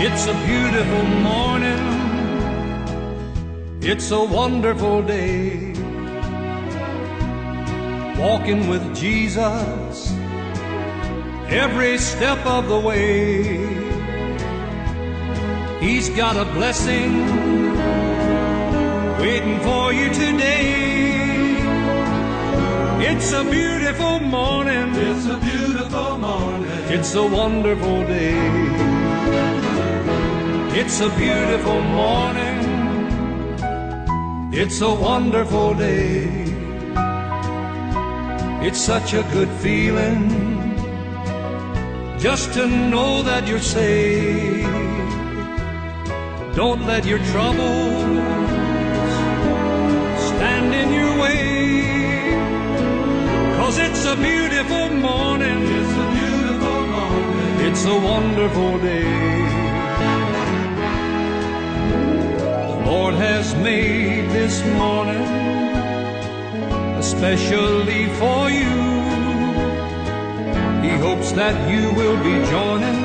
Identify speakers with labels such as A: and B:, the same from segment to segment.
A: It's a beautiful morning. It's a wonderful day. Walking with Jesus every step of the way. He's got a blessing waiting for you today. It's a beautiful morning. It's a beautiful morning. It's a wonderful day. It's a beautiful morning. It's a wonderful day. It's such a good feeling just to know that you're saved. Don't let your troubles stand in your way, 'cause it's a beautiful morning. It's a beautiful morning. It's a wonderful day. The Lord has made this morning especially for you. He hopes that you will be joining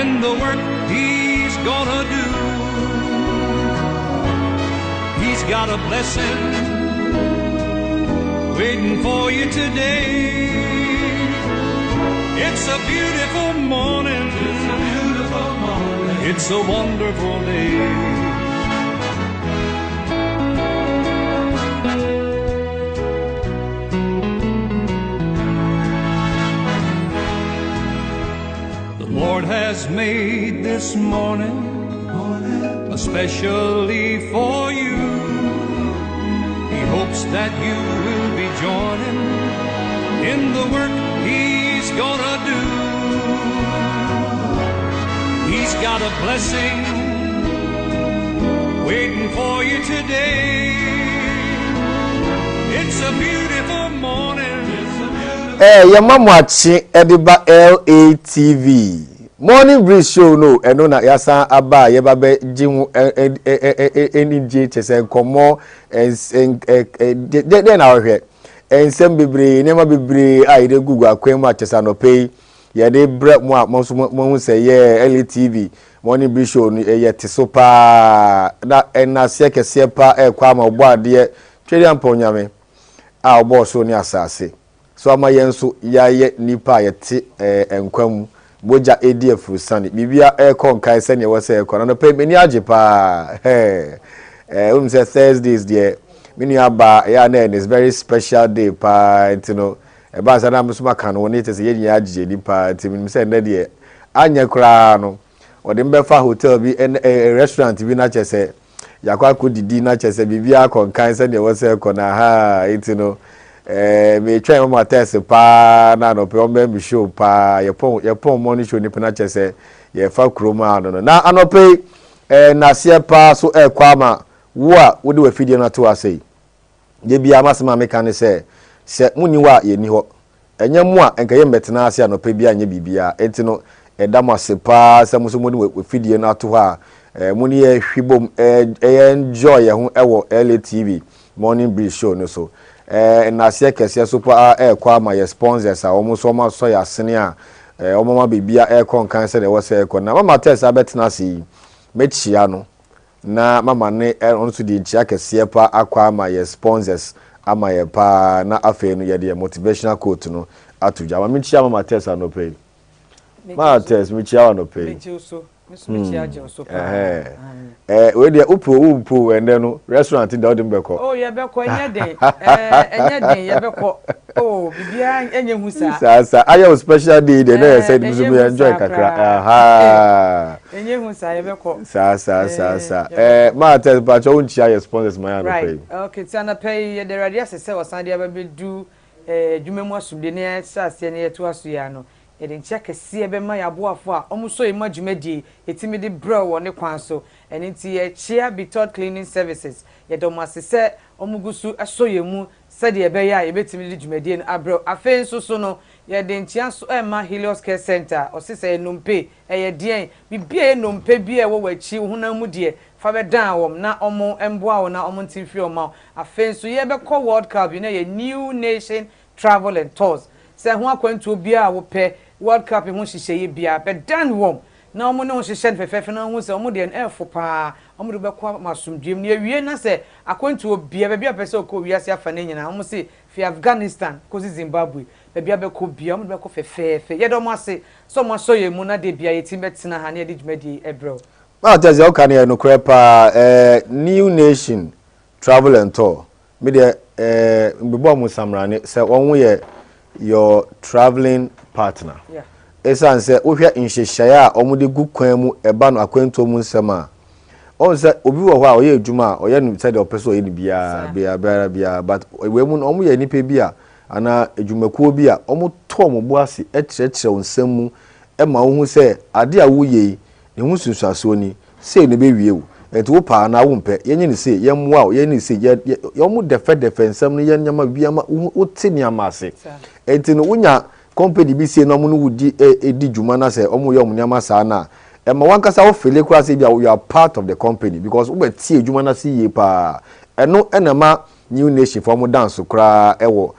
A: in the work He's gonna do. He's got a blessing waiting for you today. It's a beautiful morning. It's a beautiful morning. It's a wonderful day. Lord has made this morning especially for you. He hopes that you will be joining in the work He's gonna do. He's got a blessing waiting for you today. It's a beautiful morning.
B: Your mom watching Ediba LATV Morning Breeze Show no eno na yasa aba ye babe jimu NJ chese komo de na ohwe ensem bebre nema bebre ai de gugu akwemu achesa no pay ye de bre mo mo se ye LATV Morning Breeze Show no ye teso pa na enase kese pa kwa ma obo ade twere amponyame a obo so ni asase so ama yenso yaye nipa yete enkwamu boja ADF sani bibia konkai se ne wose ekona no pe meni ajepa say Thursdays there mini aba ya na is very special day pa ntino e ba sa na musuma kan woni te se yenyi ajeje nipa ntimi se nda de anya kra no ode mbefa hotel bi restaurant bi na chese yakwa kodidi na chese bibia konkai se ne wose ekona ha ntino me try mama test pa na no pe o me show pa ye pon money show ni pena chese ye fa kroma no na anope na se pa so kwama wo a wo de wa fidie na to asei ye bia masema me kan se muni wa ye ni ho enye mu a enka ye metena ase anope bia anye bibia entino edamase pa se muso mu de wa fidie na to ha muni ye hwibom enjoy ye ho ewo LATV Morning Breeze Show no so na se kese so pa kwa ma ye sponsors a omo so ma so ya sene a omo ma bibia konkan se de wo se na mama test abetena si mechia no na mama ne on so di nchia kese pa akwa ma ye sponsors ama ye pa na afa no ye de motivational quote no atuja ma mechia mama test no pay ma test mechia no pay we dey upo and then restaurant in Dodin Beko.
C: Oh, you beko enya den. You beko. Oh, bibia enye hu sa.
B: Sa ayo special day dey na said we enjoy kakra. Aha.
C: Enye hu sa you beko.
B: Sa. Ma tell pa cho unchia your sponsors my no pay.
C: Okay, tsana pay the radio say wasan dey be do dwumemu asubde ne sa se ne to aso ya no. Yeden check sie be ma yaboafo a omuso emadwumadi etimi de bro wo ne kwan so enti ye chia Bitod Cleaning Services yedom asese omugusu asoyemu sade ye be ya ye betimi de dwumadi no abro afen so no yeden chia so ema Helios Care Center osese enompe eye dien bibia enompe bia wo wachi hunamu de fa be dan wom na omo emboa wo na omo ntimfi oma afen so ye be call World Cup you know ye New Nation Travel and Tours se ho akwantu bia wo pe World Cup ho hihye bia be dan wom na omo no hyehyɛ fefefe na ho se omo de efo pa omo de bekɔ masomdwem ne awie na se akwantu obia ba bia pese okɔ wiase afa na nyina omo se fi Afghanistan kozi Zimbabwe ba bia bekɔ bia omo de bekɔ fefefe ye do mo ase so mo so ye mu na de bia yeti betina ha na de dwumadi ebro
B: ma tell you kan ye no pa New Nation Travel and Tour me de mbebo mo samrane se won ye your traveling partner.
C: Yeah.
B: Esan se wohwe nhyehyaya a omude gu kwan mu eba no akwanto mu nsem a on se obi wo ho a oye adwuma a oye no se de opeso oye ni bia but we mu no omu ye nipa bi a ana adwumakuo bi a omu to mo bo ase ekyerɛkyerɛ onsem mu e ma wo hu se ade a wo ye ne hu sunsuaso ni se ne be wie wo enti wo pa na wo mpɛ yenye ne se yemmoa o yenye ne se ye omu defe nsem no ye nyama bia ma wo te ne amase enti no wonya company bi se no mu no wudi edi dwuma na se omu ye omu nyama saa na e ma wankasa wo fele kura se bia you are part of the company because wo betie dwuma na se ye pa eno enema New Nation for mu dance kura ewo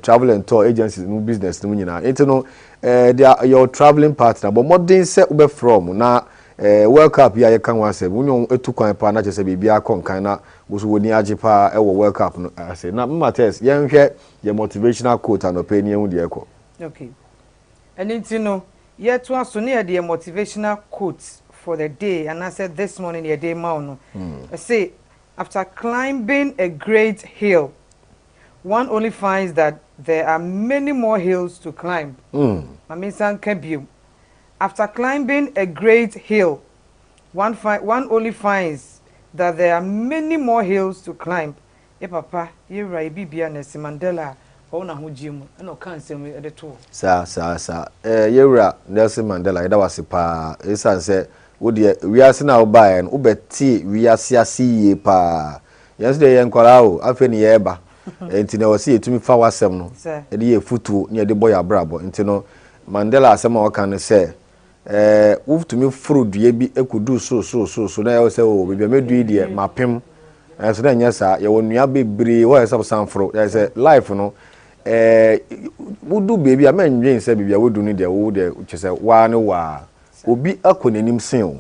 B: travel and tour agencies no business no nyina enti no they are your traveling partner but modern se wo be from na World Cup ya kan wa se wonyo etu kwan pa na chese bibia konkan na wo so woni age pa e wo World Cup no ase na matters yen hwe ye motivational quote and opinion hu de ekọ
C: okay and you know ye to aso ne the motivational quote for the day and I said this morning the day ma no I say after climbing a great hill one only finds that there are many more hills to climb mamisan kabiem. After climbing a great hill, one only finds that there are many more hills to climb. Papa, you right, Bibia Nelson Mandela, ona ho jimu, no cancel me at the tour.
B: Sa. Yewra Nelson Mandela, that was a pa. Esan say, we are now by and ubeti, we are see pa. Yesterday, Yankorao, Afeni Eba, and Tino was see to me for was some no. A year futu near the boy Abrabo, and Tino Mandela, some more can say. Wove to me fruit ye bi ekudu so na you say oh we be medu die mapem so na nya sa ye wonua bebre wo say sanfro you say life no wudu baby amenwen say bibia wodu ni de wo de chese wa ne wa obi akonanim sen o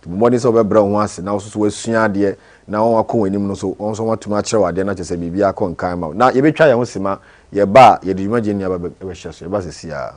B: mmodi so be bra ho ase na so wasua de na won akonanim no so won so watuma kire wade na chese bibia konkan ma na ye betwa ye ho sima ye ba ye de dwuma je ni aba be hye so ye ba sesia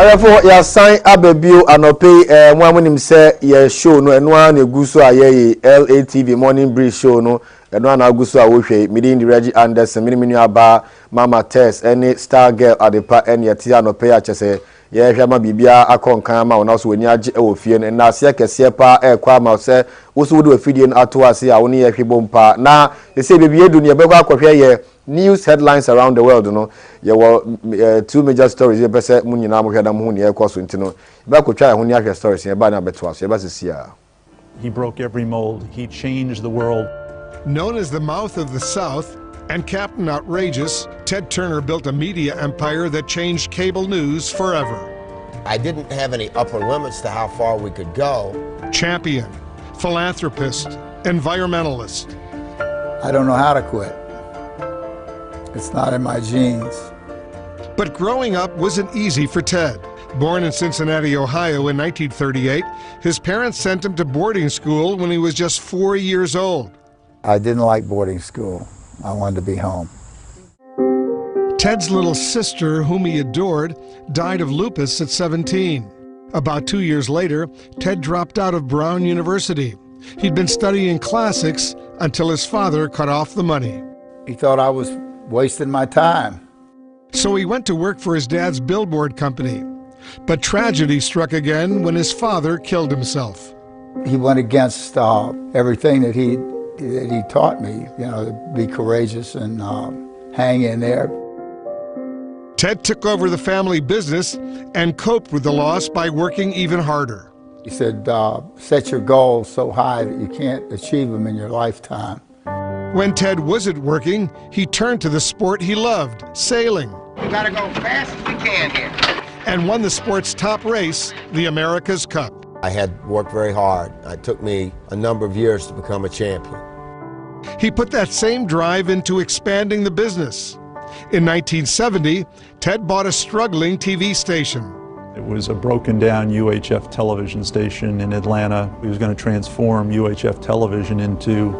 B: Arafo ya sign abebio anope mo amonim se ye show no eno an eguso aye LATV Morning Breeze show no eno an aguso a wo hwe midi ndi Reggie Anderson mini aba Mama Tess any Star Girl adepa en yeti anope ya chese ye hwe ma bibia akonkan ma wona so wani age e wo fie no na ase kese pa kwa ma se wo so wo do afidie no ato ase a woni ye hwe bompa na ese bebie du ne ye bego akohwe ye news headlines around the world no ye were two major stories ye pese mu nyina mo hweda mo hu ne ye kwaso ntino ba ko twa ho ne ahwe stories ye ba na beto aso ye ba sesia.
D: He broke every mold. He changed the world.
E: Known as the mouth of the South and Captain Outrageous, Ted Turner built a media empire that changed cable news forever.
F: I didn't have any upper limits to how far we could go.
E: Champion, philanthropist, environmentalist.
G: I don't know how to quit. It's not in my genes.
E: But growing up wasn't easy for Ted. Born in Cincinnati, Ohio in 1938, his parents sent him to boarding school when he was just 4 years old.
G: I didn't like boarding school. I wanted to be home.
E: Ted's little sister, whom he adored, died of lupus at 17. About 2 years later, Ted dropped out of Brown University. He'd been studying classics until his father cut off the money.
G: He thought I was wasting my time.
E: So he went to work for his dad's billboard company. But tragedy struck again when his father killed himself.
G: He went against everything that he taught me, you know, to be courageous and hang in there.
E: Ted took over the family business and coped with the loss by working even harder.
G: He said, set your goals so high that you can't achieve them in your lifetime.
E: When Ted wasn't working, he turned to the sport he loved, sailing.
F: We gotta go fast as we can here.
E: And won the sport's top race, the America's Cup.
F: I had worked very hard. It took me a number of years to become a champion.
E: He put that same drive into expanding the business. In 1970, Ted bought a struggling TV station.
D: It was a broken down UHF television station in Atlanta. He was going to transform UHF television into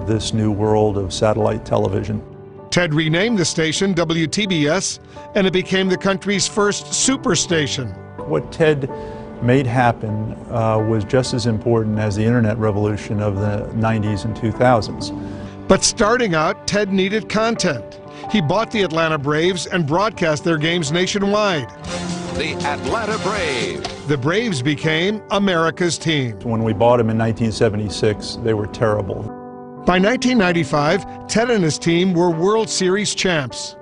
D: this new world of satellite television.
E: Ted renamed the station WTBS, and it became the country's first superstation.
D: What Ted made happen was just as important as the internet revolution of the 90s and 2000s.
E: But starting out, Ted needed content. He bought the Atlanta Braves and broadcast their games nationwide.
H: The Atlanta Braves.
E: The Braves became America's team.
D: When we bought them in 1976, they were terrible.
E: By 1995, Ted and his team were World Series champs.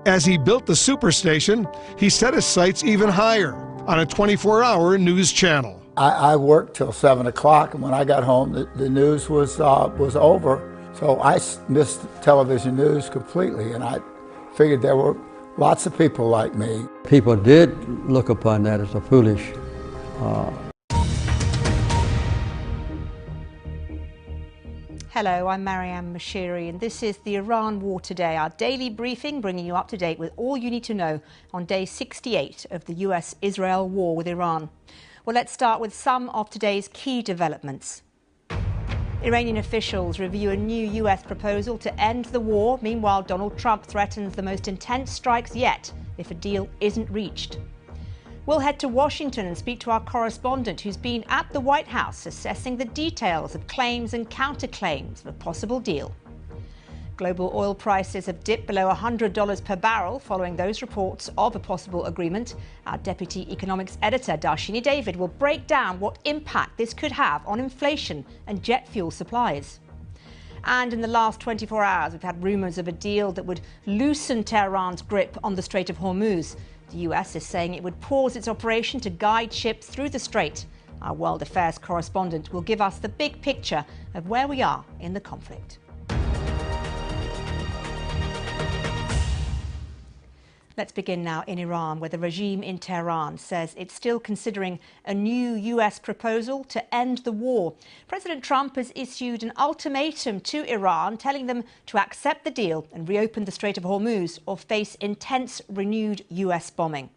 E: As he built the superstation, he set his sights even higher on a 24-hour news channel.
G: I worked till 7 o'clock, and when I got home, the news was over. So I missed television news completely, and I figured there were lots of people like me.
I: People did look upon that as a foolish
J: Hello, I'm Marianne Mashiri, and this is the Iran War Today, our daily briefing bringing you up to date with all you need to know on day 68 of the US-Israel war with Iran. Well, let's start with some of today's key developments. Iranian officials review a new US proposal to end the war. Meanwhile, Donald Trump threatens the most intense strikes yet if a deal isn't reached. We'll head to Washington and speak to our correspondent who's been at the White House assessing the details of claims and counterclaims of a possible deal. Global oil prices have dipped below $100 per barrel following those reports of a possible agreement. Our deputy economics editor, Darshini David, will break down what impact this could have on inflation and jet fuel supplies. And in the last 24 hours, we've had rumours of a deal that would loosen Tehran's grip on the Strait of Hormuz. The US is saying it would pause its operation to guide ships through the strait. Our world affairs correspondent will give us the big picture of where we are in the conflict. Let's begin now in Iran, where the regime in Tehran says it's still considering a new US proposal to end the war. President Trump has issued an ultimatum to Iran, telling them to accept the deal and reopen the Strait of Hormuz or face intense renewed US bombing.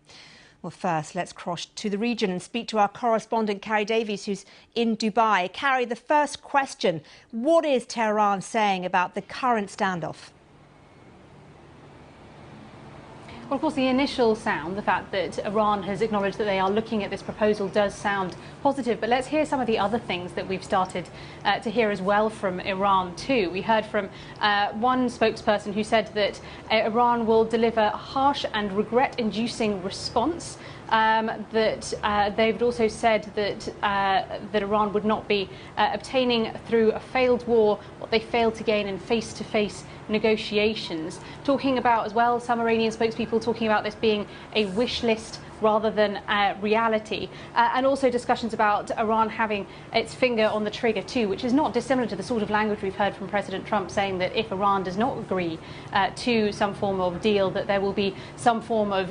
J: Well, first, let's cross to the region and speak to our correspondent, Carrie Davies, who's in Dubai. Carrie, the first question, what is Tehran saying about the current standoff?
K: Well, of course, the initial sound, the fact that Iran has acknowledged that they are looking at this proposal, does sound positive. But let's hear some of the other things that we've started to hear as well from Iran too. We heard from one spokesperson who said that Iran will deliver a harsh and regret-inducing response. That they've also said that Iran would not be obtaining through a failed war what they failed to gain in face-to-face negotiations. Talking about as well, some Iranian spokespeople talking about this being a wish list rather than reality, and also discussions about Iran having its finger on the trigger too, which is not dissimilar to the sort of language we've heard from President Trump, saying that if Iran does not agree to some form of deal, that there will be some form of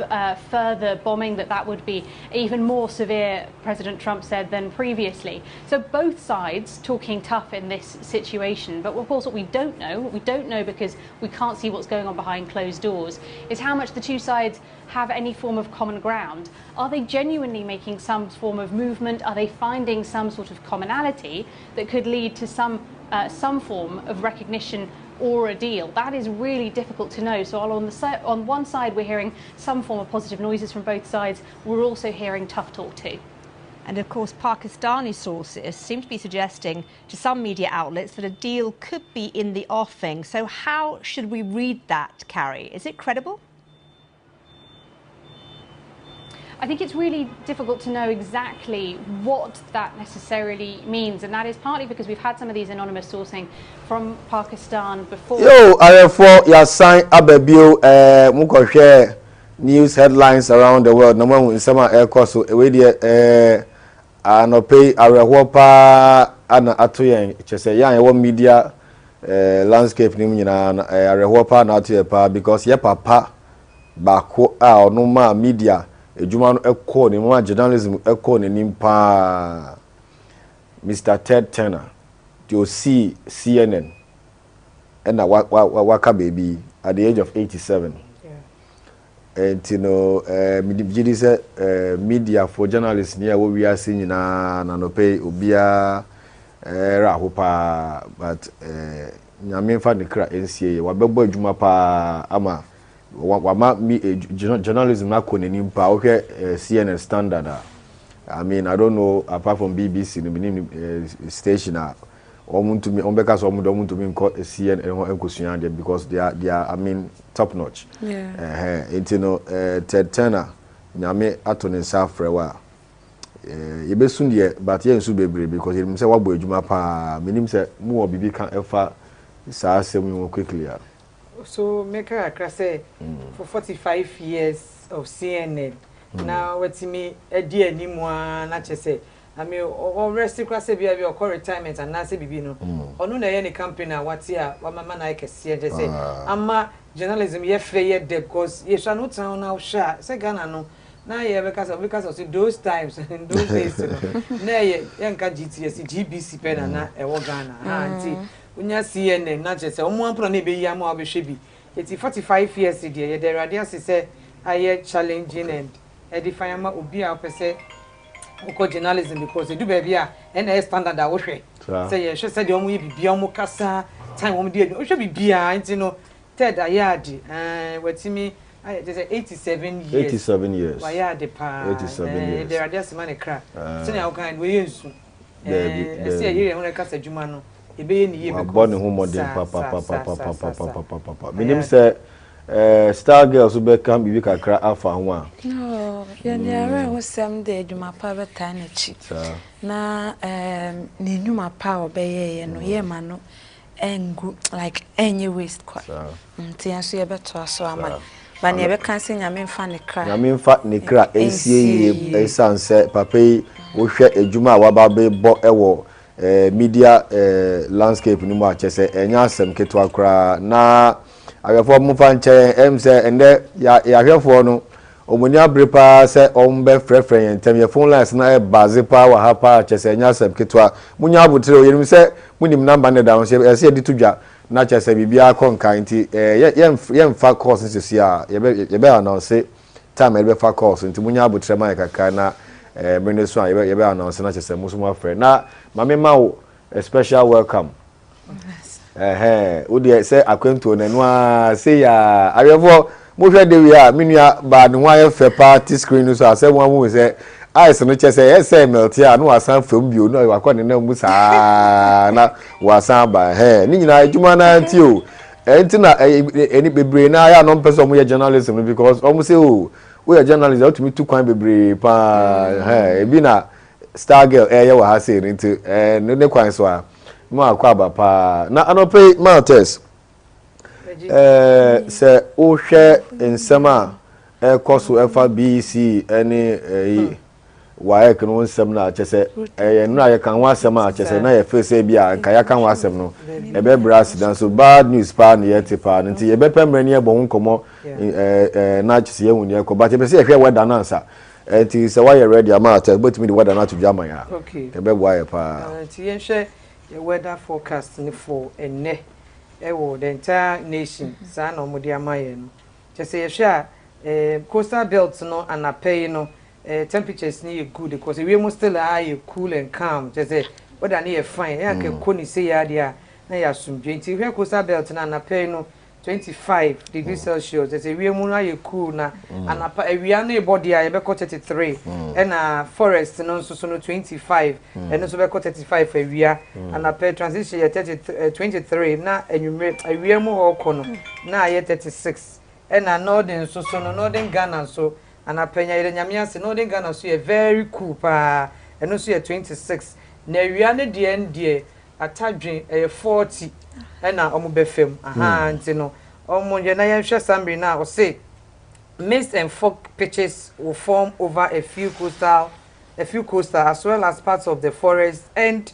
K: further bombing, that would be even more severe, President Trump said, than previously. So both sides talking tough in this situation. But of course what we don't know because we can't see what's going on behind closed doors, is how much the two sides have any form of common ground. Are they genuinely making some form of movement? Are they finding some sort of commonality that could lead to some form of recognition or a deal? That is really difficult to know. So on one side we're hearing some form of positive noises from both sides. We're also hearing tough talk too.
J: And of course, Pakistani sources seem to be suggesting to some media outlets that a deal could be in the offing. So how should we read that, Carrie? Is it credible?
K: I think it's really difficult to know exactly what that necessarily means, and that is partly because we've had some of these anonymous sourcing from Pakistan before.
B: Yo, RFO, your sign Ababio, Mukoshare news headlines around the world. No one in summer air course, away the no pay Arahopa, Anna Atoyan, Chese, Yan, media landscape, Nimina, Arahopa, not here, because ye papa, Bako, no ma media. Ejuma no ekọ ni mo journalism ekọ ni nimpa Mr. Ted Turner to see CNN and waka baby at the age of 87. Yeah. And you know media for journalists near what we are seeing na no pay obia rahopa but nyame fa ne kra NCA wa bebo ejuma pa ama wama journalism na koneni mpa okay CNN standard. I mean, I don't know, apart from BBC station omuntu ombeka so omuntu mi nko CNN enkosuan there because they are I mean top notch. Yeah. You know Ted Turner nyame atone safrewa yebesun de but ye nsu bebre because him say wabo adwuma pa menim say mu obibi kan efa saa asem quickly.
C: So make a say for 45 years of CNN. Now what's me a dear nimwa na say. I mean already class be a retirement and na say bibi no. Onu na any company what's here what mama na ke see just say ama journalism ye free ye because ye shall not town now sha say Ghana no. Na ye because of those times in those days na ye nka GTS GBC pen na e wo Ghana anti unya CNN na je say omo ampro na be yi ama obehwe bi eti 45 years dey ye the radio say aye challenging and edify ama obi a pese uko journalism because do baby a na standard a wo hwe say ye hwe say de omo ye bibia omo kasa time omo dey o hwe bibia anti no Ted ayadi wetimi I say 87 years.
B: 87 years.
C: Why are the pa?
B: 87 years.
C: There are just money crap. So now kind we use. See here when I cast a jumano. Ebe ni ye be.
B: Born home modern papa. Minim say star girls who become bibi kakra afa ho a.
L: No, ya ni ara ho sem de adwuma pa beta na chi. Na ni nnwuma pa obeye no ye ma no engu like any waste kwa. Ntia so ye beto aso ama. But never can say Yamin fan cry. Yamin
B: fat ne cry, NCA, Sanse, Pape, Ushe, a Juma, Wababe, Bo Ewo, media landscape, no more, Chese, and Yasem, Ketua cry. Na, I have 4 Mufanche, Mse, and there, ya here for no. Omunya brepa se ombe frefren and tell your phone lines na bazipa wa hapa Chese, and Yasem, Ketua, Munya Butro, you say, Munim number down, I see the 2 na chese bibia konka nti yem fa course nsi sia ye be announce time ye be fa course nti munya abutrema kaka na minister ye be announce na chese musumu afre na mame ma wo a special welcome. Yes. Wo de say akwantu na no a say ya awefo mo hwe de wi a menua ba ne ho ayefe party screen so asem wa mu se ice no che se melt ya no asan fam bio no wa kwa ne na mu saa na wasan ba ni nyina adwuma na anti o enti na eni bebre na ya no mpese omo ye journalism because omo say o we are journalists out me to kwan bebre pa ebi na star girl ye wa ha say enti ne kwan so a mo akwa ba pa na anope Maltese se o hwe nsema ekoso efa BC eni waye kan won sem na chese no aye kan wa sem a chese na ye face bia kan ya kan wa sem no e be brass dan so bad news pa na ye tipa nti ye be pemre ne e bo nkomo na chese ye wuni e ko but e be se ye hwe weather na ansa nti se wa ye ready ama attack but me the weather na to jama ya e be boy pa
C: nti ye hwe ye weather forecast ni for enne e wo the entire nation sa na omudi amaye no chese ye hwe a coastal belt no anapay no temperatures ni good because we must still are cool and calm just say what I need fine ya ke koni say ya dia na ya sumdwe nti hwe coastal belt na anapay no 25 degrees Celsius just say we mu na ye cool na anapa awia na e body a ye be 33 na forest no so no 25 and so be 35 awia anapay transition ye 23 na enwumre awia mu ho kono na ye 36 na northern so no northern Ghana so anapenya ire nyamiase northern Ghana so ye very cool pa eno so ye 26 na awia ne de ndie atadwen 40 na omo befem nti no omo ye na ye hwe sambre na o say mist and fog patches will form over a few coastal as well as parts of the forest and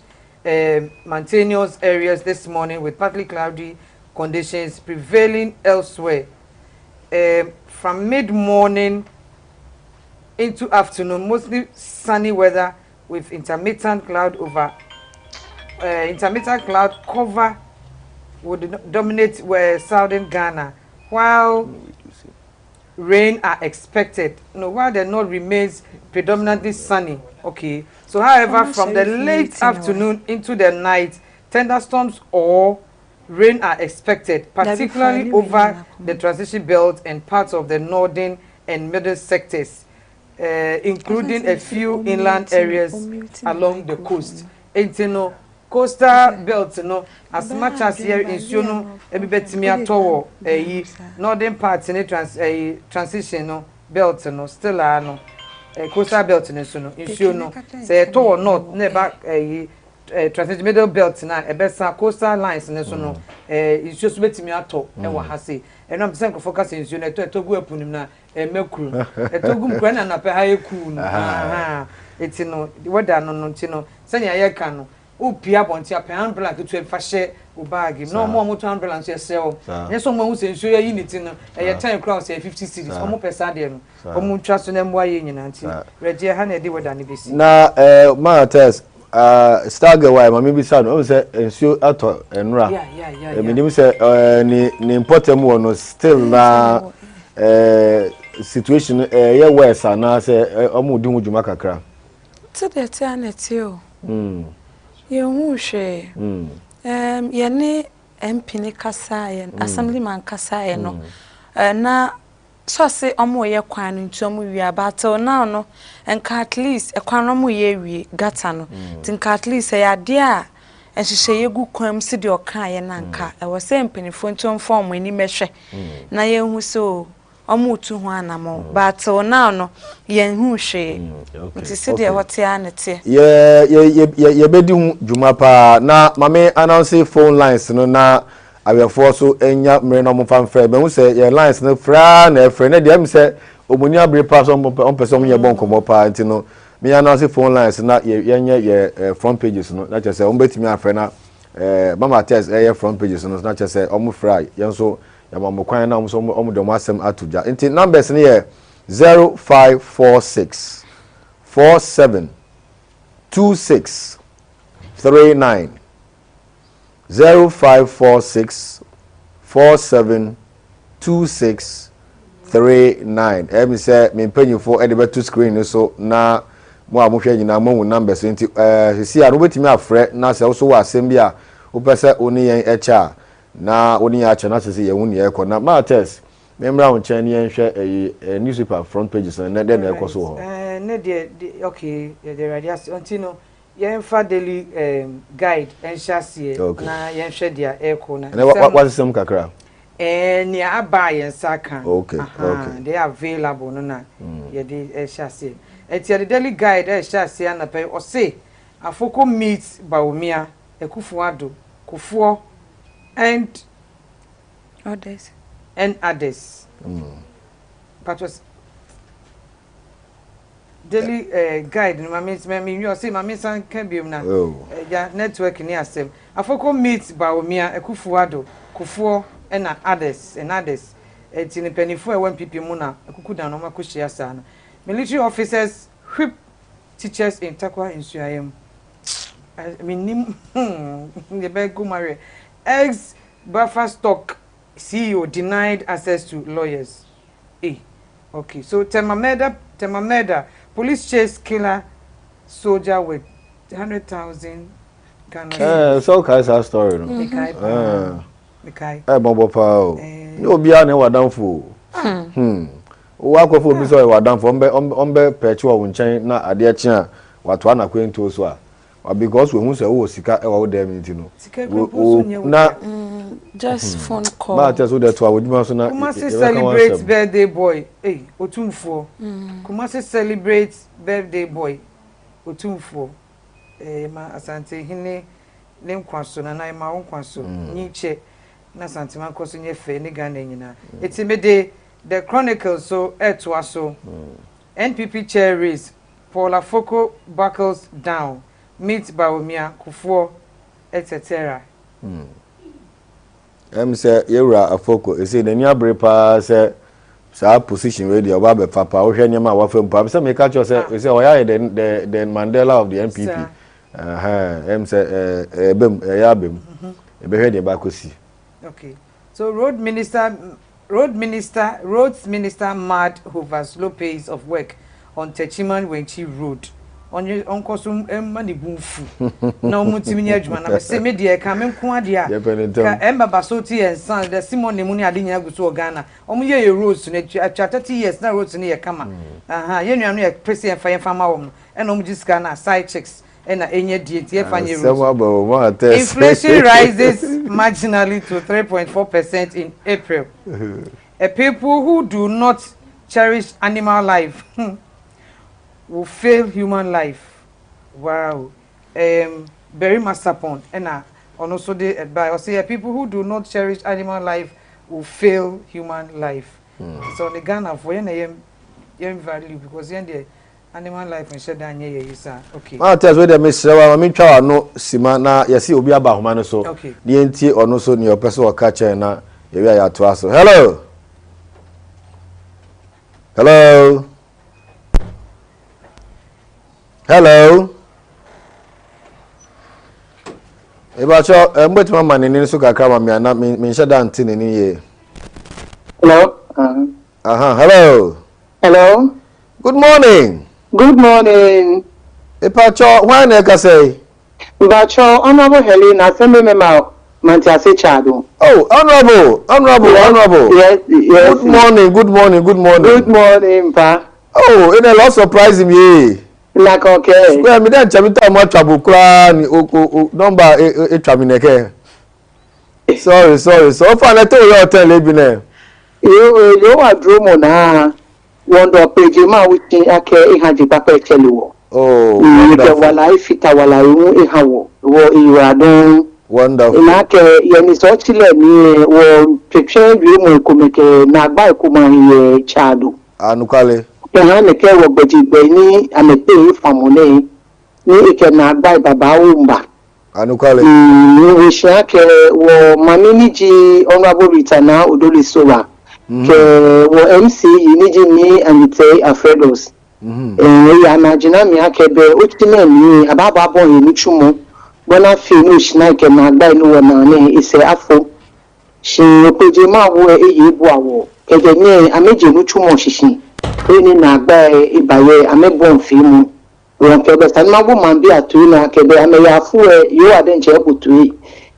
C: mountainous areas this morning with partly cloudy conditions prevailing elsewhere from mid-morning into afternoon, mostly sunny weather with intermittent cloud cover would dominate southern Ghana, while rain are expected. While the north remains predominantly sunny. Okay. So, however, from the late afternoon into the night, thunderstorms or rain are expected, particularly over the transition belt and parts of the northern and middle sectors. Including a few inland areas along the coast. Entino coastal belt no as much as here in Siono ebetimi atowo northern part in transition no belt no still no coastal belt no so no in Siono say towo north never transition middle belt na ebesa coastal lines no so no in Siono betimi ato e wa ha say and I'm saying focus in Siono to go epunim na mekuru etogum kra na na pe ha eku no eti no weather no nti no senya ye ka no upia bonti apan black to fa she o bag no mo to ambulance ye sell ye so mo hu se nso ye unity no ye 10 crown say 50 cedis omo pesa de no omo twa so na mo aye nyina nti reje ha na de weather ne besi na
B: Maltese Starger why mama bi sa no say nso ato enura minim say ni important mo no still na situation ye worse na say omo di hu djuma kakra
L: to the eternity o ye hu hwe ye ne MP ne kasa ye assemblyman kasa ye no na so say omo ye kwan no ntom wi abato now no enka at least e kwan omo ye wi gata no tinka at least ya de a enhye ye gu kwam si de oka ye nanka e wo say mpinifo ntom form ani mehwe na ye hu so omo tu ho anamo but now no ye hu hwe nti si de hote anete
B: ye bedi hu djuma pa na mame announce phone lines no na awefo so enya mre no mo famfre be hu say ye lines no fra na efre na de am say omuni abre pa so on person ye bon komo pa nti no me announce phone lines na ye nye ye front pages no na che say on betimi afre na mama test ye front pages no na che say omo fra ye so ya mama kwan na omo de mo asem atuja nti numbers ni ye 0546 47 26 39 0546 47 26 39 emi say me mpanyufo e de beto screen so na mo amohwe nyina mo numbers nti sisi a no betimi afre na se so wa asem bia wo pese oni yen echa na oni ya cha na se ye hu ne ekọ na Maltese Memra on Chinese and share a newspaper front pages and then the coso.
C: Okay, the radius Antino, Yenfa daily guide and chassis, na Yenshed dia air corner.
B: And what was some kakra?
C: And near buy and Saka.
B: Okay,
C: they are available, no, a chassis. It's the daily guide, a chassis and a pay or say, a focal meets Baumia, a Kufuado, Kufuo, and
L: others.
C: And others. But was daily guide, my miss, you see, my miss and can be now. Yeah, network near them. A focal meets Baumia, a Kufuado, Kufuo, and others, It's in a penny for when people muna, a kukuda no makushia sana. Military officers whip teachers in Takwa in Suayem. I mean, the beg Gumare. Ex Buffer Stock CEO denied access to lawyers. Okay, so Temameda, police chase killer soldier with 100,000 Ghana.
B: So Kaisa story, no?
C: Mikai.
B: Bobo Pao. No be an ever done for. Walk of Obis or done for Ombe Petua when chain na Adiachin, what one acquaintance to us. Because we must have Sika or them, you know.
L: Just phone call.
B: Matters with that would
C: Kumasi celebrates birthday boy. Otumfo. Kumasi celebrates birthday boy. Otumfo. Ma asante hine nem kwaso na na ma kwaso. Niche na santima kwaso nye fe ni Ghana nyina. Etimede the Chronicles so etwaso. NPP chair race. Paula Foko buckles down. Meet Baumia, Kufuor, etc.
B: Say Yura Afoko. You see the near brepa say sa position radio Babe Papa. Ohe nyama wa fem papa. Say make catch say oya the Mandela of the NPP. Say yabem. Ebe de ba kosi.
C: Okay. So roads minister mad hovers low pace of work on Techiman Wenchi Road. On kosum mani bunfu na omutimi nya adwuma na se me de ka me nko ade a ka emba basoti and son the Simon Nemuni ade nya guso Ghana omuye ye roads na atwa 30 years na roads ne ye kama ye nuanu ye president fa ye fama wo no na omujiska na side checks na enye die tie fa nye roads. Inflation rises marginally to 3.4% in April. A people who do not cherish animal life will fail human life. Wow. Very Masapon. And also the by say people who do not cherish animal life will fail human life. So the Ghana for yen value because yen the animal life and shed down here is okay.
B: Ma tell we dey miss I mean twa no sima na yesi obi aba homa no so. The enti ono so ni opese o ka che na ye wi ya to aso. Hello. Hello. Hello. Ebacho, mbet mama nini so kakra ma me na me sheda ante nini ye.
M: Hello.
B: Hello.
M: Hello.
B: Good morning.
M: Good morning.
B: Ebacho, why na ka say?
M: Ebacho, Honorable Helena send me ma Mantiase Chado.
B: Oh, honorable.
M: Yes.
B: Good morning.
M: Good morning, pa.
B: Oh, it a lot surprise me.
M: Like okay.
B: Well, me dan chamita mo trouble kra ni number e tramineke. Sorry. So far let you hotel e bi na.
M: You wa dromo na. Wonder page ma wuti ake e haji papa e cheliwo.
B: Oh.
M: You wala ifita wala e hawo. Wo iradon.
B: Wonderful.
M: Inake yemi so chile ni wo picture bi mo komeke na gba ikuma ye Chado.
B: Anukale.
M: Ehane ke wo gbejigbe ni amepe famune ni ike na agba baba umba
B: Anukale.
M: Ni wisha ke wo mamini ji Honorable Ritana Odoli Sowa ke wo MC Uniji ni Anite Afredos ya imagine mi akebe otime ni ababa bon ni chumo bona finish na ke na agba inu wo na ni ise afo shi opeje ma wo eyi bu awo keje ni ameje nu chumo shishin ni na gba ibaye amebon fimu won kebe san mago man bi atu na kebe ameya fu yo adenche ebutu ni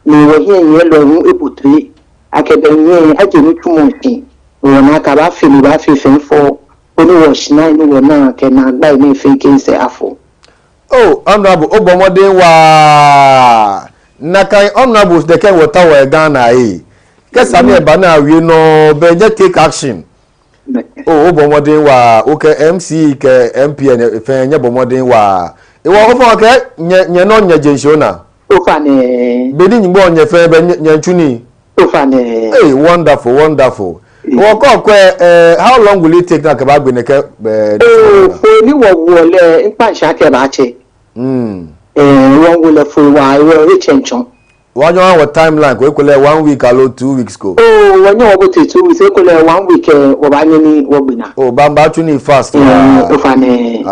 M: wo hien yen lo hu ebutu akebe yen ajenu tumo ti wona ka ba fili ba fifen for oni wo shina ni wona ke na gba ni fake say afo.
B: Oh, honorable Obomode wa nakai honorables de ken water wa Ghana eh. Kesa me ba na wi no be je take action. Oh, Obomode wa okay MC ke MPN fe nya Obomode wa. E wo fo ke nye no nya jensho na.
M: O fa ne.
B: Be di nyimbo nya fe be nya ntuni.
M: O fa ne.
B: Hey, wonderful, wonderful. How long will it take na kaba gbe neke
M: for ni wo le npa sha ke ba che. Won wo le for wa we reach enchon.
B: One timeline ko ko le 1 week alo 2 weeks go.
M: Oh, when you go to 2 weeks ko le 1 week o ba ni wo gbina.
B: Oh, bamba tuni fast.
M: O fa ne.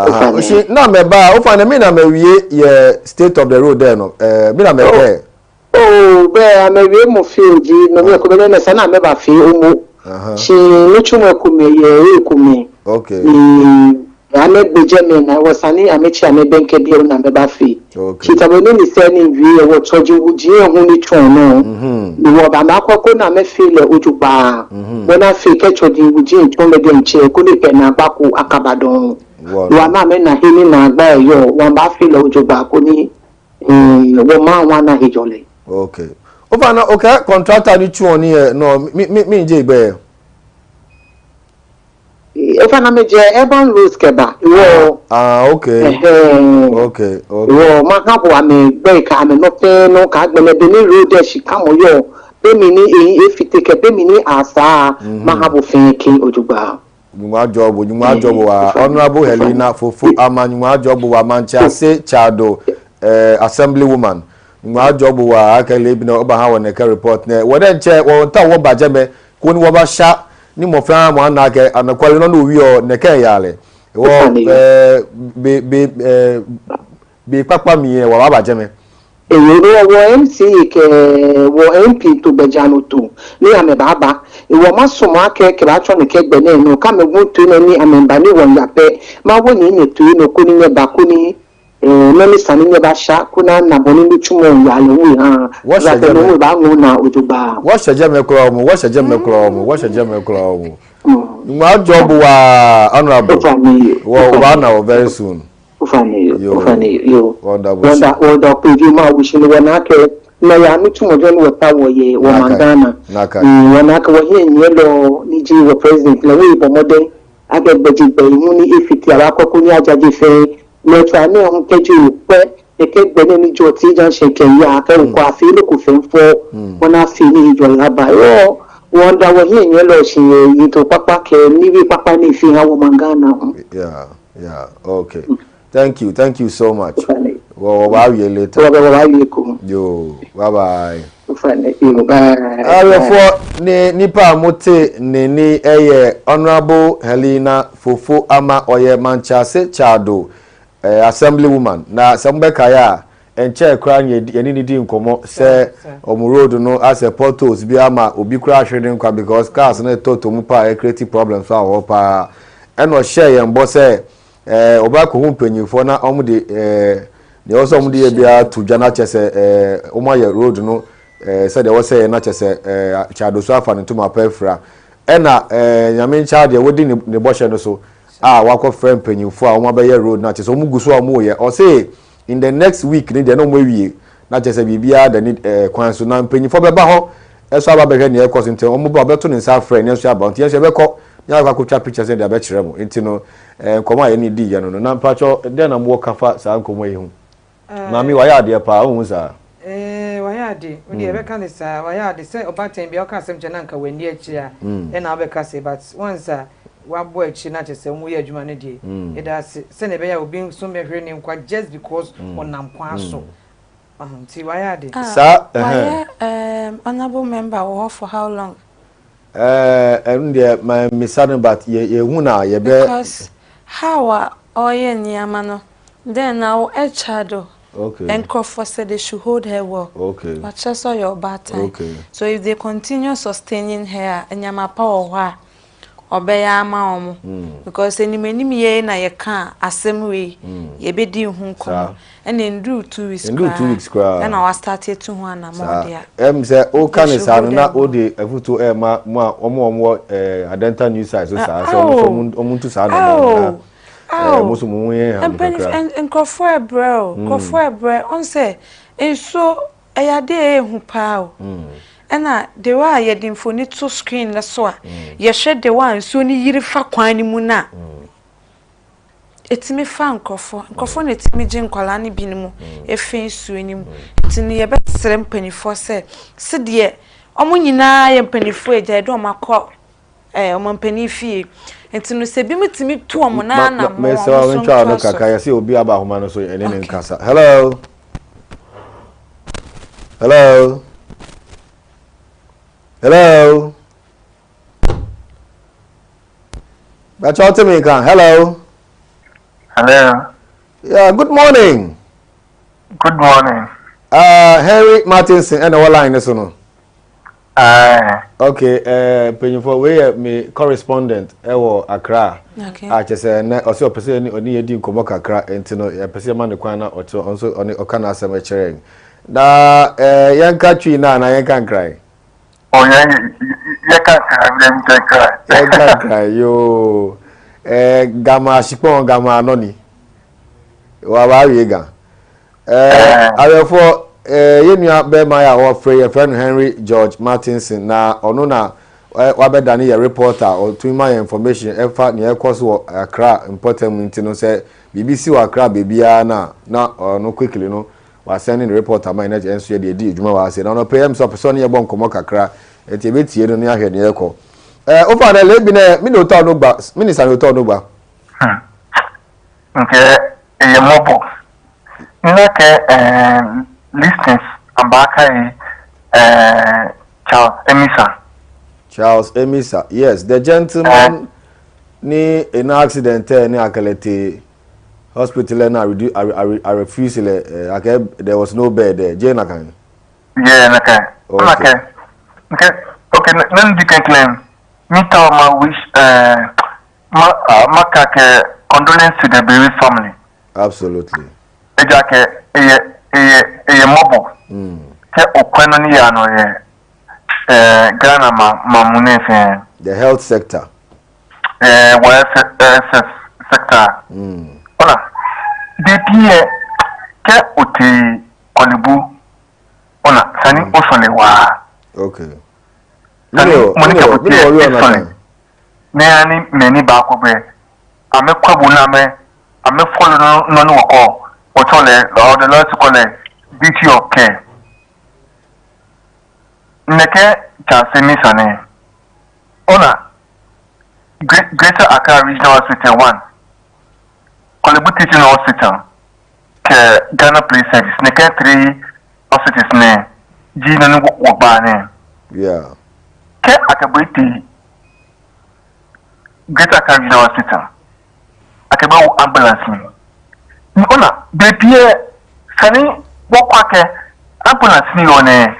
B: Na me ba, o fa ne me na me wie state of the road there no. Me na me there.
M: Oh, be amewe mo feel ji no me ko be na sana me ba fi omo. She no chumo ko me ye ko me.
B: Okay.
M: Ame beje na wasani amechi ame benke bi na me ba fi.
B: Okay.
M: She taboni ni se ni wi e wo toju uji e hu ni chon no. Ni wo ba ma ko na me fi le ojupa. Mo na fi ke chodi uji chon me de nche ko le pe na gba ko akabadon. Wa na me na hini na gba yo wa ba fi le ojupa ko ni wo ma wa na hijole.
B: Okay. Okay, contractor ni chu oni no me je igbe.
M: Ofana me je urban roads keba. Wo
B: okay. Okay.
M: Wo ma ka bo ame gbe ka ame no pe no ka gbe me de ni road e shi ka mo yo. Pe mi ni e fiti ke pe mi ni asa ma ha bo fin ki ojugba.
B: Nyuma job wa Honorable Helena Fofu ama nyuma job wa Manchase Chado assembly woman. Nyuma job wa akele bi na oba ha wona ka report na wo den che wo ta wo baje me ko ni wo ba sha ni mo fa mo na ke anakwale no wi o ne ka yale wo be papa mi wo ba baje me
M: wo MC ke wo MP to bejano to ni ame baba wo masomo ake ke ba tro ne ke gbe na no ka me gun to ni ame ba ni wo yape ma wo ni ni to no ko ni ne ba ko ni many standing ba sha kuna na boni ni chumo ya le wi ha za te no ba ngo na ojuba
B: wo sheje me kro omo nwa job wa honorable wo ba na very soon
M: ufani yo
B: wonderful
M: peji ma wo shi ni na ke na ya mi chumo jo ni wo ta wo ye wo mangana na ka wo ye ni lo ni ji wo president le wi bo mode agbeji gbe mu ni ifiti ara koko ni ajaji fe le twa ni on keju pe eke gbene ni jo ti jan se ke ya ke ko afi le ko fe fo wona fi ni jo la ba yo wonder wo yin yen lo si yi to papa ke ni bi papa ni fi hawo mangana.
B: Yeah, okay. Thank you so much. Wo ba wi later. Yo, bye. For nipa mote ni Honorable Helena Fofu ama oye Manchase Chado assembly woman na sambeka ya enche kra ni di nkomo se road no as a portals bi ama obi kra hwede nkwa because cars na toto mu pa create problems for our pa eno share yen bo se oba ko hu panyifo na omude de also omude bia to jana chese omaye road no se de wose na chese chado so afa ntuma pa fra ena nyame ncha de wodi ne boshe no so wako friend panyifo a omabe road na chese omuguso amoye o say in the next week ni de no mo wie na chese bibia de ni kwan so na panyifo beba ho eso aba be ne ekos nte omuba beto ne sa friend ne so aba nte ye beko nya kwa kutwa pictures de be kire mo nti no nkoma ye ni di ya no na mpacho de na mo kafa sa nkoma ye hu na mi wa ya de pa hu sa
C: wayade we dey beka ne sa wayade say obaten bi o ka sem chena nka wani achi a e na obeka say but once wabo achi na chese mu ye adwuma ne die e da se ne be ya obi so mehwe ne nkwa just because onam kwa so ti wayade
B: sa
L: honorable member for how long
B: and my misani but ye hu na ye be
L: because how oye nyama no then now echado.
B: Okay.
L: And Crawford said they should hold her well.
B: Okay.
L: But just saw your bad time.
B: Okay.
L: So if they continue sustaining her and Yamapa or obeya ama omo because enim ye na ye kan asem we ye bedi hu nkom ene ndu 2 weeks kra na wa start etu hu ana mo dia
B: say o kan isa no na o de afuto e ma omo Adenta news site so sa so omo tu sa no musu mu ye ha
L: nkofo ebre on say enso eyade hu pa o ena de wa ye di mfoni to screen na so a ye hwe de wa nso ni yiri fa kwan ni mu na etimi fa nkofo na etimi je nkwala ni bi ni mu efe nsu ni mu tini ye betere mpanifo se de omo nyina ye mpanifo eja de omo akọ omo mpanifie entinu se bi mutimi to omo na na mo
B: me so ntwa no kaka ye se obi aba homa no so ene ne nkasa hello That's all to me, can. Hello. Yeah, good morning.
N: Good morning.
B: Henry Martinson, and our line is on. Okay, penny for way me correspondent, Accra.
L: Okay.
B: I just say, also, person only a deal come Accra, and to know a person man the corner or to also on the Okana cemetery. Da young country now, I can't cry.
N: Oh, yeah, you can't
B: cry. Yo, Gamma Shipon, Gamma Noni. What you ga? I therefore, you be my our friend Henry George Martinson. Now, or no, now, what better than a reporter or to my information, effort near course Accra, important to know, say, BBC or Accra, baby, na, or no quickly, no. Was sending the report my energy and so the Juma was saying, no PM so person here bon komo kakra et e betie no ya hwe ne ekọ o fa na le bi na mi no to no gba minister no to no gba
N: okay e mobo nake listings ambaka
B: Charles Emisa yes the gentleman ni an accident ni akalete hospital and I refuse there was no bed there. Jane Akan.
N: Yeah, okay. Then you can claim. Me tell my wish condolence to the bereaved family.
B: Absolutely.
N: Mobile.
B: The health sector.
N: Sector. Ona depuis ke oti Kolibu ona sani osole wa
B: okay
N: me ani meni ba ko be ame kwabu na me ame follow no wako otole or the last call duty of care neke chasemi sane ona Greater Accra Regional Hospital 1 Kolibu Teaching Hospital, Ghana Police Service, Neke 3 hospitals ne, Gina no Wabane.
B: Yeah.
N: Ke Akabiti Greater Accra Regional Hospital, Akaba ambulance me. Ona, Bepie, Sani, Wakwake, ambulance ni one,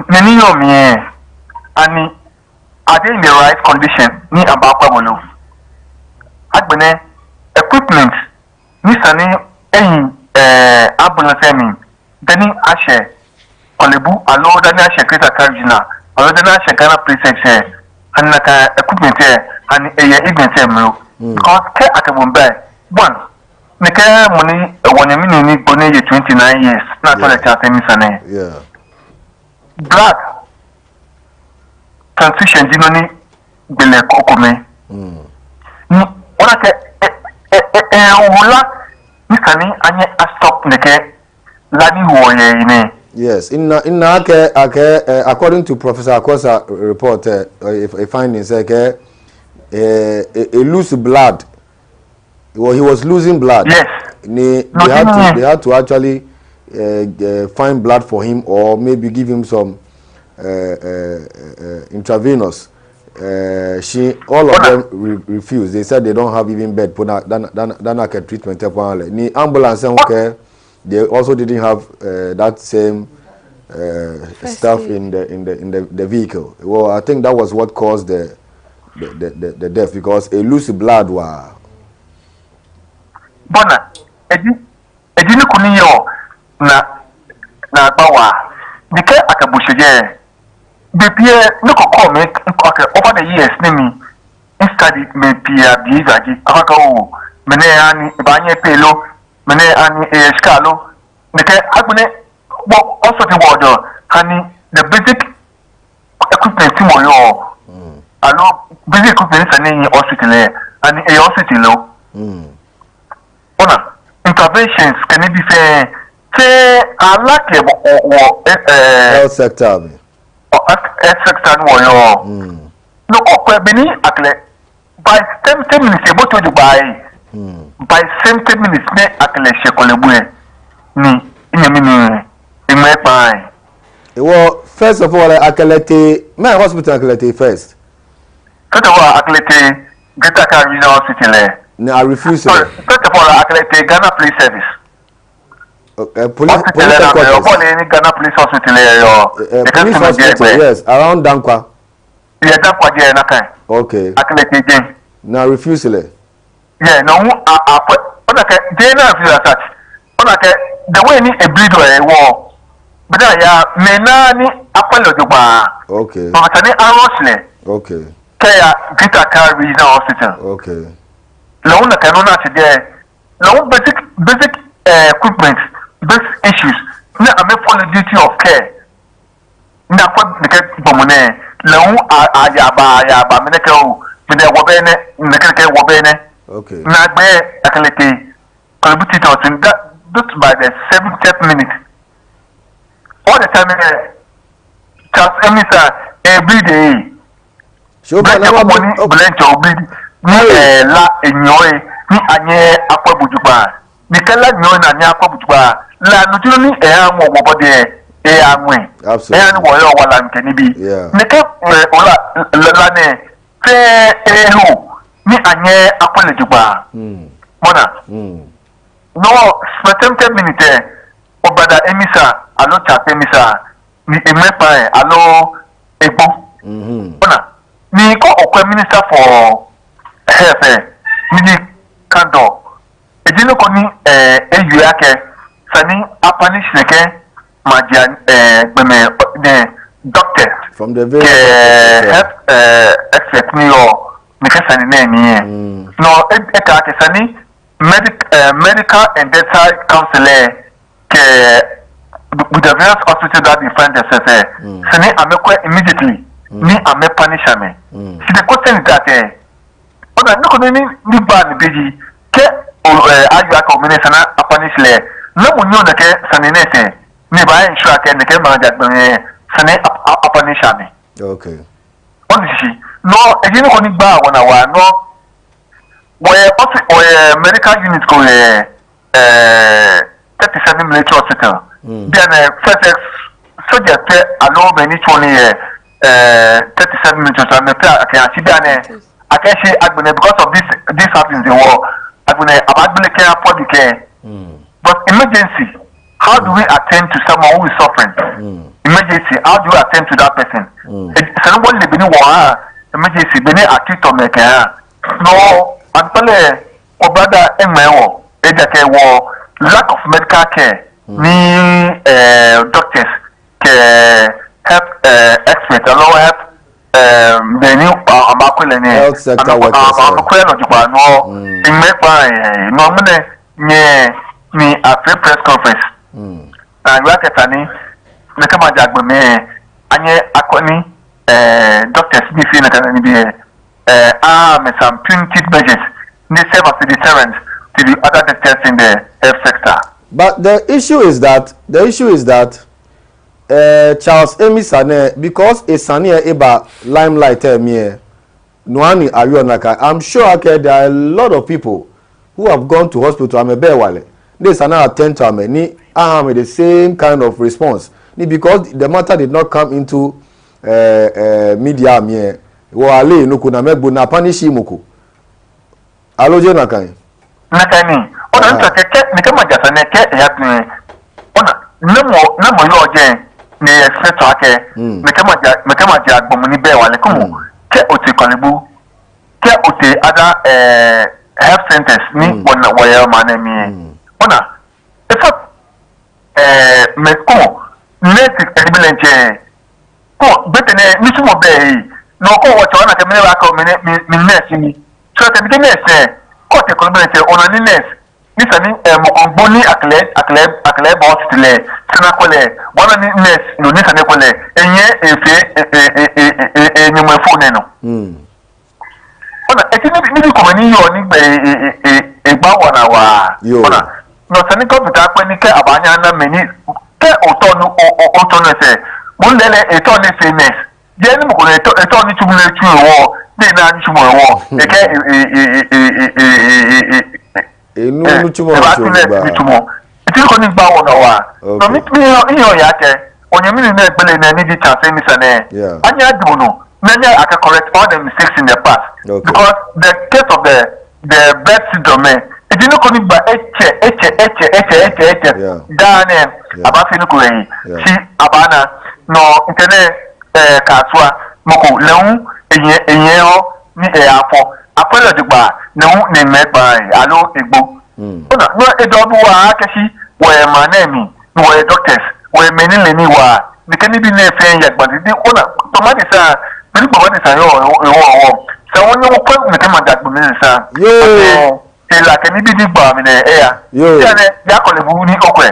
N: Nani yo me, Ani, are they in the right condition? Ni Abakwa Bolo. Agbene, equipment nisani ambulance mi dani ashe Kolibu alo dani ashe Greater Accra alo dani ashe Ghana Police anaka equipment and equipment mro because ke akabumbe one neke money wonyami ni bone ye 29 years na to le chance mi sane
B: yeah
N: blood transfusion dinoni bele kokome ni ona ke wula nisani anye stop neke lani woye ine
B: yes in according to Professor Akosa report a finding say a loose blood well, he was losing blood
N: yes
B: they had to actually find blood for him or maybe give him some intravenous all of them refused. They said they don't have even bed for that treatment. Ni ambulance they also didn't have that same stuff in the vehicle. Well, I think that was what caused the the death because a loose blood wa.
N: Bona edi ni kuni yo na bawa dike akabusheje bepie no ko me okay over the years nimi study me pia bizaji akaka o mene ani banye pelo mene ani eskalo dike agbune also the word hani the basic equipment mo yo alo basic equipment ani hospital and a hospital interventions can it be fair? Say I like
B: health sector.
N: Health sector no no beni akle by 10 minutes able to by 10 minutes ne akle shekolebue ni inyemi ni
B: well, first of all akalete my hospital akalete first.
N: First of all akalete Greater Accra Regional Hospital.
B: No, I refuse.
N: First of all, I collect Ghana Police Service.
B: Police
N: Ghana Police Hospital.
B: Police hospital, yes, around Dankwa.
N: Yeah, Dankwa, yeah,
B: okay.
N: I collect again.
B: No, I refuse.
N: Yeah, no, I put. Okay, they never feel as such. Okay, the way ni a bleed or a war. But I menani apology ba.
B: Okay.
N: But I arrosle.
B: Okay.
N: Kaya Greater Accra Regional Hospital.
B: Okay.
N: Long the canona today. Long basic equipment, basic issues. Na ame follow duty of care. Na kwa nike bomone. Long ayaba meneke o. Mene wabene neke wabene.
B: Okay.
N: Na be akalete. Kalibuti totin. That's by the 70th minute. All the time Charles Emisa every day.
B: Sure, but
N: money oblencho ni la enyoe ni anye akwabujuba ni kala nyoe na anya akwabujuba la nutiro ni mo bobode anwe ni wo yo wala nkeni bi ni ke ola la ne te ni anye akwabujuba mona no 10 minutes obada emisa alo cha emisa ni emepa alo egbo mona ni ko okwa minister for health ni kando ejino ko ni eyu yake sani apanish neke magia gbeme the doctor
B: from the very
N: health expert ni o neke sani na ni no eka ke sani medical and dental counselor ke with the various hospitals that they find themselves sani amekwa immediately ni ame punish ame see the question is that ona nko ni ban beji ke ayu aka omene sana punish le no munyo na ke sanenete ni ba ensure ke ne ke ma ja sane punish ame
B: okay
N: on shi no ejini ko ni gba wona wa no we medical unit ko 37 military hospital then first soldier pe allow many 37 minutes and me play I can see because of this happens in war agbene care for the care but emergency how do we attend to someone who is suffering emergency how do we attend to that person someone le bini war emergency bini acute or make no antale obada enmewo ejake wo lack of medical care ni doctors ke help expert allow help the new
B: health sector workers
N: no no mune ni a press conference and work atani na kama jagbe me anye akoni doctors ni fi na kan ni bi me some punitive measures ni serve as a deterrent to the other doctors in the health sector.
B: But the issue is that Charles Emisane, because a sani eba limelight me Nwani Arionaka, I'm sure there are a lot of people who have gone to hospital ame bewale. They sana attend to ame ni with the same kind of response. Ni because the matter did not come into media me wo ale no kuna megbu na punish muku. Aloje nakan.
N: Nakani. Ona ntake ni kama jasa ne ke ya tun. Ona nemo yo je ni expect ake me kama ja agbomu ni bewale kumu ke oti kolebu the other health centers ni where manemi ona if me ko net equivalent ko betene ni sumo be no ko wo chona ke me ba ko me nurse ni so te bi nurse ko te equivalent ona ni nurse ni sani mo ongboni akle ba hospital sana ko le wona ni nurse no ni sani ko le enye efe ni mo phone no ona etini ni ko mani yo ni egba wona wa ona no sani ko bita pe ni ke abanya na meni ke oto no se mo lele eto ni famous je ni mo ko eto ni tumu le tu wo de na ni tumu wo e ke
B: enu tumu
N: tumu etini ko ni gba wona wa no mi yo ya ke onyemi ni na egbele na ni di chance mi sane anya dum no many I can correct all the mistakes in the past. Okay. Because the case of the birth syndrome, it didn't come in by Dane, about Finukuei, see Abana, no internet, Kaswa, Moko, Leon, Enyeo, ni Apo, Apollo de Bar, no name met by Alo Igbo. No, a double Akashi, where my name, where doctors, where many Lenny were, the can be near saying yet, but the owner, Tomatis Many people say, oh, so when you put me to that minister, yo, like any big bomb in the air, yo, Yakoli Mooney, okay,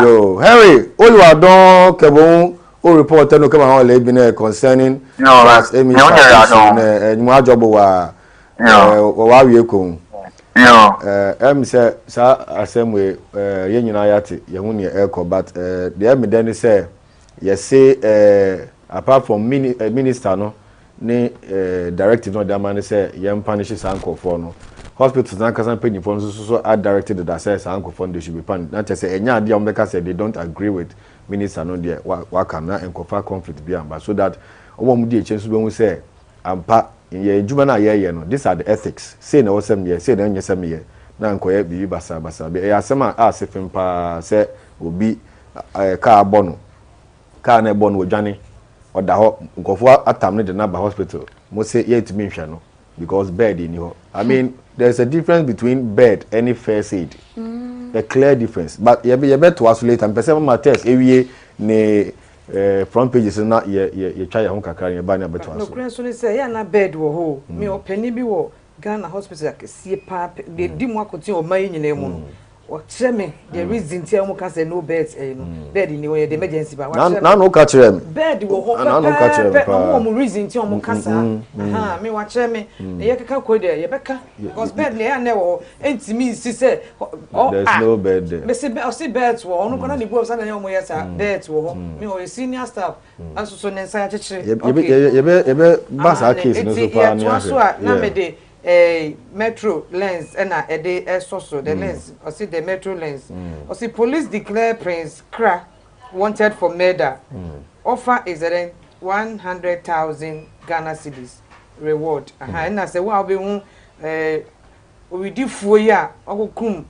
B: yo, Harry, all you are done, Cabon, all reporter no come on, Labine concerning as Amy and Majobo, while you come. Yo, say, sir, same way, Yanayati, Yamunia Echo, but the Emmy then say, yes, say apart from minister no ne directive no the man say yam punishes uncle for no hospitals na kasan pay for so are directed that says uncle for they should be punished not say enya dey omeka say they don't agree with minister no there waka na enkofa conflict be am so that omo mu dey change so be hu say ampa ye juma na ye no these are the ethics say na wosem ye say na nyesem ye na nkoye bi basa be e asema a sefem pa say obi ka abono ka na ebo no odwane oda ho nkofo atam ne de na ba hospital mo say yet me hwa no because bed in ho I mean there's a difference between bed and first aid a clear difference but you be to isolate and person ma test ewie ne front pages na ye twa ye ho kakra ye ba na beto aso
C: no kren so ne say ya na bed wo ho me opani bi wo Ghana hospital akesie pa de di mu akoti o man nyina mu no o chere me the reason tie mu ka say no bed no bed ni we the emergency ba
B: wa na no ka chere me
C: bed wo ho
B: na no ka chere me pa
C: mo reason tie mu kasa aha me wa chere me ye kaka ko de ye beka because bed le ya na wo entimi si say
B: there's no bed there
C: me say o see bed wo onu kona ni bo sa na ye mo yesa bed wo ho me o senior staff aso so ne nsa ya chere
B: ye be basa case no so pa
C: na me de metro lens and so the lens or see the metro lens or see police declare Prince Kra wanted for murder. Offer is then 100,000 Ghana cedis reward. And I say well be we do for ya okum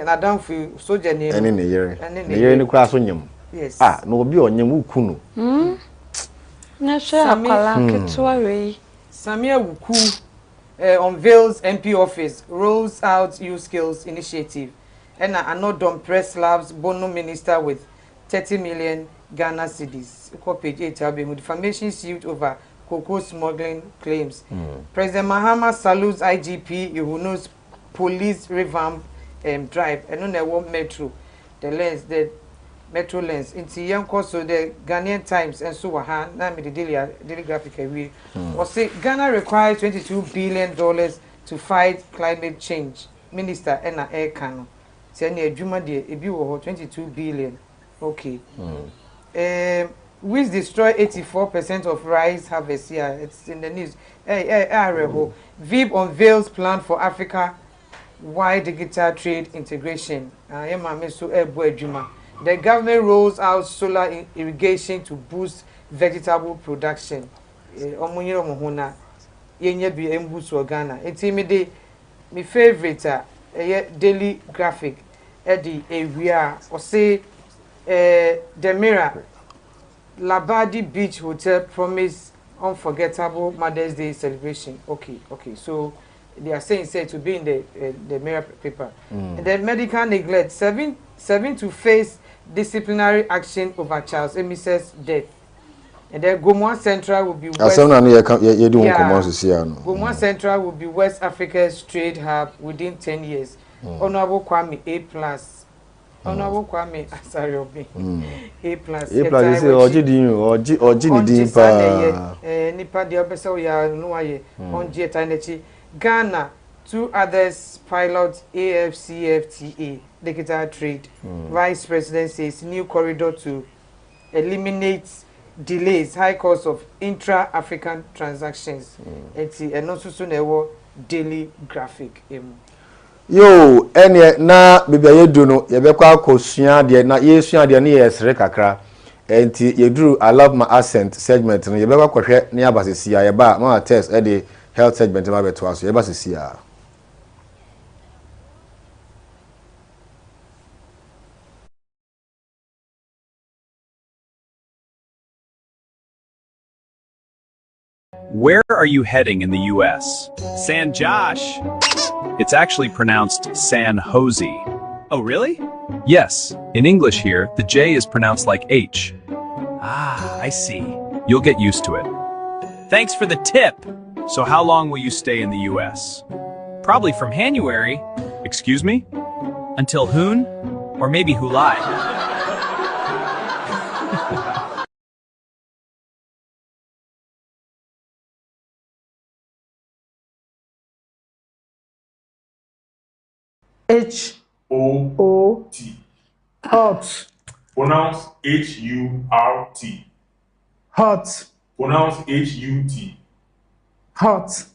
C: na dan fi soldier ni
B: ene ne yere ni kura so nyem
C: yes
B: no obi onyem ukunu
L: na sha akwala ketwa we
C: Samia Wuku unveils MP office, rolls out youth skills initiative, and Anodom Press Labs Bono Minister with 30 million Ghana cedis. Page 8 have been defamation suit over cocoa smuggling claims. President Mahama salutes IGP Yuhunu's police revamp drive, and on the metro, the lens, the metro lens. Into young so the Ghanaian Times and so on. Now me the daily graphic we or say Ghana requires $22 billion to fight climate change. Minister Enna Ekano say near Juma de ebi wo 22 billion. Okay. Which destroy 84% of rice harvest here. It's in the news. VIB unveils plan for Africa wide digital trade integration. The government rolls out solar irrigation to boost vegetable production. Omunyiro mohona yenye bi embuso Ghana. Enti me de my favorite daily graphic edi ewia o say the Mirror Labadi Beach Hotel promise unforgettable Mother's Day celebration. Okay. So they are saying it will be in the Mirror paper. And then medical neglect, 7 to face disciplinary action over Charles Emise's death. And then Gomwa Central will be Gomwa Central will be West Africa's trade hub within 10 years. Honorable Kwame A+. Honorable Kwame Asariobi A+. A+ is nipa de obesa ya no aye onje tanechi Ghana, 2 others pilot AFCFTA digital trade. Vice President says new corridor to eliminate delays, high cost of intra-African transactions. And also soon daily graphic.
B: Yo, na bibia yedu no yebekwa akosua de na yesua de na yesre kakra enti yeduru I love my accent segment no yebekwa kwhwe ne abasesi ayeba ma test e de health segment ma beto aso yeba sesi a.
O: Where are you heading in the US? San Josh. It's actually pronounced San Jose. Oh, really? Yes. In English here, the J is pronounced like H. Ah, I see. You'll get used to it. Thanks for the tip. So how long will you stay in the US? Probably from January. Excuse me? Until Hoon? Or maybe Hulai.
P: H-O-T. Hot. Pronounce H-U-R-T. Hot. Pronounce H-U-T. Hot.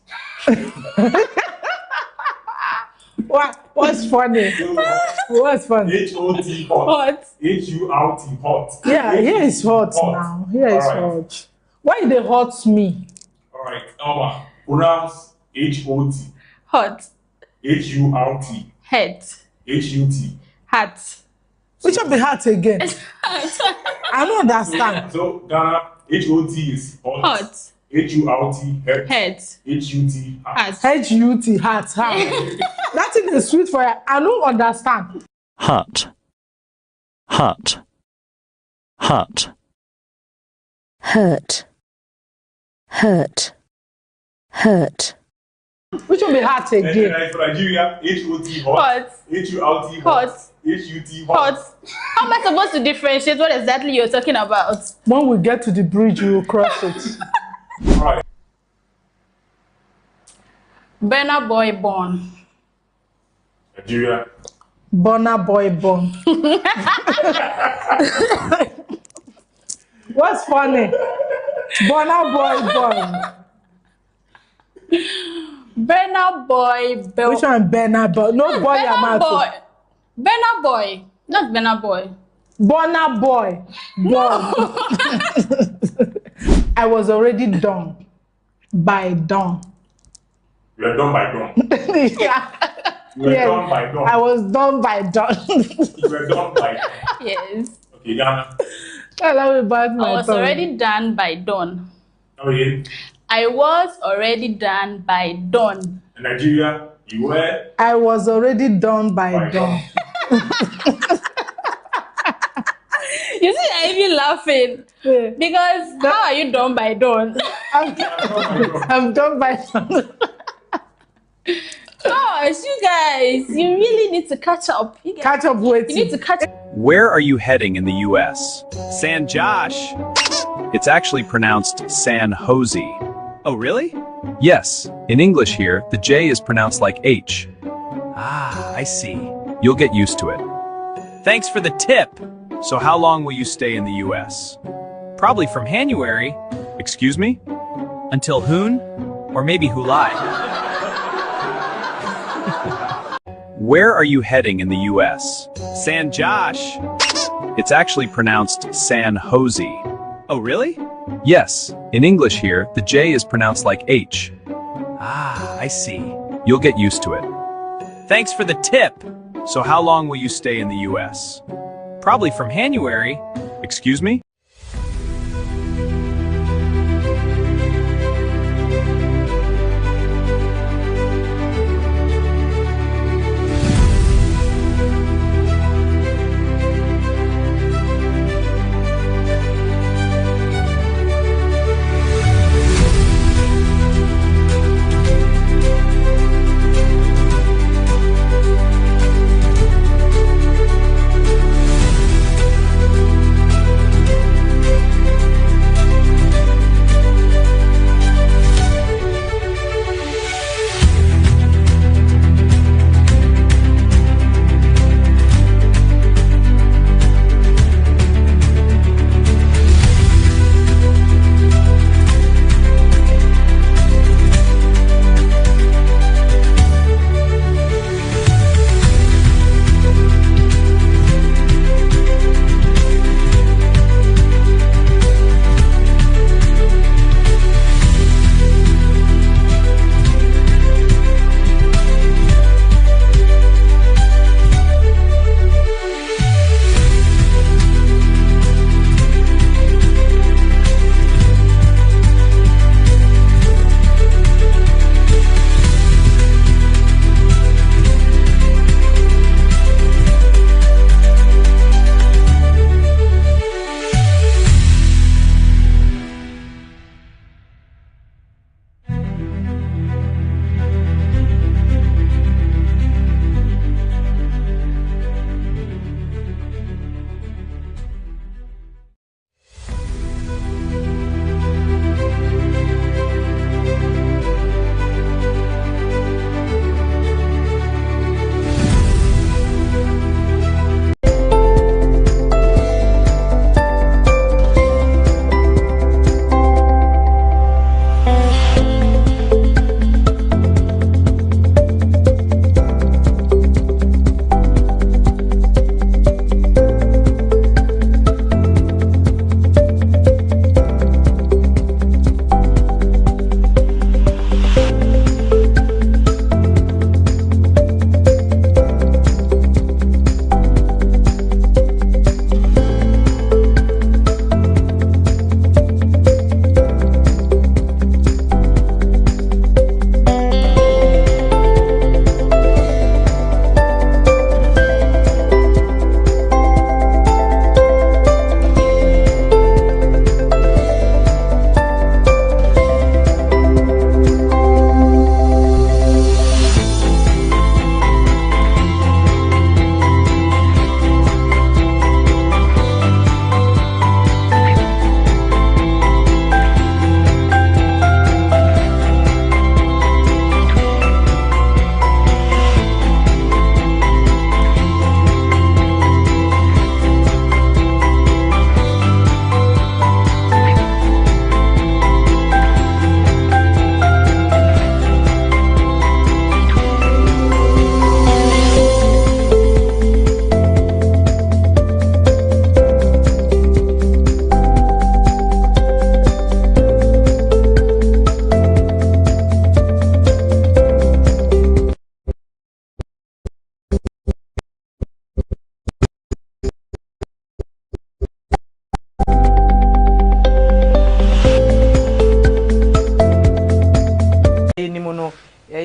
P: What's funny? What's funny? H-O-T, hot. H-U-R-T, hot. Yeah, here is hot now. Here is hot. Why they hot me?
Q: Alright, Alma, pronounce H-O-T.
L: Hot.
Q: H-U-R-T.
L: Head.
Q: H-U-T.
L: Hat.
P: Which of the hat again? I don't understand.
Q: So, Ghana, H-O-T is hot.
L: Hot.
Q: H-U-R-T, head.
L: Head.
Q: H-U-T, hat.
P: H-U-T, hat. That thing is sweet for you. I don't understand.
D: Hut. Hut. Hut.
R: Hurt. Hurt. Hurt.
P: Which will be hot again?
Q: And for Nigeria, H-O-T, hot. H-U-R-T, hot. H-U-T, hot.
L: How am I supposed to differentiate what exactly you're talking about?
P: When we get to the bridge, we will cross it.
Q: Right.
L: Burna Boy born.
Q: Nigeria.
P: Burna Boy born. What's funny? Burna Boy born.
L: Burna Boy born.
P: Which one? Burna Boy? No boy,
L: Burna Boy. Burna Boy. Not Burna Boy.
P: Burna Boy. Born. I was already done by dawn.
Q: You were done by dawn.
P: Yeah.
Q: You were done by dawn.
P: I was done by dawn.
Q: You were done by dawn.
L: Yes.
Q: Okay, Ghana.
P: Tell me about my
L: I was already done by dawn.
Q: Oh, yeah.
L: I was already done by dawn.
Q: In Nigeria, you were?
P: I was already done by dawn.
L: You see, I'm even laughing. Yeah. Because how are you done by dawn?
P: I'm done by dawn.
L: Gosh, you guys, you really need to catch up.
P: Catch up with
L: you. Need to catch up.
O: Where are you heading in the US? San Josh. It's actually pronounced San Jose. Oh, really? Yes. In English here, the J is pronounced like H. Ah, I see. You'll get used to it. Thanks for the tip. So how long will you stay in the US? Probably from January. Excuse me? Until Hoon? Or maybe Hulai. Where are you heading in the US? San Josh. It's actually pronounced San Jose. Oh, really? Yes. In English here, the J is pronounced like H. Ah, I see. You'll get used to it. Thanks for the tip. So how long will you stay in the US? Probably from January. Excuse me?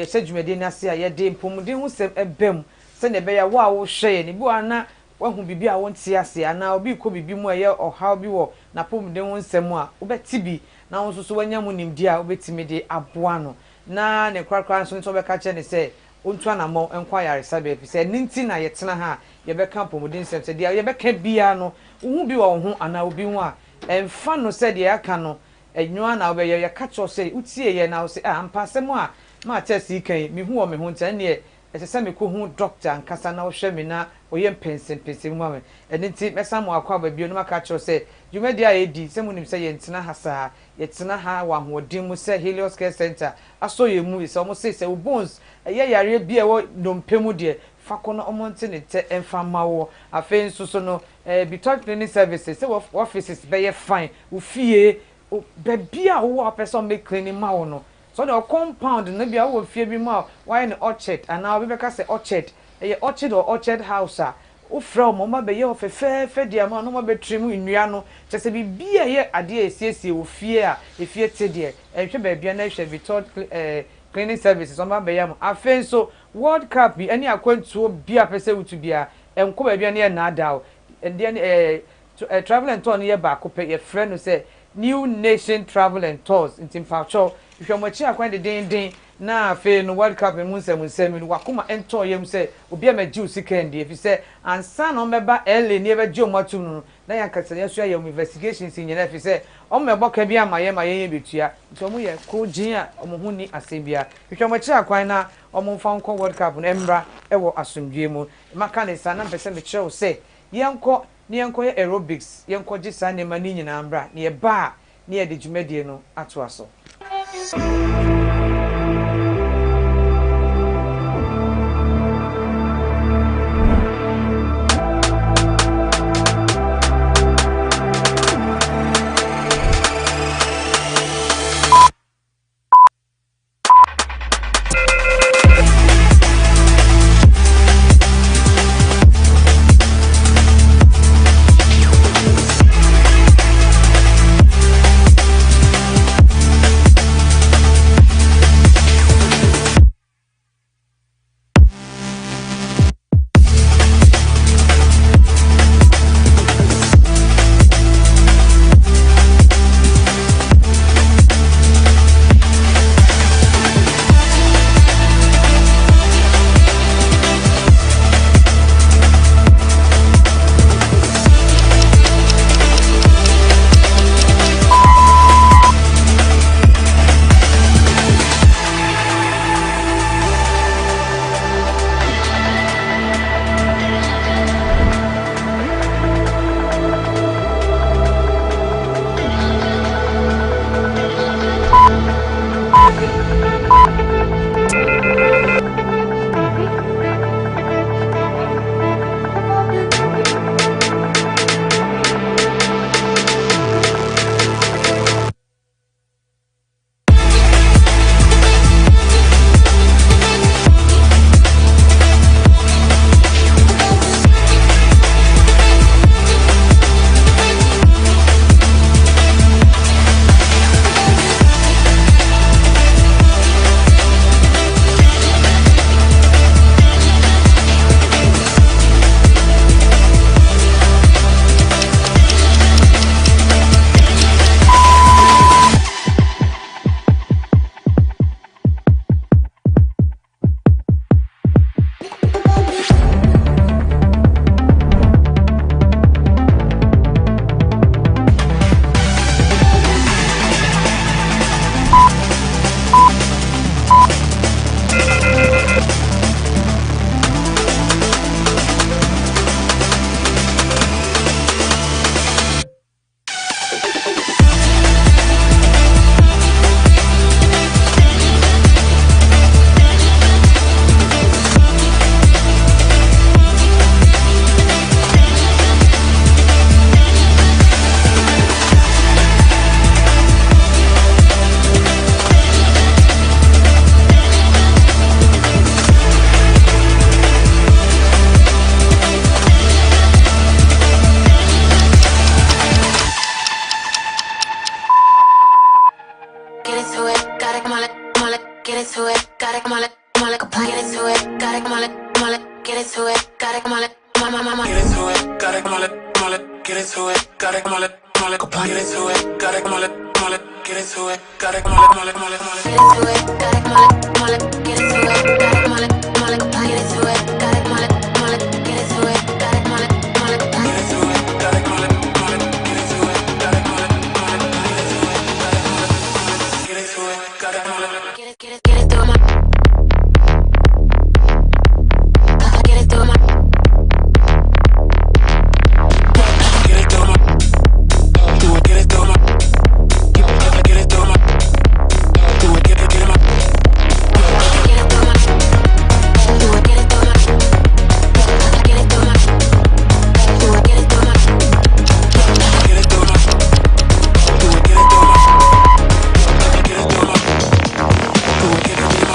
C: ye se dwumade na se a ye de mpomuden ho sem ebem se ne be ya wo a wo hwe ne bi wa na wahu bibi a wonte ase ana obi ko bibi mu eye ohaw bi wo na pomuden ho nsem a obeti bi na wo so wanya mu nimdi a obetimi de aboa no na ne kwakwa so nto be ka che ne se ontu anamo enkwa yare sabe fi se ninti na yetena ha ye be ka pomuden nsem se dia ye be ka bia no wo bi wo ho ana obi ho a emfa no se dia aka no enwa na obeye ye ka cho se utie ye na wo se ampasem a ma test kan mi hu o me ho ntan ne ese me ko hu doctor nkasa na wo hwe me na oye pensen mu ame enti mesa mo akwa ba bio no maka cho se dwumadi a edi se munim se ye ntena ha sa ye tena ha wa hodin mu se Helios Care Center aso ye mu se omo se wo bones ye yare bia wo dompemu de fakono omonte ne te emfa mawo afen so no Bitok Cleaning Services se offices be ye fine wo fie be bia wo person make cleaning mawo no so the compound na bia wo fie bi ma why na orchard and now we be ka say orchard orchard or orchard house a wo fra mo ma be ye ofefe dia ma no ma be trimu nnua no chese bi bia ye ade esiesie wo fie a efie te de ehwe ba bia na hwe Bitok Cleaning Services so ma be ya mo afen so World Cup bi ani akwantuo bia pese wutu bia enko ba bia na na ada and travel and tour ye ba ko pe ye friend no say New Nation Travel and Tours in Timpacho. If you're much acquainted din na fe no World Cup in Munsem wakuma ento yem say obi am Jew sikendi if you say and son on meba LA never Joe Matu no na yan kasa ya so ya investigations in if you say on meba ka bia ma ye betua so mu ye ko gin a omo hu ni asebia if you're much akwan na omo fa nko World Cup no embra e wo asomdwe mu maka ne sa na pese me kire say yenko ni yenko aerobics yenko gi sa ne ma ni nyina ambra ne ba ne ye de dwumadie no ato aso.
S: get into it. Gotta come on it, get into it. Gotta come on it, get into it. Gotta come on it, get into it. Gotta come on it, get into it. Gotta come on it, get into it. Gotta come on it, get into it. Gotta come on it, get into it. Gotta come on it, get into it. Gotta come on it, get into it. Gotta come on it, get into it. Gotta come on it, get into it. Gotta come on it, get into it. Gotta come on it, get into it. Gotta come on it, get it through my. Get it through my. Get it through my. Do it, get it through my. Get it through my. Do it, get it my. Get it through my. Do it, get it through my. Get it through my. Do it, get it through my. Get it through my. Do it, get it through my. Get it through my. Do it, get it through my.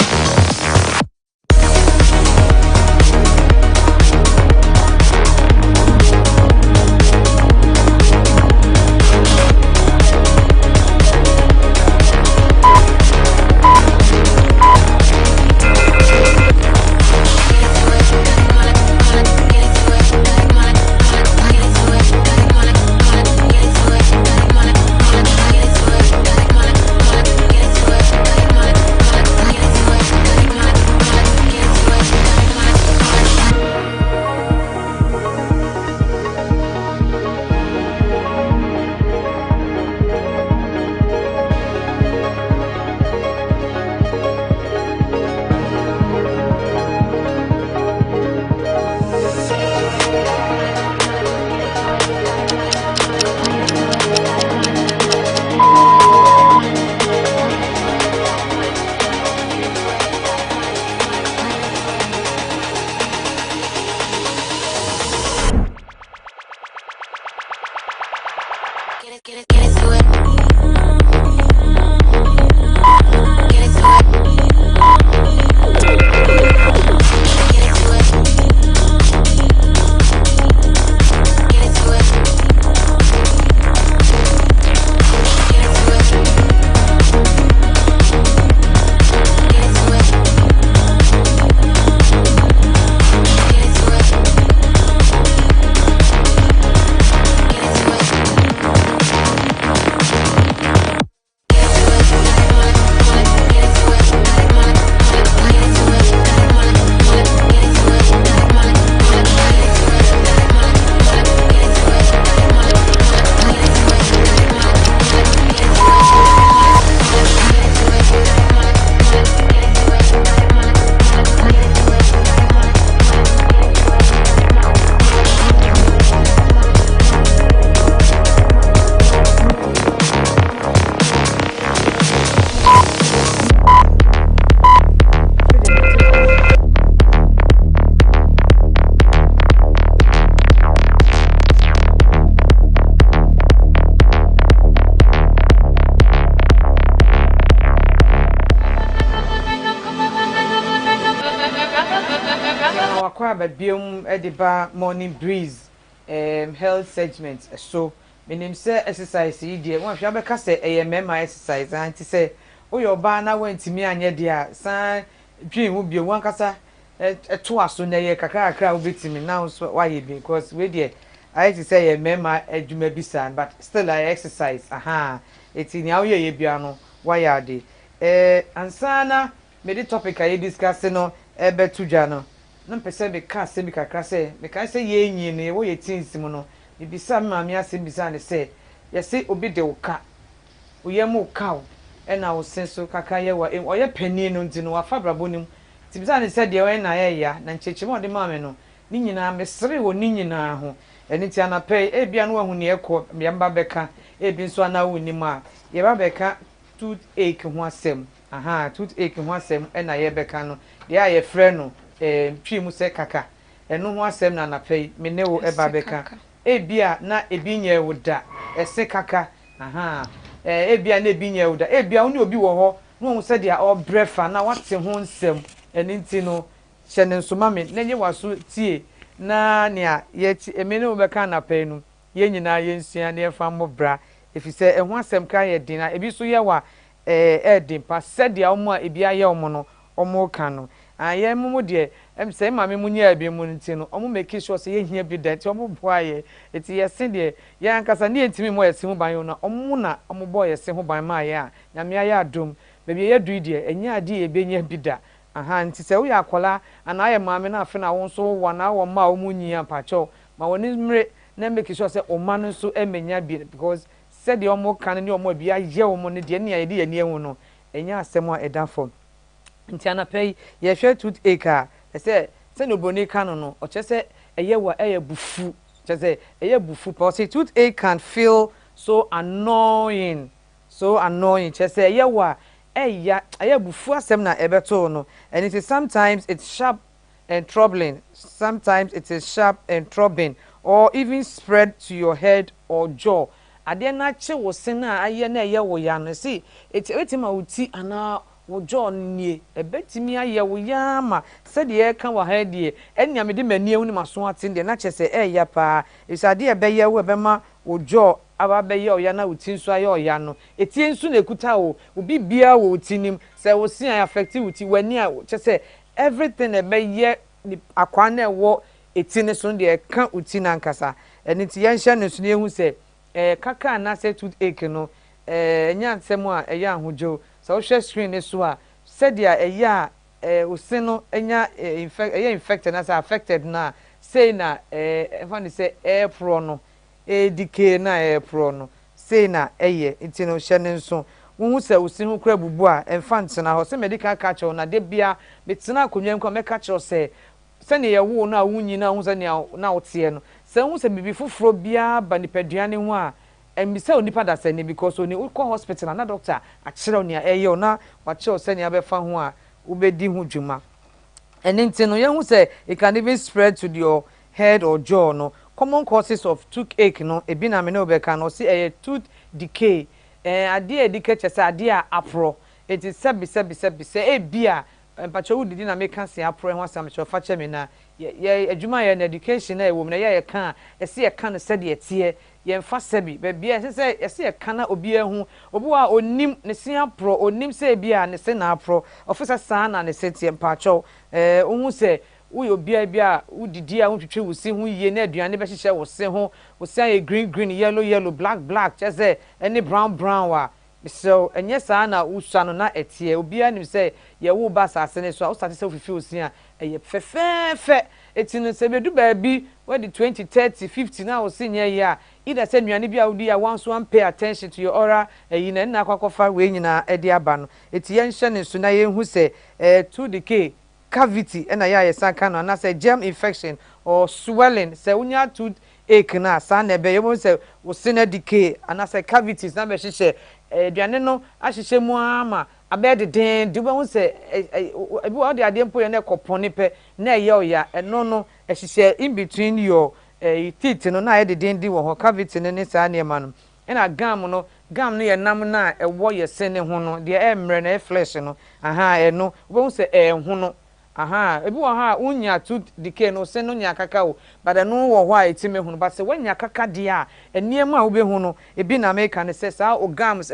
C: But biom ediba morning breeze health segment so menim say exercise yi die won hwa be ka say mema exercise anti say oyo ba na wantimi anye dia san dwin hu bio wan kasa to aso na ye kakra kakra obetimi now so why ye because we there I to say mema adwuma bisan but still I exercise eti ni awo ye bia no why ade ansana me the topic I discuss no ebe tudwa no na pese be ka se bi kakra se me kan se ye nyi ne wo ye tinsim no bi bisa ma me ase bisa ne se ye se obi de wo ka oye mu ka wo e na wo senso kaka ye wa oye pani no nti no wa fa brabo nim ti bisa ne se de wo na ye ya na ncheche mo de ma me no ni nyina me sere wo ni nyina ho eni ti anapɛ e bia no ahu ne ekɔ me mba beka e bi nso ana wo ni ma ye ba beka toothache ho asɛm toothache ho asɛm e na ye beka no de a ye frɛ no twi mu se kaka eno ho asem na napei me ne wo eba beka ebia na ebi nye wo da ese kaka ebia na ebi nye wo da ebia oni obi wo ho no hu se dia o brefa na wate ho nsem eni nti no hye ne nsoma me na nye waso tie na nea ye ti emene wo beka napei no ye nyina ye nsua na ye fa mo bra efise eho asem ka ye din na ebi so ye wa dimpa said the alma ebia ye omo no kano aye mumu de em say mame munya abi mu nti no omo make sure say ye hia bi da ti omo boaye eti ye se de ye ankasa ne entimi mo yesi ho ban no omo na omo boy yesi ho ban ma ye a nyame aye adom bebi ye du de enya ade ye benya bi da aha nti se wo ya akola ana aye mame na afe na wo so wo na wo ma omo nyia pacho ma woni mre na make sure say o ma no so emenya bi because said the omo kan ne omo bia ye omo ne de ne ye de ye ne hu no enya asem a eda fom nti anapay ye hwe toothache a say no boni kan no o che say eye wa eye bufu che say eye bufu but say toothache can feel so annoying che say eye wa eye bufu asem na ebeto no and it is sometimes it's sharp and troubling, sometimes it is sharp and throbbing, or even spread to your head or jaw. Ade na che wo sena aye na ye wo ya no see etima uti ana wo jaw nie ebetimi aye wo ya ma se de ka wa ha die enya me de mani ehu ni maso atin de na che se ya pa isade e be ye wo be ma wo jaw aba be ye o ya na uti nso aye o ya no eti nso na ekuta wo obi bia wo uti nim se wo si affect uti wani a che se everything e be ye akwa na wo eti ne so de ka uti na nkasa eni ti ye nhye ne so ne ehu se kaka na say toothache no nya nsem a eya ahojo so wo hwe screen ne so a said dia eya ose no enya infected na say affected na say na funny say air pro no edk na air pro no say na eye enti no hye ne nso wo hu say ose hu kra bubu a enfant na ho say medical catch na de bia betina akonwa nko me catch say sene ye wo na wunyi na hu say na wote no se hu se bibi foforo bia ba nipaduane ho a emisa onipa da se ne because oni ko hospital na doctor a kire oni eye na wa kire se ne abefa ho a ubedi hu dwuma enti no ye hu se it can even spread to your head or jaw no common causes of toothache no ebi na me no be kan no say tooth decay ade decay chese ade a apro it is sebi say bia mpacho wudidi na make se apro ho asam cho fa che me na ye adwuma ye na education na ewo me na ye kan ese ye kan se de tie ye mfa sebi be bia se ese ye kan na obi ehu obi wa onim ne se apro onim se bia ne se na apro officer sa na ne se tie mpacho ohu se wo bia wudidi a wotwetwe wusi hu ye na aduane be hyehyɛ wo se ho wo se ye green yellow black chese any brown wa so enye saa na usua no na etie obi anim say ye wo ba sase ne so a start say ofifi osia eye fefefe etinu se bedu ba bi we the 20 30 50 na o sinye ya either say nuane bia odi ya one pay attention to your oral eyi na akwakofa we nyina edi aba no etie nhye ne so na ye hu say tooth decay cavity na ya sanka no na say germ infection or swelling say unya toothache na sa na be ye say wo sina decay and say cavities na be hyehyɛ aduane no ahyehye mu ama abede den de wo se ebi wo de ade mpo ye na kopone pe na eye oya eno no ehyehyɛ in between your teeth no na ye de den di wo ho cavity ne saa ne ma no na gum no ye nam na ewo ye se ne ho no de emre na flesh no aha eno wo se ho no aha ebi wo ha unya tooth decay no se no nya kaka o but no wo ho a etime hu no but se wanya kaka de a eniem a wo be hu no ebi na make ne se sa o gums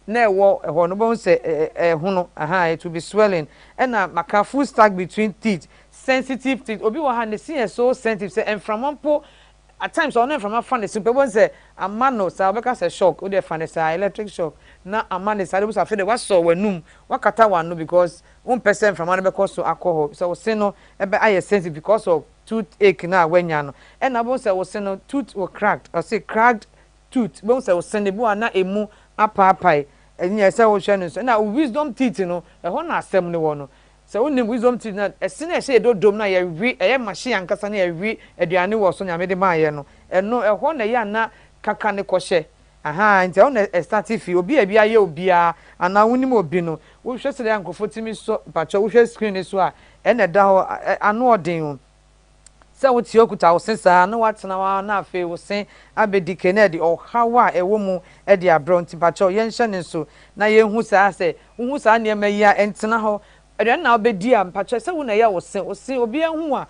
C: na ewo ho no bo se hu no aha it will be swelling and maka full stack between teeth sensitive teeth obi wo ha ne see so sensitive say enframampo at times on from a fan simple one say a man no say obeka say shock o dey fan say electric shock na a man say we say fe what so wanum wakata wan no because 1% from an because so alcohol so we say no ebe aye sensitive because of toothache na wenya no and na bo say we say no tooth was cracked or say cracked tooth bo say we say ne bo na emu apa enya say we hwe no so na wisdom teeth no e ho na asem ne wo no so unim wisdom teeth na esine e say do dom na ye wi eye machine ankasa na ye wi aduane wo so nyame de ma ye no eno e ho na ye na kaka ne kohye aha nti on start fi obi a bia ye obi a ana wonim obi no wo hwe sere ankofo timi so pacho wo hwe screen ne so a ene da ho ano odin se wo ti okuta wo sensa na watena wa na afi wo sen abedike na de ohawa ewo mu e de abro nti pacho ye nhye ne so na ye hu sa se hu sa ne ma yi a entena ho aduane na obedi am pacha se wo na ya wo se obi ehu a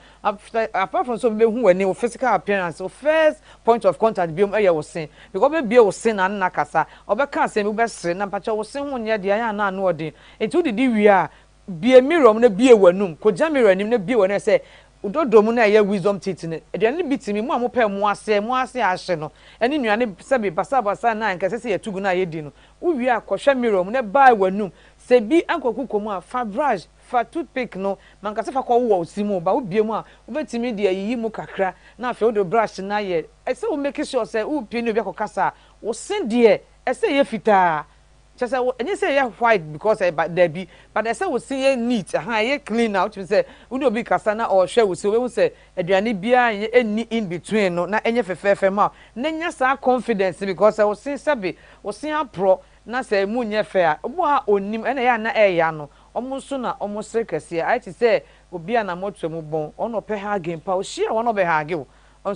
C: apart from so be hu wani wo physical appearance wo first point of contact bi ya wo se because be bia wo se na kasa obeka se me be sere na pacha wo se hu nya de ya na na odi enti didi wi a bie mirror na bie wanum ko ja mirror nim na bie wana se udodomu na ya wisdom teeth ne aduane bitimi mu amopɛ mu ase ahye no ene nuane se be basa na nka se yetugu na yedi no uwi akɔhwɛ mirror mu na ba wanum se bi ankoku komu a fa brush fa toothpick no manka se fa kɔ wo osimu ba ubie mu a ubetimi de ayi mu kakra na afi wo brush na ye ese wo make sure se wo pie no bi akɔkasa wo sen de ese ye fitaa just say say yeah white because there be but I say we see neat ye clean out we say we no be kasana or share we say aduane bia any in between no na enye fefefe ma na nya sa confidence because we see sabe we see apro na say mu nye fe a bo a onim na ya na eya no omo so na omo sere kese I ti say obi a na moto mu bon ono pe ha game pa o share wono be ha give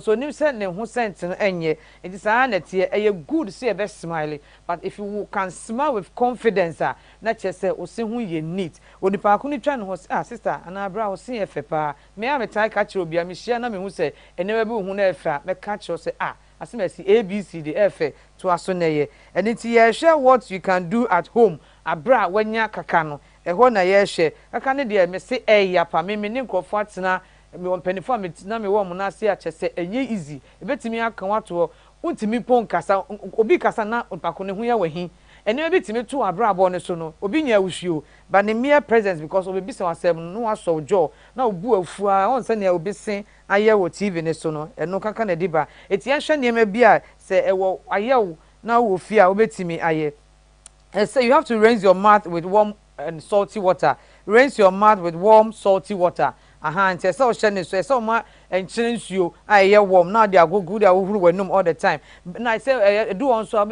C: so nim say ne ho sent no enye it is an etie eye good see e be smile but if you can smile with confidence na che say o se hu ye neat onipa ko ni twa ne ho sister ana bra o se e fe pa me a metai ka kire obi a me hia na me hu say ene be hu na e fa me ka kire say asimesi abcd efe to aso na ye eniti ye share what you can do at home abra wanya kaka no eho na ye share kaka ne de me se eya pa me ne nkofo atena me won penifo me na me wo mo na se a chese enye easy ebetimi aka wato untimi pon kasa obi kasa na opako ne hu ya wahi ene ebetimi to abra abo ne so no obi nya wuhio but the mere presence because obi bisa wasem no aso jo na obu afu a on se na obi sen aye wo tv ne so no eno kaka na diba eti ahwe ne ma bia se ewo aye wo na wo fi a obetimi aye and say you have to rinse your mouth with warm and salty water. Rinse your mouth with warm salty water. And say so shane so ma enchire you aye warm now they are go good all the time. Now I say do on so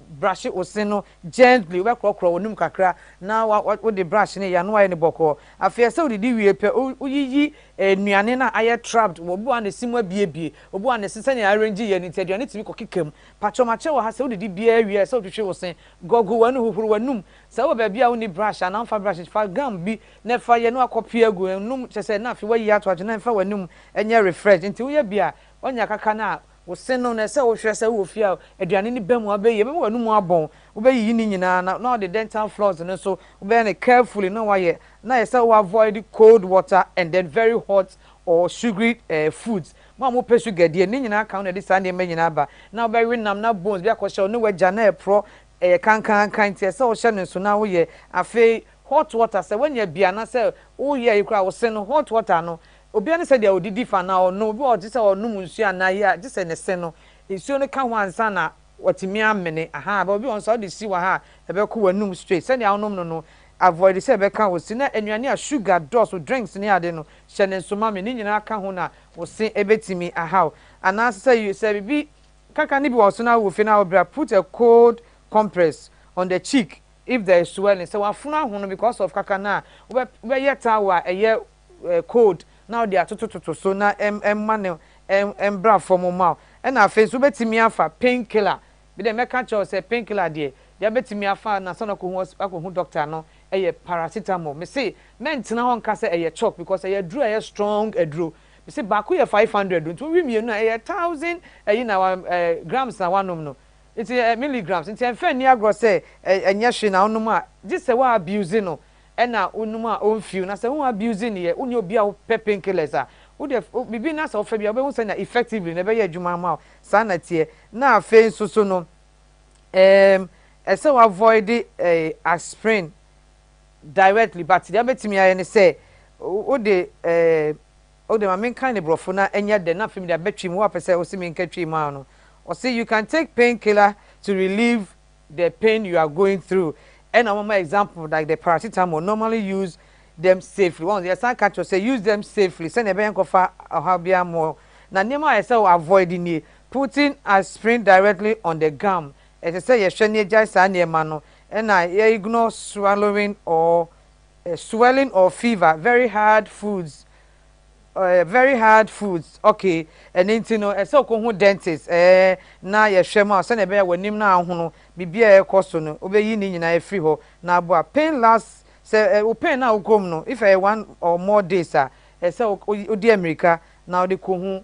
C: brush it osino gently we krokro onum kakra now what the brush ne ya no aye ne boko afia say we we pe oyiyi nuane na aye trapped obu an simu abiebie obu an sese ne arrange ye ni teduane timi kokikam pachomache wo ha say we bia awie say we hwe osen gogo wanu huhuru wanum say we ba bia woni brush and fa brush fa gam bi na fa ye no akopie agu enum sese na afi we yi ato na fa wanum enye refresh nti wo ye bia onya kaka na wo seno na se wo hwe se wo fia aduane ni bemu abeye me wanu mu abon wo be yi ni nyina na the dental floors and so wo be na carefully na waye na ye se wo avoid cold water and then very hot or sugary foods ma mo pe sugar de ni nyina kan na de sande me nyina ba na wo be renam na bones bi akoshe no waja na pro kan tie se wo hye no so na wo ye afi hot water se when ye bia na se wo ye ikra wo se no hot water no obi an say dia odidi fa na ono obi o say onum nsu anaye a je say ne se no nsu no ka ho ansa na watimi amene aha ba obi on so de si wa ha e be ko wanum straight say dia onum no avoid say be ka wo si na anuane a sugar dose drinks ne ade no hye ne nso ma me ni nyina ka ho na wo se ebetimi aha ana say you say bi kaka ni bi wo so na wo fi na obra put a cold compress on the cheek if there is swelling so wa funa ho no because of kaka na we yeta wa eye cold now they are to so na man bra from mouth and na face so betimi afa painkiller be dey make catch say painkiller there they betimi afa na so na ko hu doctor no paracetamol me say men tina ho nka say chalk because dru strong edru me say baako 500 nti we mienu 1000 na grams na wanom no it's milligrams nti enfa ni agro say enye hwe na onum a ji say wa abuse no ena onuma onfiu na se won abusing ye onye obi a painkillers a wo de bibi na se ofa bia obe won say na effectively na be ye adwuma ma sa na tie na afen so no ese we avoid aspirin directly but they betimi aye ne say o de ma men kind brofo na enya de na fim de betwi mu apese o se men katwi ma no o say you can take painkiller to relieve the pain you are going through. And I'm example like the paracetamol normally use them safely. Once the san catch say use them safely. Send a bank of a more. Now, nema I say avoiding it. Putting aspirin directly on the gum. As I say, you shouldn't just say mano. And I ignore swallowing or swelling or fever. Very hard foods. Very hard foods. Okay. And then you know, I saw who dentist. Na ye shema. Send a bear when him na hono. Bibia ekoso no. Obe yi ni nyina e free ho. Na abo pain lasts say open na ukom no if 1 or more days say odi America na odi ko hu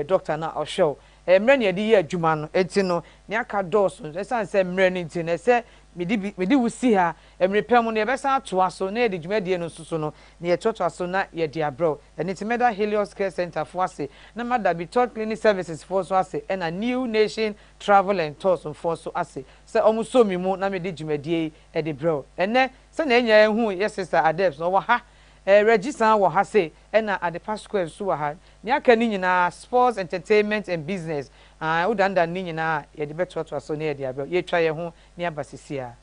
C: doctor na o show mre na yedi ye adwuma no enti no ne aka dose say say mre ni nti na say medi wusi ha emrepem no yebesa atoa so na yedi dwumadie no susu no na yetoto so na yedi abro eni ti Meda Helios Care Center for ase na Mada be Third Clinic Services for so ase and a New Nation Travel and Tours for so ase say omuso mi mu na medi dwumadie e de bro ene say na enya hu yes sister Adebs no wa ha register wo ha say na Adepa Square so wa ha ni aka ni nyina sports entertainment and business udanda ni nyina ye de beto to so na ye de abro ye twa ye ho ni abasisia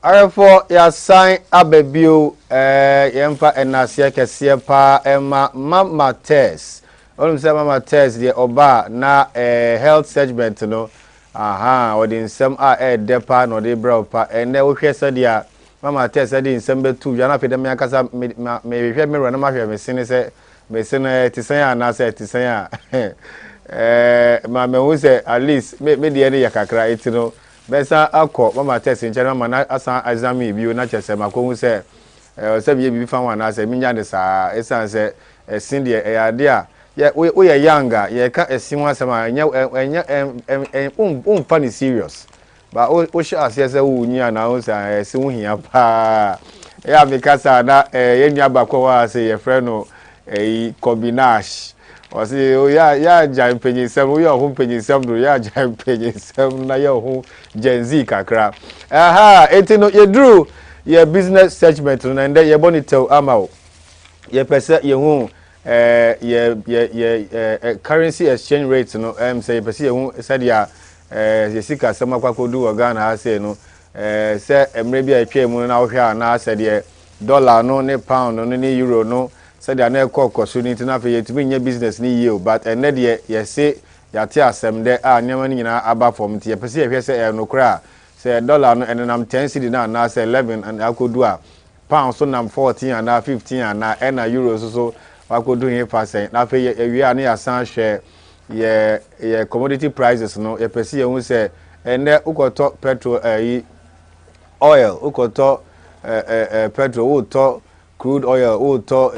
B: Arefo ya sign abebio yemfa enasia kese pa mama test. Olum say mama test the oba na health segment no. Aha, odi nsem a depa no de bra pa ene wo hwese dia mama test adi nsem betu ya na pede me akasa me hwehwe me ro na ma hwe me sene se me sene tisen ya na se tisen ya ma me wo say at least me de ya kakra etino besa akọ mama test nkyere mama na asan exam bi na chese makohu se se bi bi fa wan na se minya de saa esan se esin de eyade a we ye younger ye ka esin wa sama enya funny serious ba o sha ase se wo nyi ana o se esin wo hia pa ya me kasa na ye nua ba kwa wa se ye friend no Kobinash o se o ya jan penyisem o ya ho penyisem do ya jan penyisem na ya ho Gen Z kakra aha etino ye drew ye business segment na nde ye bonitel amao ye pese ye hu ye currency exchange rate no say pese ye hu said ya ye sika sama kwakodu Ghana ha say no se emre bia atwa mu na wo hwa na said ye dollar no ne pound no ne euro no said ya na ekokoso ni tina fe yetumi nya business ni yie but ene de ye se yate asem de a nyama ni nyina aba from tie pese ye hwe se no kra se dollar no enenam 10 cedi na say 11 and akodu a pound so nam 14 and 15 and na euro so akodu here percent na fe ye na ya san hwe ye commodity prices no ye pese ye hu se ene ukoto petrol oil ukoto petrol uto crude oil uto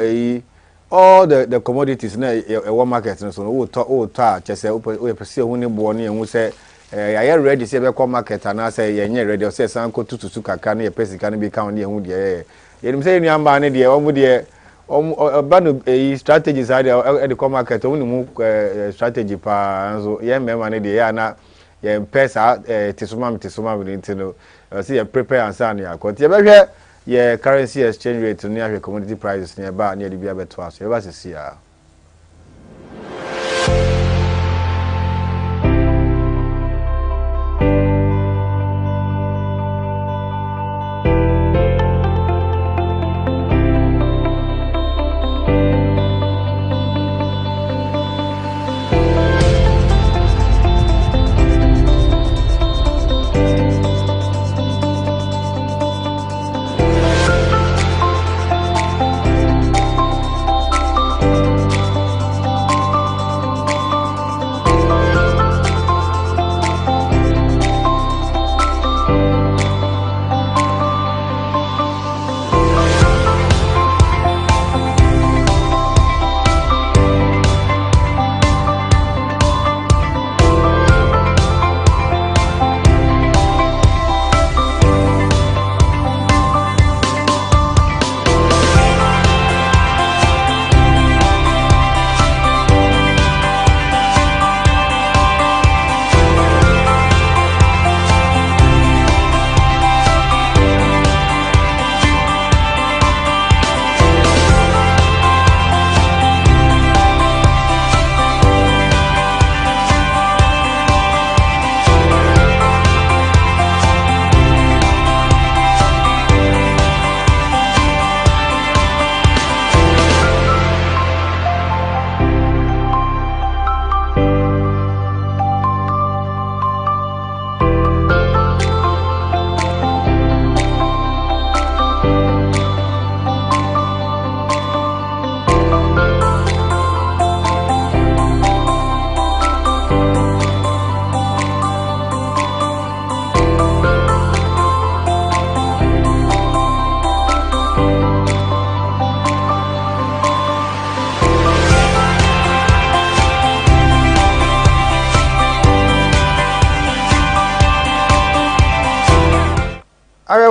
B: all the commodities na one market no so uto chese we pese hu ni bo ne hu se ya ready se be come market na say ye nye ready se san ko tututu kaka na ye pese kan bi kan ne hu de ye nim say ni amba ne de omu de ba no strategies are the come market omu ni mu strategy pa so ye mema ne de ya na ye pesa tisuma bi ntino say ye prepare and san ya ko tie be hwe ye currency exchange rate ni ahwe commodity prices ni ba na de bia beto aso ye ba sisi ya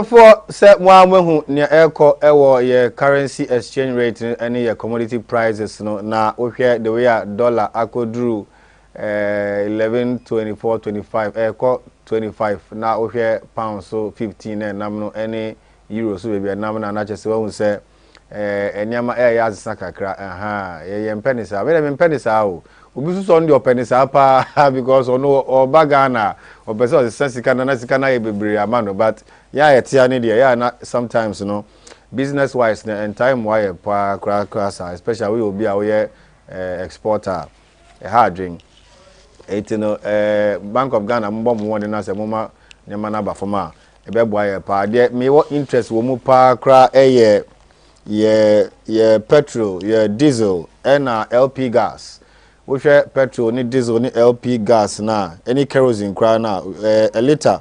B: for say mwamu ne eko ewo ye currency exchange rate any ye commodity prices no na ohwe the way dollar akodru 11.24.25 eko 25 na ohwe pound so 15 nam no any euro so be nam na chese wo se enyama ya azisa kakra aha ye mpenisa we me mpenisa o obi so ndi openisa pa because ono obagana obese o sensika na sika na ye bebre amano but ya etia ni dia ya na sometimes you know business wise and time wise pa kra especially we obi a we exporter hard drink etino Bank of Ghana mbom won na se moma ne mana ba foma e be boa ye pa de me wo interest wo mu pa kra ye petrol ye diesel and LP gas we share petrol ni diesel ni LP gas na any kerosene kra na a liter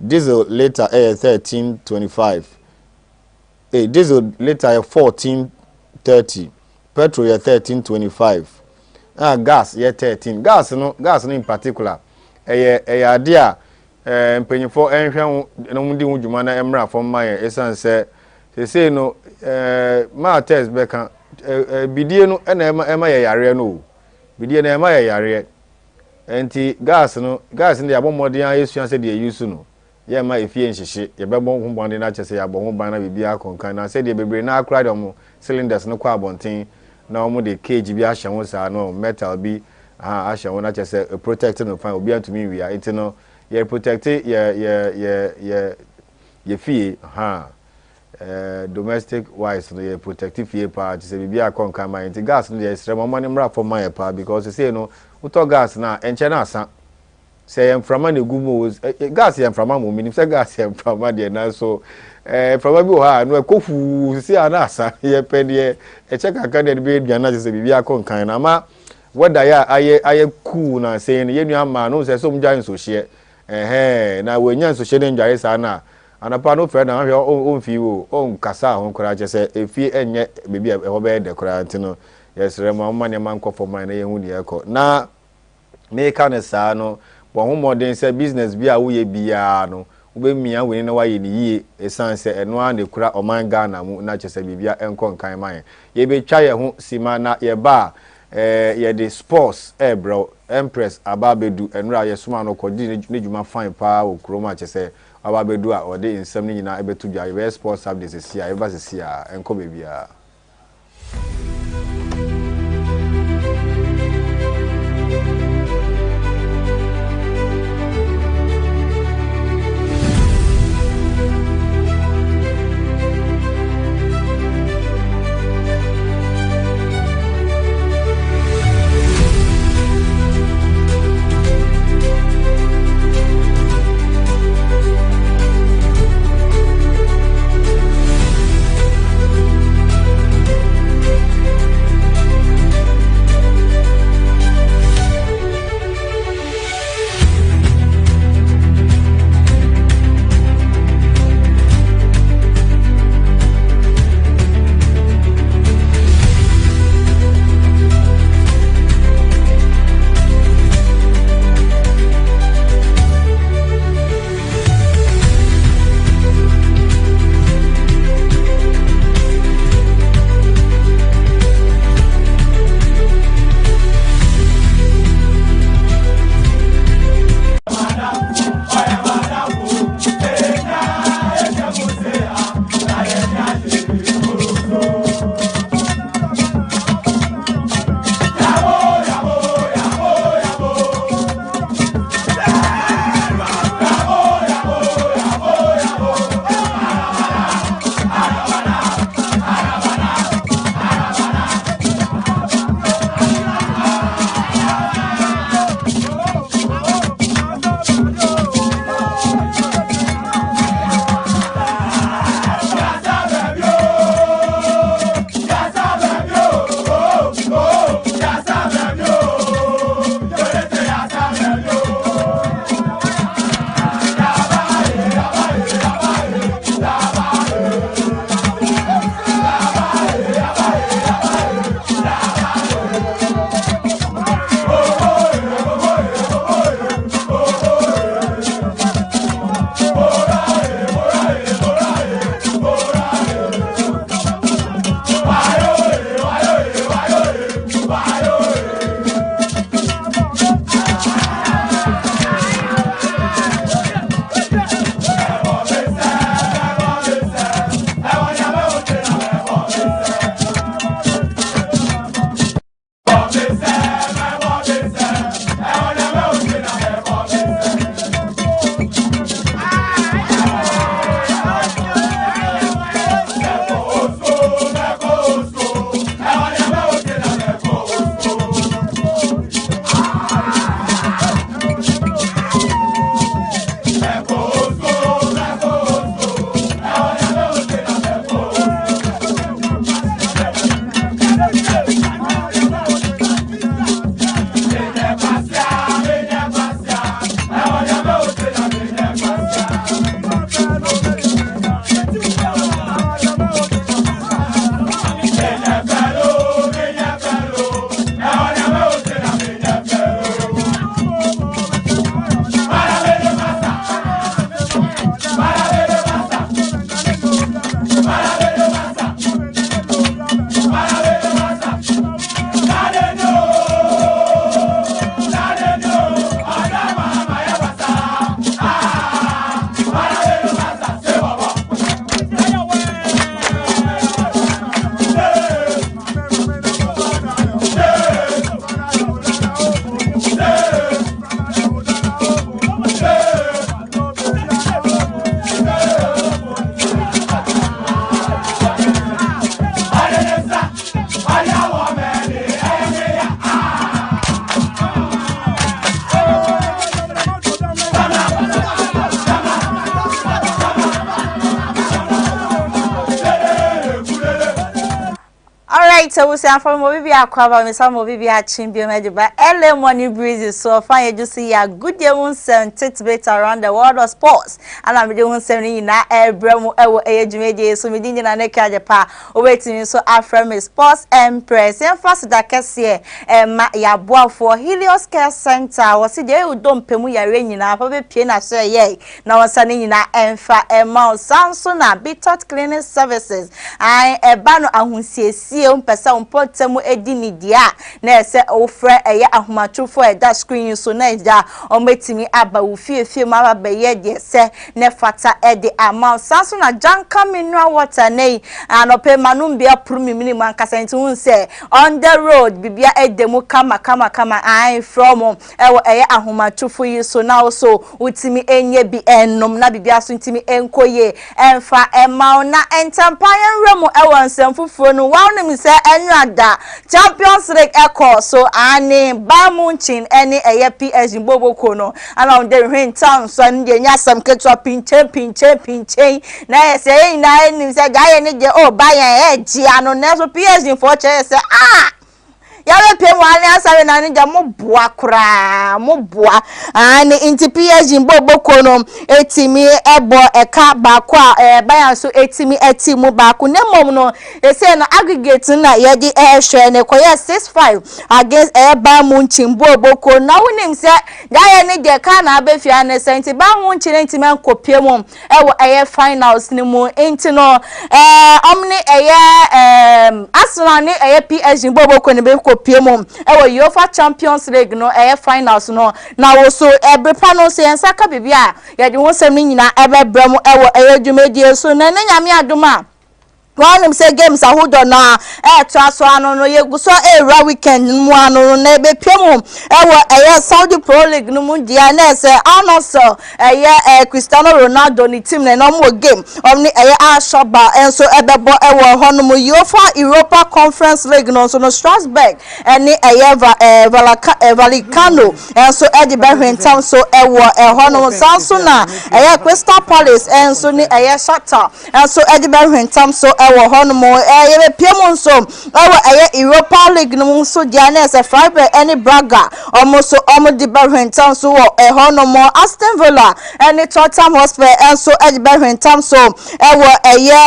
B: diesel liter 13.25 diesel liter 14.30 petrol 13.25 gas 13 gas no in particular ade a mpanyifo enhwe no mu di hu dwuma na emra fo maye esan se say no ma test beka bidie no na ema ye yare no bidie na ema ye yare enti gas no de abomodin ayesuan se de use no ye ma efie nhihye ye bebo hu bonde na chese ye abo hu ban na bibia konkan na se de bebre na akra de mo cylinders no kwa abonten na omo de cage bi ahye ho sa no metal bi ahye ho na chese protect no fine obi antumi wi a enti no ye protect ye fie domestic wise no ye protective fie pa chese bibia konkan ma enti gas no ye sre mo mani mra for my pa because say no uto gas na enche na asa say emframa na gumo gas emframa mo minim say gas emframa de na so emframa bi o ha no ekofu si ana asa ye pede e check aka de be aduana se bibia akonkan na ma whether ya aye cool na say ye nu ama no say so mjan so hye na wenyan so hye de ndware sa na anapa no fe na hwe on fi wo on kasa ho kora che say efi enye bibia e ho be de kora ntino yesre ma mane man kofo man na ye hu de eko na me kan sa no bo ho modern say business bi a wo ye bia no wo be mia we na wa ye ni yie esan say eno an de kura oman Ghana mu na che say bibia enko nkan man ye be twa ye ho sima na ye ba ye de sports bro empress ababedu enra ye suma no kodi ne djuma fine pa wo kroma che say ababedu a ode insam ni nyina ebetu dwa ye sports updates sia ye ba sia enko bebia.
T: right, so we say from Mobi Aquaba, Miss Mobi Chimbio Mediba, LA Money Breeze, so fine you see a good day on 7 bit around the world of sports. And I'm doing 70 na Bremo age media, so we didn't neka japa, waiting so Afremi Sports Empress, and first that Cassia, and ya boa for Helios Care Center, was it there who don't pay me a rain in our piena, say, yay, now sunny na Enfa, and Mount Samsona, Bitot Cleaning Services, I a bano ahunsie pesa umpotemu edini dia na ese ofre eye ahomatufo e da screen so na ja ometimi aba ufie ma ba ye de se ne fata e de amount sanso na janka mineral water nei anope manum bia prumi mini man kasenti hun se on the road bibia edemu kama I from e wo eye ahomatufo yi so na also utimi enye bi ennom na bibia so utimi enkoye emfa ema na entampayan remu e won fufuo no wow nem say enwada Champions League echo so ani Bamunchin any eye PSG Boboko no around the rain town so ndi nya sam ketwa pinche na say na nem say guy ni je o buy e ano na so PSG for che say yawe pe wale asare na nja moboa kra moboa ani inti PSG Boboko no etimi ebo eka ba kwa bayan so etimi etimu ba ku nemom no ese no aggregate na yedi ehwe ne koye 6-5 against Bamunchin Boboko na wonim se gaye ne de ka na abefia ne senti Bamunchin entimi ankopie mom ewo finals ni mu enti no omni Arsenal ni PSG Boboko ne be kopiem ewo UEFA Champions League no finals no na wo so ebrepa no se ensaka bibia ye de wonsem ni nyina ebebram ewo dwumedie so na nyame adoma one say games ahudo na to aso ano no ye guso era weekend mu ano na ebe piemu ewo Saudi Pro League no mu dia na se anoso Cristiano Ronaldo ni team na no mo game omni Ashoba enso ebebo ewo hono mu UEFA Europa Conference League no so no Strasbourg eni Vallecano enso edi behwentam so ewo hono Samsona Crystal Palace enso ni Shakhtar enso edi behwentam so ewo hono yebe piemu nso ewo Europa League no so dia na se Freiburg eni Braga almost omo di behwentam so hono Aston Villa eni Tottenham Hotspur enso edi behwentam so ewo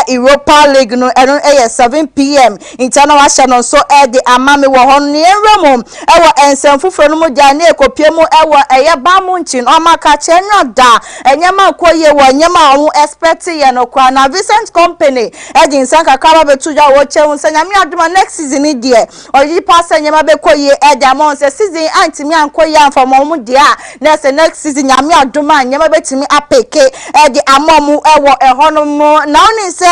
T: Europa League no eno 7 p.m. international so edi amame wo hono ni enremo ewo ensemfufo no mu dia na ekopiemu ewo Bamunchin omaka chenyo da enyama koye wo nyama o expect ye no kwa na Vincent Company edi sanka kaba betuja wo cheun sanya mi aduma next season ni die oyi pass nyama be koye edi amon se season antimi ankoye amfamo mu dia na se next season nyama aduma nyama betimi apeke edi amomu ewo hono mu na oni se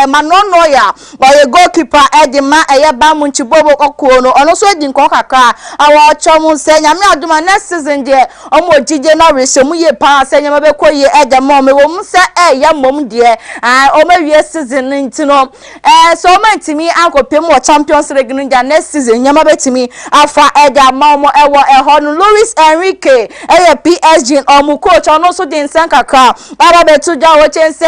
T: manono ya oye goalkeeper edi ma Bamunchin Boboko ko no ono so edi nko kakra awo chomu se nyama aduma next season die omo jije na rehemu ye pa se nyama be koye edi mom wo mu se mom die o ma wie season ntino so mantimi ankopem wo Champions League no ja next season nyama betimi afa edi amom ewo hono Luis Enrique PSG omu coach ono so din san kakra baba betu ja wo chense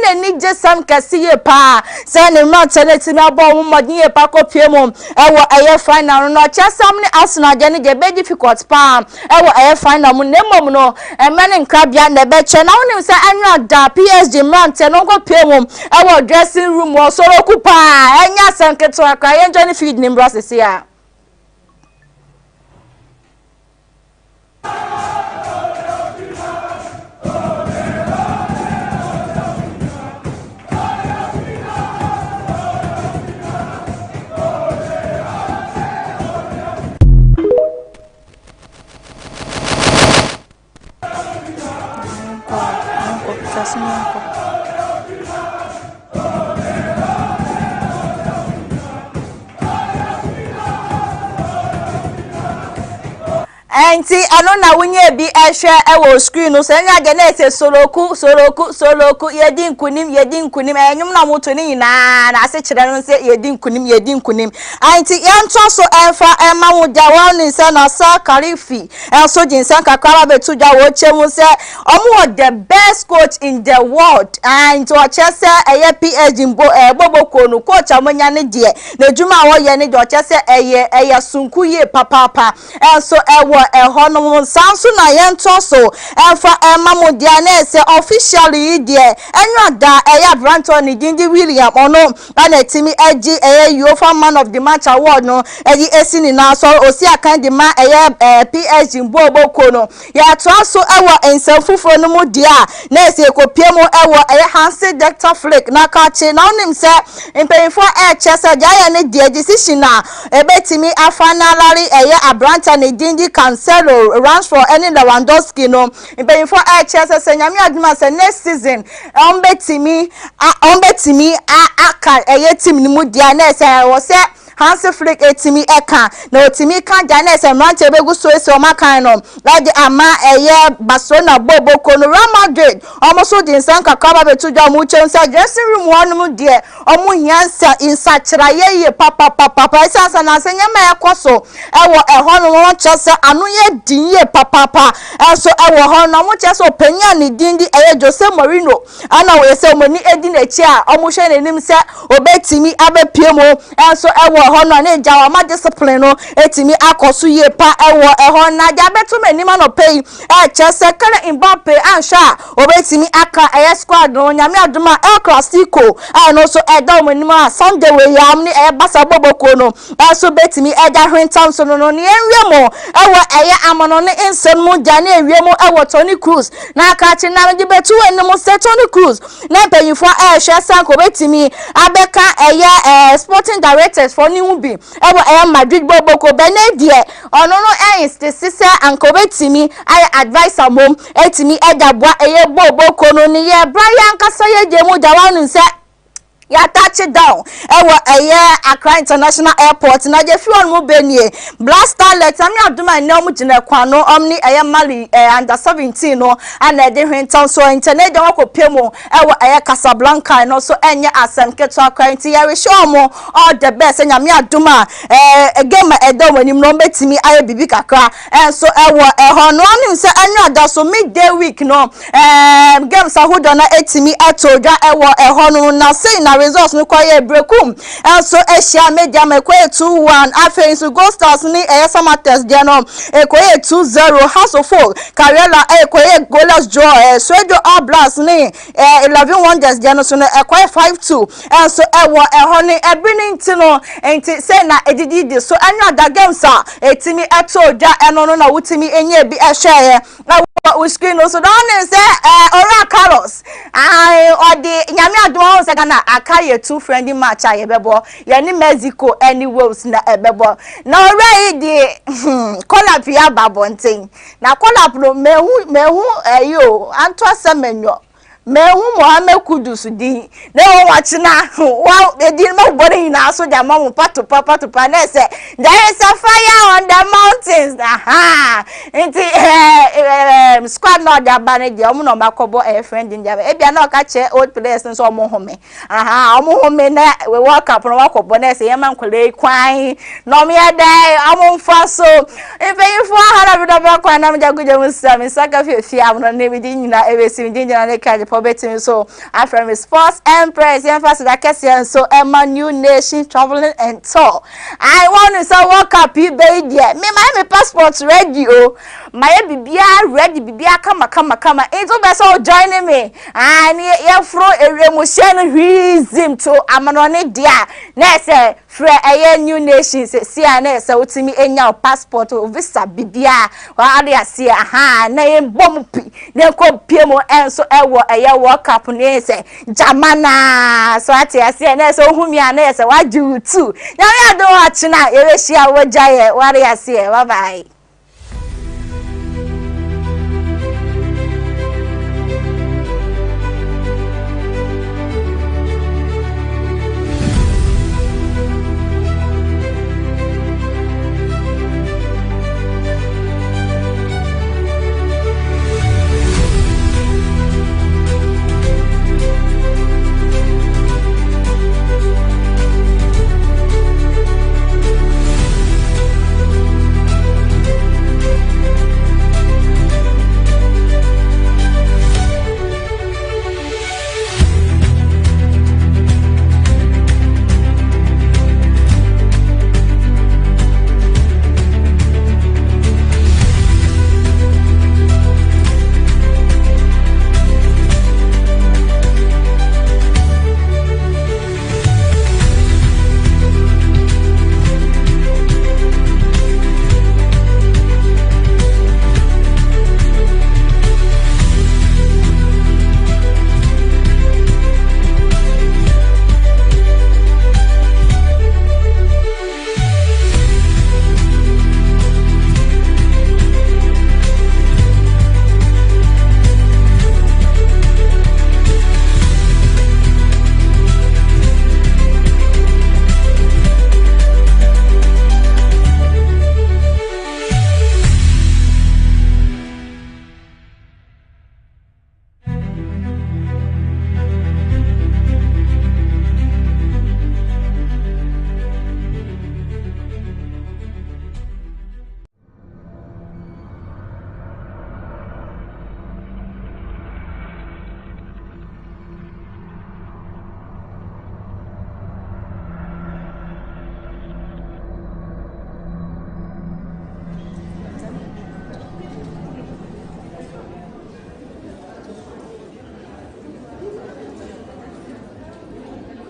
T: na ni je sam kasiye pa se ne maternity mi abo mu modin ye pa kopiem ewo final no chesam ni Arsenal je ne je be difficult pa ewo final mu nemom no emene nkrabia na be che na wonim se anwa da PSG mante no kopiem ewo dressing room wo soro kupa enya sanketo akra ye Johnny feed ni brasese ya Auntie, I don't know when you be a share a screen, no, saying again, say soloku, yedin kunim, and you know what to mean. I said, children say yedin kunim. Auntie, young so Alpha Emma would Jawan in Sana Sa Karifi, and so in Sanka Karabe to Jawoche say, the best coach in the world, and to a chess a PhD in Bobo Kono, coach Amanyane dear, the Juma Wayane, or chess a sunkuye papa, and so honor Samson I so and for Mamma Diane say officially dear and not that a Branton Dindi William or no and a Timmy Edgy a UEFA man of the match award no Eddie Essin in our soul or see a kind of man a PhD in Bobo Kono ya to also our and self for no more dear Nancy Copiamo our a Hansi Doctor Flick Nakachi now him say in paying for a chess a giant dear decision now a betty me a finally a Branton Dindi Cancelo runs for any Lewandowski no in for HS say nyame aduma say next season ombeti mi aka team ni mu dia na say wo say Hansi Flick etimi eka na otimi kan jana say mrante begu so ese o makan no like ama Barcelona Bobo Kono Real Madrid almost so din san kakaba betu dwa mu chen say dressing room one mu de omu hiansa insachira ye papa isa na say nyama ekoso ewo eho no won chese anu ye din ye papa so ewo ho na mu chese opanya ni din di Jose Mourinho ana we say omani edin echi a omu hwe nenim say obetimi abepie mo so ewo ho no na jawa ma discipline no etimi akoso ye pa ewo eho na ja betu mani ma no pay chese kale Mbappe ansha obetimi aka squad no nyame aduma El Clasico no so edo mani ma Sunday we yam ni basa Bobo Kono so betimi eda hwentam so no ne enwemo ewo amono ne ensem mu jane enwemo ewo Toni Kroos na aka chi na de betu enim se Toni Kroos na payifo hwe sanko betimi abeka sporting directors for new bi ewo Madrid Bobo ko benedie ono no sise anko betimi advisor mom etimi edabwa Bobo Kono ni ye Brian Kasaye jemu jawanu nse ya touch it down ewo Accra International Airport na je fi on mu benie blaster let am aduma na mu gina kwano omni Mali under 17 no ana de hwentan so internet de wakopemo ewo Casablanca no so enye asem keto akwanti ya we show mo all the best nyame aduma game edo wanim no betimi aye bibi kakra so ewo ho no anim se anya da so midday week no games ahodo na etimi atoja ewo ho no na say na results no kwaye breakum so Asia media mekwe 2-1 afei so Gold Stars ni Samatex de no ekwe 2-0 House of Folk Karela ekwe goalless draw Swedo All Blacks ni 11 Wonders de no so no ekwe 5-2 so ewo ho ni ebrini ntino enti say na edidi de so anya da games a etimi atoja eno no na wutimi enye bi ehwe we screen no so don say Ora Carlos odi nyame adon say na akaye two friendly match aye bebo ye ni Mexico any Wales na ebebo na ora di collab ya babonten na collab no mehu anto semenyo mehu Mohammed Kudus di na o wachi na wa edi ma body na so dia ma mu patu na say there is a fire on the mountains enti squad no dia ba ne dia omo no makobo friend dia e bia na ka che old players nso omo home omo home na we work up no makobo na say yema nkwale kwan no me dey omo mfa so if you for hara bi da kwan na me jaguja musami saka fi amno ne bi nyina e be sim nyina ne ka Poverty so I'm from Sports Empress emphasis that kesi so Emma New Nation traveling and tour. I want to say World Cup baby me my passport ready my bibia ready bibia kama into be so joining me and ye fro emotion reason to amanone dia na say free New Nation say na say utimi enya passport visa bibia wa ade say na ye bom pi na ko piemo enso ewo World Cup ni say jamana so ati na so humia na say waju tu nyame ado achi na erehia wajaye ware ase bye bye.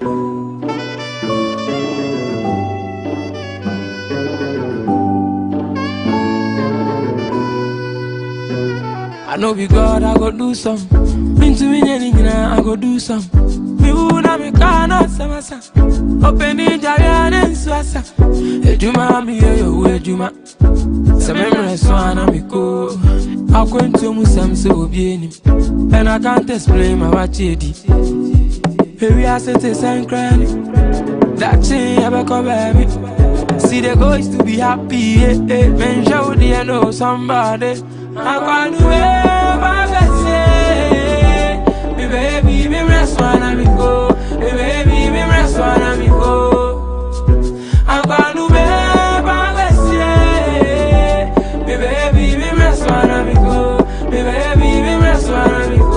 U: I know be God, I go do some. Into me, I go do some. Me would have me cannot samasa. Open it, Jarian and Swassa. Ejuma, me, yo, Ejuma. Some memories, one, I go. I go into Musam so bien. And I can't explain my watch. Maybe I said to San Cranny. That thing ever come baby. See the goals to be happy. Men show the know somebody. I can't do it, my baby, me rest one and me go. Me baby, me rest one and me go. I can't do it, my baby, me rest one and me go. Me baby, me rest one and me go.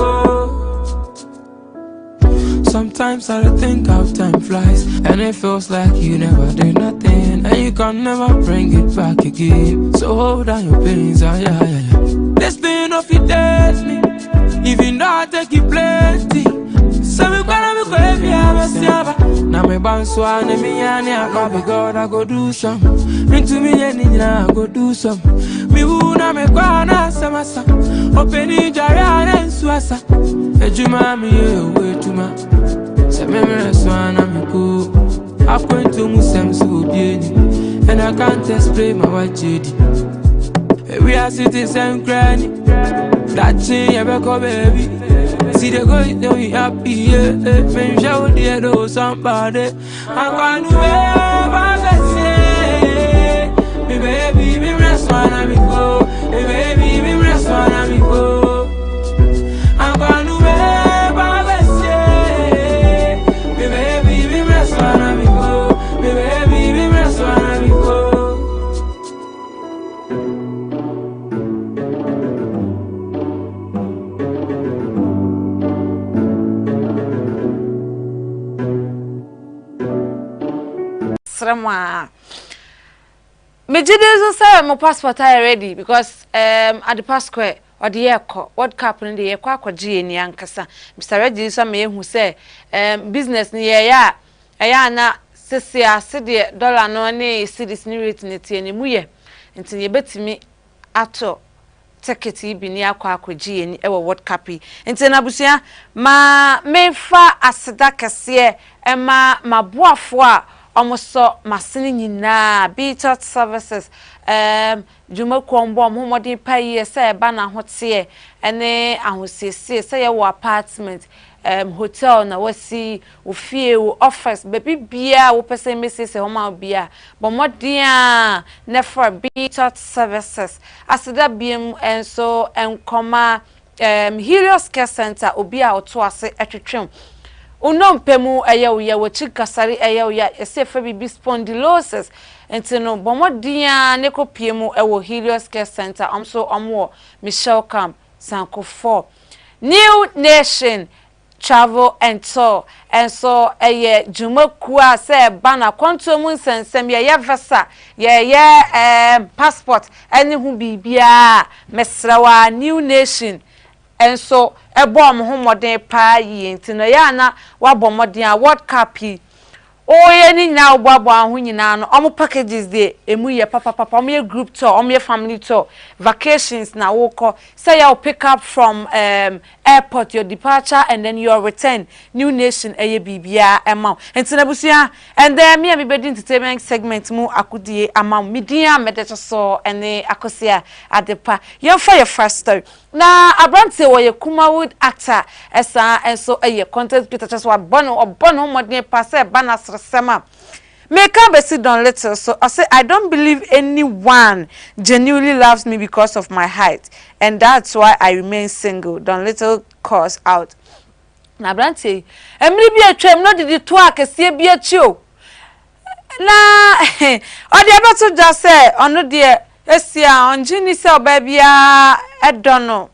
U: Sometimes I think how time flies, and it feels like you never did nothing, and you can never bring it back again. So hold on your pains, yeah. This thing of it dates me, even though I take it plenty. So me gonna be crazy, I'm a siava. Now me bounce one and me and I go be God, I go do some. Into me and I go do some. Me who na me gonna samasa. Open in Jarian and Swassa. Ejuma me way too much. So me rest one and me go. I'm going to Musam so bien, and I can't explain my watch. We are sitting and crying. That thing ever come baby. See the girl know we happy, yeah. Men show the know somebody. I can't do it, me baby, me rest one and me go. Me baby, me rest one and me go. I can't do it, me baby, me rest one and me go. Me baby, me rest one and me go.
L: Me did say my passport I ready because at the passport or the year what happened the year kwa G ni ankasa Mr. Reggie so me hu say business ni ya na sesia cedi dollar no ne cedis ni rate ni tie ni mu ye nti ye betimi ato ticket bi ni akwa G ni e wo what capi nti na busia ma mefa aseda kese e ma boafo a almost masini nyina Beatot services juma kwombo momodin paye say ba na hote ene ahosiesie say ye wo apartment hotel na wasi ofie wo office baby bia wo pese mesese homa bia bomodin na for Beatot services asida biem enso enkoma Helios Care Center obi a oto ase etwetwem unompemu eya wo chikasari eya ya esefa bibi spondylosis entino bomodin ne kopiemu ewo Helios Care Center amso omwo Michelle Camp Sanko 4 New Nation Travel and Tour and so eye jumakua se bana kwantomu nsensem ye visa ye passport eni hu bibia mesrawa New Nation and so ebom ho modern pa yi ntino ya na wabom modern award capi oye ni nyina oboabo ahu nyina no omo packages de emu ye papa omo ye group tour omo ye family tour vacations na woko say you pick up from airport your departure and then your return New Nation eye bibia ema ntino busia and then me bedi entertainment segment mu akudie ama media medeto so ene akosia adepa ye for your first story na abrante wo ye Kumawood actor esa enso eye content creator just wa bono modern pass bana sema make up sit down little so I say I don't believe anyone genuinely loves me because of my height and that's why I remain single. Don't little cause out na abrante emri bi atwam no didi to akese bi achio na odi abeto just say ono de esia onjini se obabia edono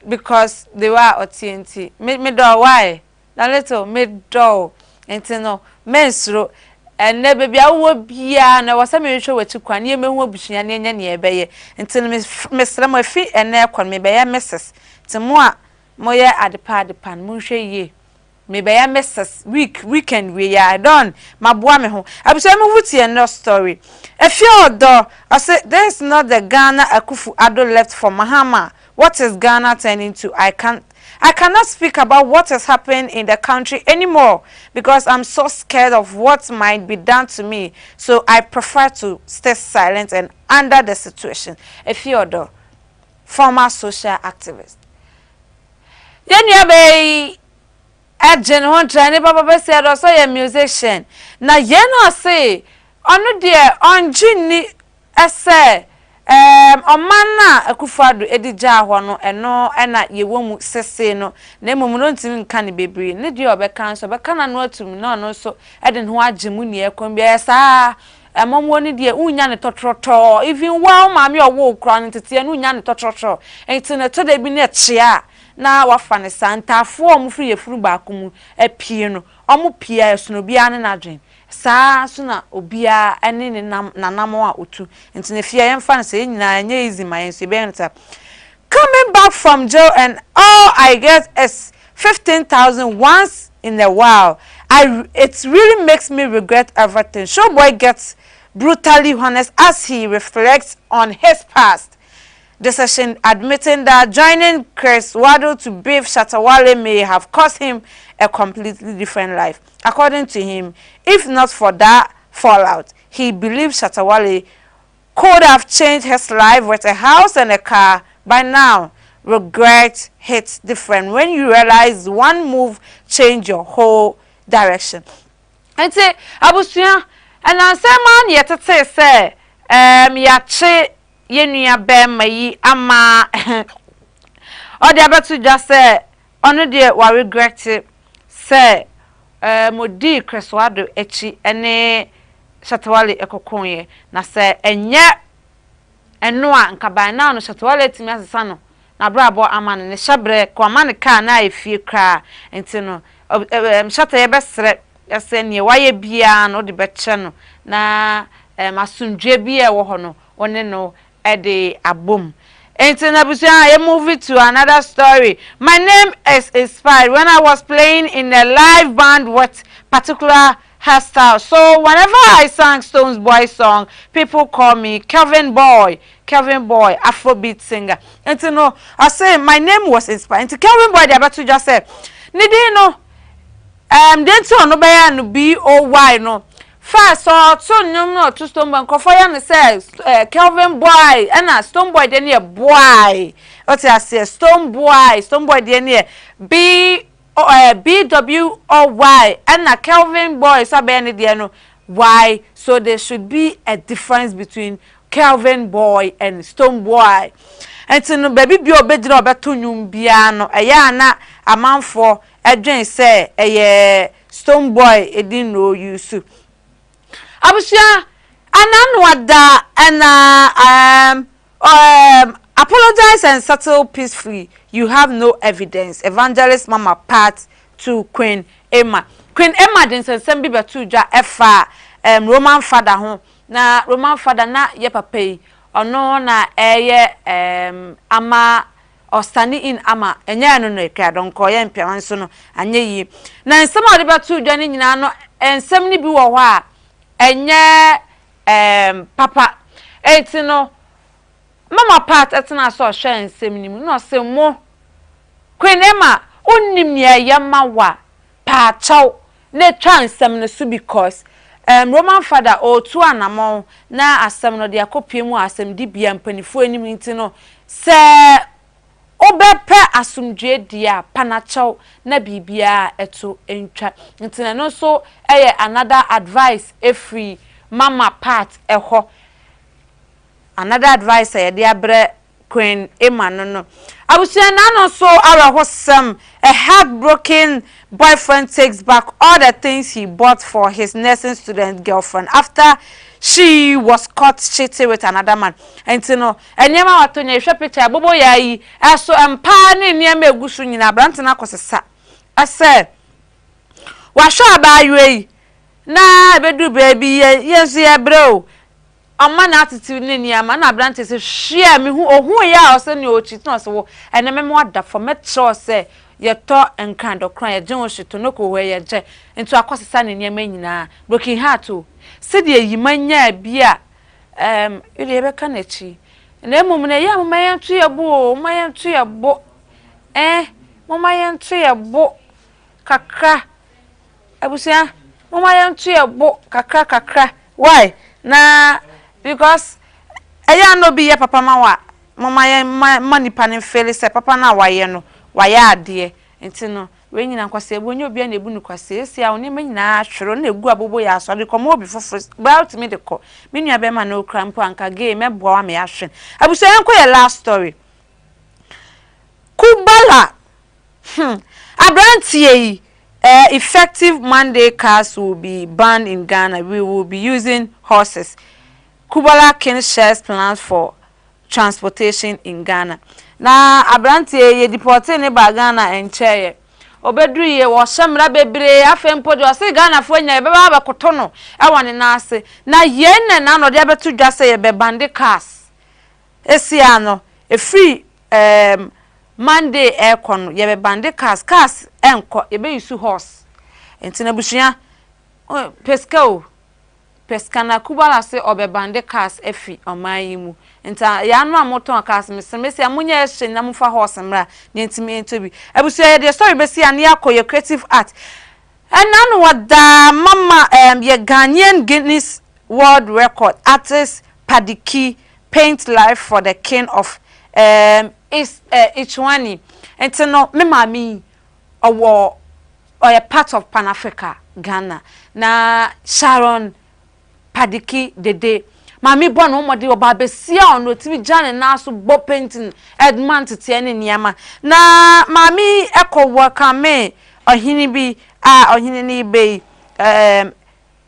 L: because they were OTNT me do why na little me do entino mensro enne baby awo bia na wasa me hwe wachi kwan ye mehu abusua ne nya ne ebeye entino mesra mo enne kwan me beye messes timo a moye adepa mu hwe ye me be ya messes weekend we ya don maboa me ho abusua me vutie no story Efiodo I say there's not the Ghana Akufo-Addo left for Mahama. What is Ghana turning to? I cannot speak about what has happened in the country anymore because I'm so scared of what might be done to me. So I prefer to stay silent and under the situation. Efiodo, former social activist. Yenyabe Jen Hunter ne papa say also a musician. Na yeno say onu de onjini ese omana Akufo-Addo edija ho no eno na yewomu sese no na emom no ntimi nka ne bebre ne de obeka nso beka na no atum na no so ede ho agemu ne ekon bia sa amomwo ne de unya ne totroto even wow maami owo okra ne tete ne unya ne totroto enti ne to de bi ne chia na wafa ne santafo omfiri yefuru baakomu apie no omo pia esuno bia ne nadwen sa suna obia ene ne nanamo a otu enti ne fia yemfa ne se nyina nya easy my ense be enta coming back from jail and all I get is 15,000 once in a while. It really makes me regret everything. Showboy gets brutally honest as he reflects on his past decision, admitting that joining Chris Waddle to beef Shatta Wale may have cost him a completely different life. According to him, if not for that fallout, he believes Shatta Wale could have changed his life with a house and a car. By now, regret hits different when you realize one move changed your whole direction. And say, Abusua, and I say, man, yet to say, yache yenua bema yi ama or the about to just say on the wa regret say modi Chris Waddle echi ene Shatta Wale ekokonye na say enye eno a nka by now no Shatta Wale timi asesa no na brabo amane ne hyebre ko amane ka na efie kra enti no Shatta ye besre yase ne waye bia no de beche no na masundwe bia wo ho no one no ede abom. And I move it to another story. My name is Inspired. When I was playing in a live band with particular hairstyle, so whenever I sang Stones Boy song, people call me Kelvin Boy, Afrobeat singer. And I say my name was Inspired. And Kelvin Boy, they about to just say, Nidino, then so no be B-O-Y no. First, so no to Stone Boy. Kofoya me says Kelvin Boy, and Stone Boy then here boy. What I say Stone Boy then here B-W-O-Y, and Kelvin Boy sabe no why? So there should be a difference between Kelvin Boy and Stone Boy. And so no baby bi obedira obeto nyum bia no eya na amanfo edwen say Stone Boy edin no use. Abusua ananwada and apologize and settle peacefully. You have no evidence. Evangelist Mama Pat to Queen Emma. Queen Emma den sensem bi betuja efa Roman father ho na Roman father na ye papa ono na ama ostani in ama enya no no ekra don ko ye mpian so no anye yi na nsem ode betuja ni nyina no ensem ni bi wo ho a enye papa etino Mama Pat etina so hwe nsem ni mu no se mo Queen Emma onnim ne yema wa pa chaw ne twa nsem ne so because Roman father o tu anamon na asem no de akopie mu asem di bia mpanifo anim ntino se obepe asumdwe dia panachaw na bibia eto entwa ntina no so another advice every Mama Pat eho another advice de abre Queen Emma no Abusua na no so awahosam a heartbroken boyfriend takes back all the things he bought for his nursing student girlfriend after she was caught cheating with another man. And you know, enyema watonya hwe picture bobo yayi eso empa ne enyema egusu nyina brant na kosesa ase wahwa abayi na bedu baby yesu ya bro amma na attitude ne niama na brant se hwe me hu ohun ya ose ne o cheat no so ene me mo ada for metro se ye to nkran do kran ye gye wo hyeto no ko we ye gye nto akosesa ne niam nyina broken heart o se de yimanya bia ide be ka na chi na emum na ya mama ya ntu ye bo mama ya ntu ye bo mama ya ntu ye bo kakra abusia mama ya ntu ye bo kakra why na because eya no bi ye papa ma wa mama ya mani panin fele se papa na wa ye no wa ya ade enti no we nyina kwase ebo nya obi na ebu nu kwase esi a oni nyina ahwero na egu abobo ya so de komo obi foforo about me de ko me nua be ma na okra mpo anka ge me boa me ahwen abuso enko ye last story Kubala abrantie effective Monday cars will be banned in Ghana. We will be using horses. Kubala King shares plans for transportation in Ghana. Na abrantie ye deporte ne ba Ghana enche obedru ye wo hyemra bebre afempo de ose Ghana fo nya be ba koto no e wone na ase na ye na no de abetu dwase ye be bande cars esiano e free Monday aircon ye be bande cars enko ye be use horse entina bushia pesca na Kubala se obe bande cars efi omayimu nta ya no amoton cars mesemesi amunya ehye na mufa horse mra na ntimi entobi abusu ye de story besi ane akoye creative art enanu wada mama ye Ghanaian Guinness World Record artist Padiki paint life for the king of Ichwani entino me mami owo a part of Pan Africa Ghana na Sharon Padiki dede mami bo no mode oba besia ono tibi jane na so bo painting Edmund tie ne niama na mami ekowo kame ohini bi ohini ni be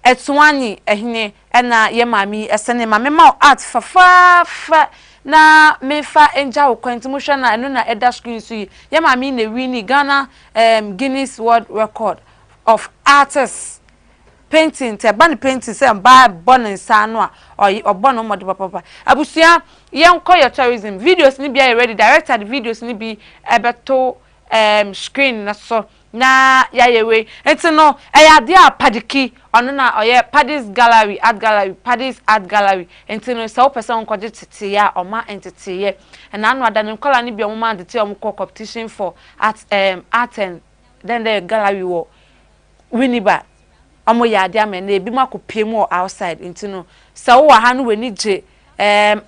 L: Etwani ehine ena ye mami esene mami ma art fa na mefa enja okwenti mo hwe na eno na eda screen so ye mami na wini Ghana Guinness World Record of artists painting te ban painting say ba bonensa no a obono mode papa abusia yenko your tourism videos ni bia ready directed videos ni bi ebeto screen na so na yayewe enti no eya dia Padiki ono na oye Paddy's Gallery art gallery enti no se person koje tete ya oma entity ye na anu ada ne kola ni bi omma tete om competition for art and then the gallery wo winiba omo ya dia me na ebi makopie mu outside enti no se wo ha no weni je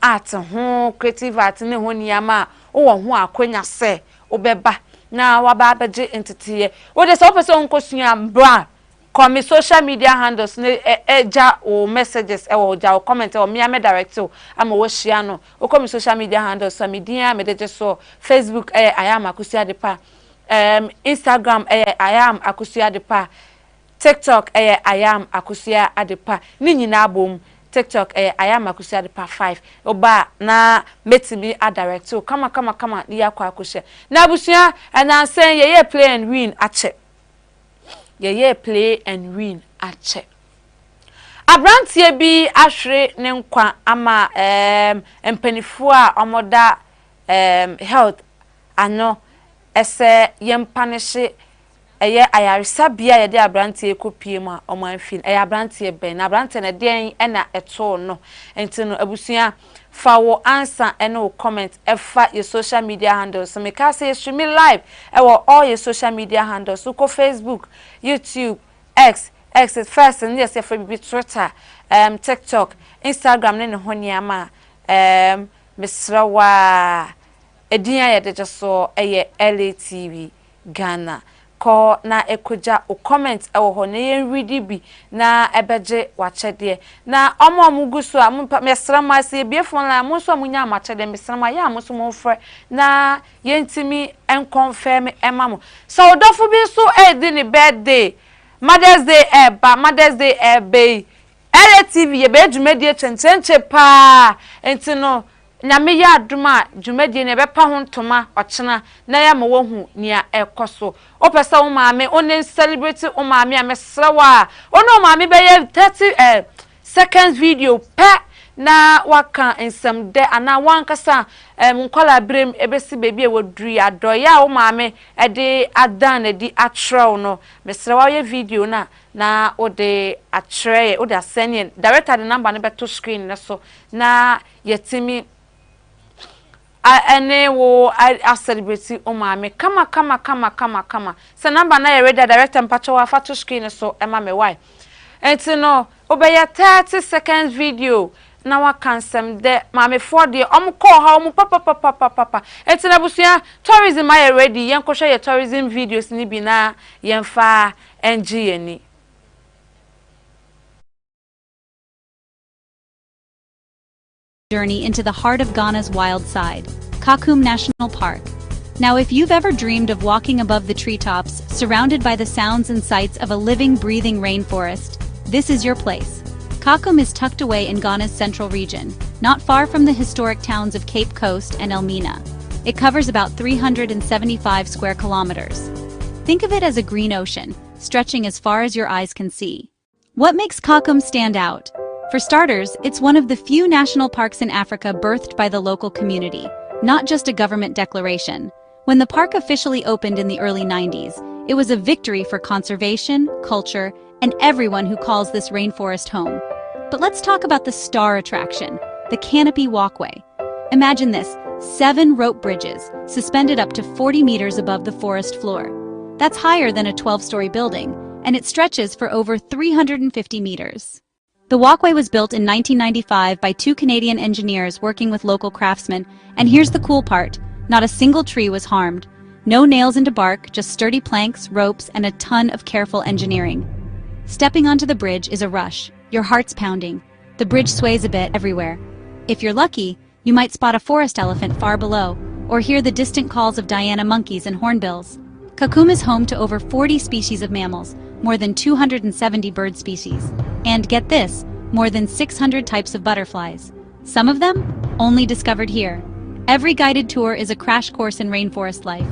L: art ho creative art ne ho niama wo ho akonya se obeba na waba beje entity ye wo de se person nkosua bra come social media handles ne eja o messages e wo ja o comment o me direct o ama wo share no o come social media handles so media me de so Facebook I am Akusia Depa Instagram I am Akusia Depa TikTok I am Akusia Adepa ni nyina abom TikTok I am Akusia Adepa 5 oba na metimi a direct o kama ni yakwa akushe na abusia na say ye play and win ache ye play and win ache abrantie bi ahwere ne nkwa ama empanifo a omoda health ano ese yempanishe eye ayarisa bia ye de abrantie kopie mu a omanfin eye abrantie ben na abrantie ne den na eto no enti no abusua fa wo answer ene comment efa your social media handles so me ka say stream live all your social media handles so ko Facebook YouTube X first and yes for be Twitter TikTok Instagram ne ho niama misrawa edinya ye de so eye LATV Ghana ko na ekoja o comment ewo ho na yen ready bi na ebeje wachede na omo gusu a mesrama se ebiefon la mo so munya machede mesrama ya mo so mo fre na yentimi en confirm emamo so odofo bi so di ni birthday Mother's Day Mother's Day be LATV ye be dwumedie chenchenche pa entino nyame ya aduma dwumedie ne be pa ho ntoma ochena na ya ma wohu nia ekoso opesa wo maame onen celebrate wo maame amesrawa ono maame be ye 30 seconds video pe na waka ensem de ana wankasa nkwala brem ebesi bebi e woduri adoye a wo maame e de adan na di atrew no mesre wa ye video na ode atreye ode asene director the number no beto screen na so na yetimi ene wo a celebrate o maame kama se number na ye ready director mpacho wa fato screen so ema me why enti no obeya 30 seconds video na wa kansem de maame for de omko ha om papa enti na busia tourism are ready yen ko hwe tourism videos ni bi na yen fa NG ni.
A: Journey into the heart of Ghana's wild side, Kakum National Park. Now, if you've ever dreamed of walking above the treetops, surrounded by the sounds and sights of a living, breathing rainforest, this is your place. Kakum is tucked away in Ghana's central region, not far from the historic towns of Cape Coast and Elmina. It covers about 375 square kilometers. Think of it as a green ocean, stretching as far as your eyes can see. What makes Kakum stand out? For starters, it's one of the few national parks in Africa birthed by the local community, not just a government declaration. When the park officially opened in the early 90s, it was a victory for conservation, culture, and everyone who calls this rainforest home. But let's talk about the star attraction, the Canopy Walkway. Imagine this, 7 rope bridges, suspended up to 40 meters above the forest floor. That's higher than a 12-story building, and it stretches for over 350 meters. The walkway was built in 1995 by 2 Canadian engineers working with local craftsmen, and here's the cool part, not a single tree was harmed. No nails into bark, just sturdy planks, ropes, and a ton of careful engineering. Stepping onto the bridge is a rush, your heart's pounding. The bridge sways a bit everywhere. If you're lucky, you might spot a forest elephant far below, or hear the distant calls of Diana monkeys and hornbills. Kakum is home to over 40 species of mammals, more than 270 bird species, and get this, more than 600 types of butterflies. Some of them only discovered here. Every guided tour is a crash course in rainforest life.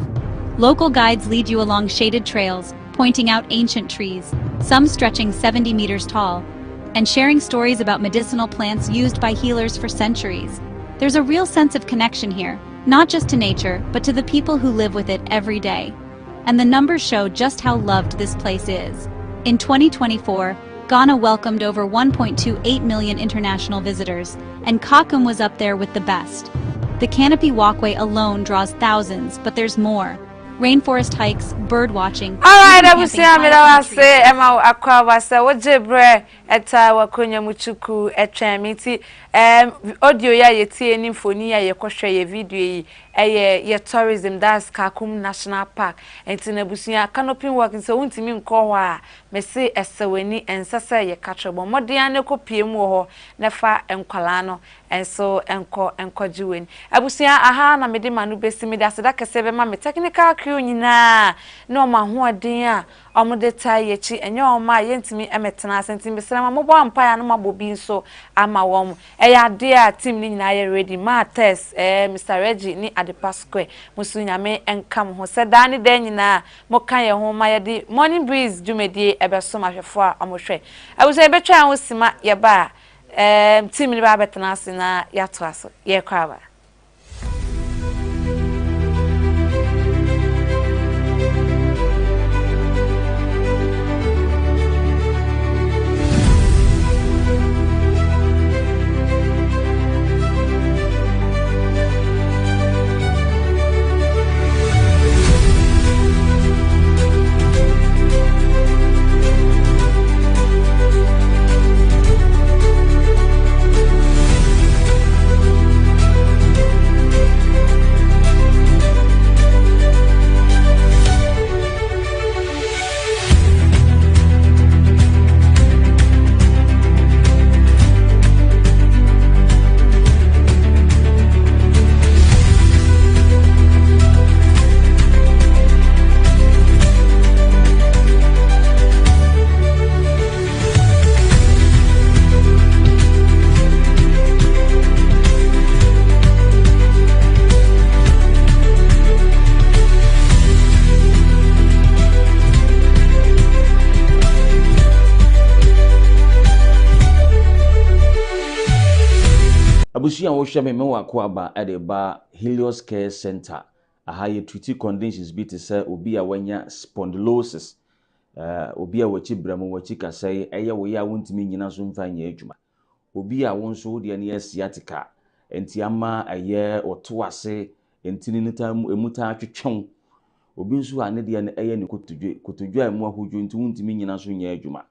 A: Local guides lead you along shaded trails, pointing out ancient trees, some stretching 70 meters tall, and sharing stories about medicinal plants used by healers for centuries. There's a real sense of connection here, not just to nature, but to the people who live with it every day. And the numbers show just how loved this place is. In 2024, Ghana welcomed over 1.28 million international visitors, and Kakum was up there with the best. The Canopy Walkway alone draws thousands, but there's more. Rainforest hikes, bird watching.
L: Alright, I say Emma Aquavasa, what Jebre, Eta Wakonya Muchuku, Etramiti, audio ya yeti any phonia, ye kwashe ye video, ye tourism, that's Kakum National Park, and Tinebusia, canopy walking so untimin kowa, me say Esaweni and Sasa ye catchable, Modiano copiemo, Nefa and Kalano, and so enko juin. Abusia, aha, na medimanu besimi, that's a seven mammy technical nyina no ma ho aden a omode tai yechi enye o ma yentimi emetena senti besema mo bo ampa ya no mabobi nso ama wom eya ade a team ni nyina ye ready ma test Mr Reggie ni Adepa Square musu nyame enkam ho se da ni da nyina mo kan ye ho ma ye de Morning Breeze dwumedie ebeso mahwefo a omohwe abuso ebetwa ho sima ye ba team ni ba betena se na yato aso ye kwaba.
F: abusia wo hwe me wako aba e de ba Helios Care Center aha ye treat conditions bi te say obi a wanya spondylosis obi a wachi bramu wachi kasai eye wo ya wontimi nyina so mfa nya adwuma obi a won so de ne asiatica enti ama aye oto ase enti ni tam emuta atwetwon obi nso a ne de ne eye ne kotodwe emu ahodwo enti wontimi nyina so nya adwuma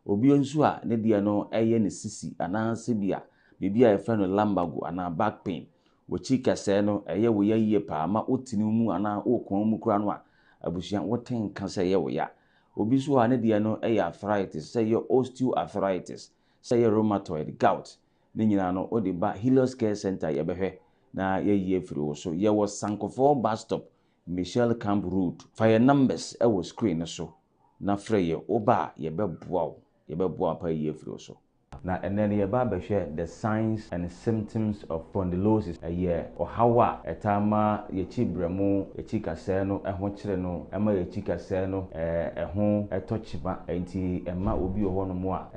F: obi nso a ne de no eye ne sisi ananse bia bibia e fa no lumbago ana back pain wachi kasai no eye wo ya yie pa ama otini mu ana okon mu kura no a abusia woten ka sai ye wo ya obi so a ne de no eye arthritis say your osteoarthritis say your rheumatoid gout ne nyina no o de ba Helios Care Center ye behwe na ye yie firi wo so ye wo Sankofo bus stop Michelle Camp Road fire numbers e wo screen so na frɛ ye oba ye beboa pa yie firi wo so na enen ye ba behwe the signs and symptoms of spondylosis ye ohawa etama ye chibremu ye chikase no eho kire no ema ye chikase no eho etochiba enti ema obi oho no mo a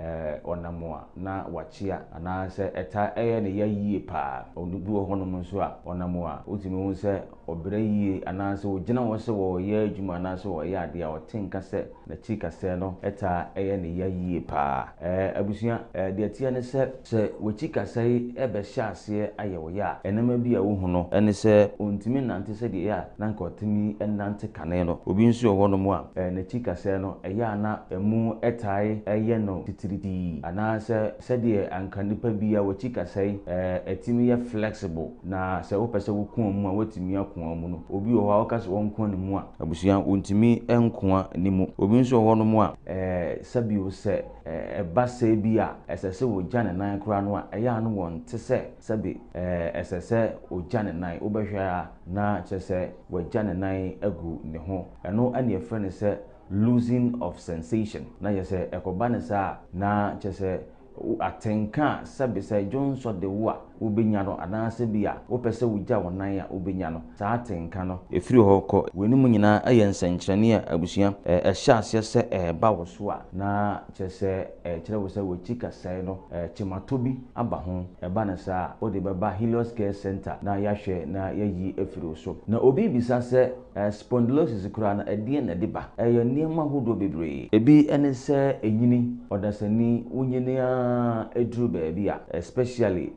F: onamo a na wachia ana se eta eye ne ya yie pa onubi oho no mo so a onamo a otimi hu se obere yie ana se ogina wo se wo ye adwuma ana se wo ye ade a otenka se na chikase no eta eye ne ya yie pa abusia de atia ne se wachika sai ebe hya ase ayewo ya enema bi a wo hu no ene se ontimi nante se de ya na nka otimi enante kane no obi nso ho no mo a na chika sai no eya na emu etai eye no titiriti ana se de anka nipa bi a wachika sai etimi ya flexible na se wo pese wo kun mu a watimi akon mu no obi ho a waka se won kun ne mu a abusia ontimi enkoa ni mu obi nso ho no mo a sabi wo se eba se bi a esese wo gya ne nan kura no a eya no won te se sabi esese o gya ne nan obehwa na chese wo gya ne nan agu ne ho eno ane efre ne se losing of sensation na yese ekoba ne sa na chese atenka sabi se jonso de wo ubenya no anase bia wo pese wugya wonan a ubenya no saa atenka no efiri ho kɔ wenimu nyina aye nsankyerane a abusia ehya ase se ba wo so a na kyese kyerɛ wo se wachika sai no chimato bi aba ho eba na saa wo de beba Helios Care Center na yahwɛ na yayi efiri so na obi bisa se spondylosis kura na edie na de ba eye niema hodo bebre ebi ene se enyini odasani unyini a edru baabi a especially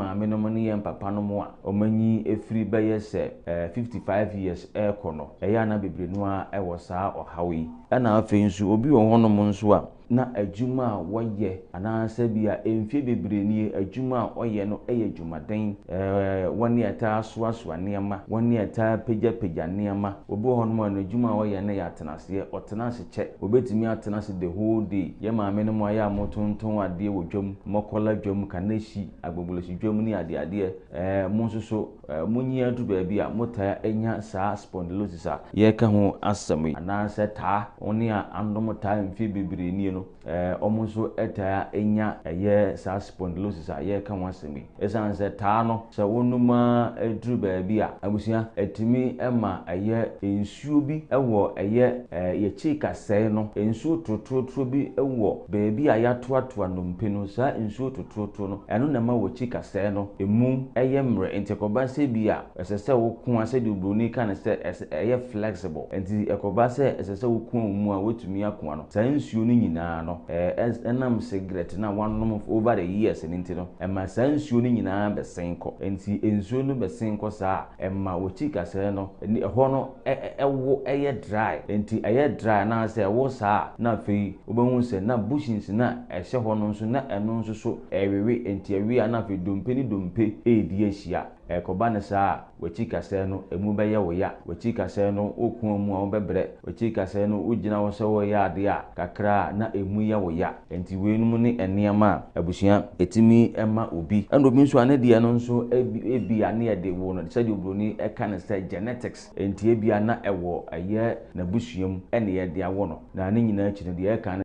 F: maame no ne yem papa no mo a omanyi efiri beye se 55 years kono eya na bebre no a ewo saa ohawi na afei nso obi wo hono mo nso a na adwuma a woye anansa bia emfie bebre nie adwuma a oye no eye adwumaden woni ata asoasoa niema woni ata pagya niema obi ho no no adwuma a oye na ya tenase otenase che obetimi atenase the whole day ye maame no mo ya motonton ade wo dwom mokola dwom kaneshi agbogoloshi dwom ni ade mo nso munyi adu ba bia mota enya saa spondylosis a ye ka ho asami anansa taa oni a andom taa emfie bebre nie no omunso eta enya eye sa spondylosis a ye ka wasemi esan se taa no se wonuma edru ba bia abusia etimi ema eye ensuo bi ewo eye ye chika sei no ensuo trotro bi ewo ba bia ya toatoa nompe no sa ensuo trotro no eno na ma wo chika sei no emu eye mre entekoba se bia esese wo kun ase de broni kan se eye flexible enti ekoba se esese wo kun mu a wotumi akon no sa ensuo no nyina no enam cigarette na wanom over the years enti no ema sa ensuo no nyina be senko enti ensuo no be senko sa ema wo chika sei no ho no ewo eye dry enti eye dry na se wo sa na fei obehu se na bushins na ehye ho no nso na eno nso so ewewe enti ewe na fei dompe edi ahia ekoba ne saa wachika sei no emu be ye wo ya wachika sei no okun mu a wo bebre wachika sei no ugina wo se wo ya ade a kakra na emu ye wo ya enti wenum ne eniema abusia etimi ema obi endo bi nso ane de no nso ebi ane ye de wo no se de obroni eka ne se genetics enti ebi ana ewo aye na busuam ene ye de awo no na ne nyina achi ne de eka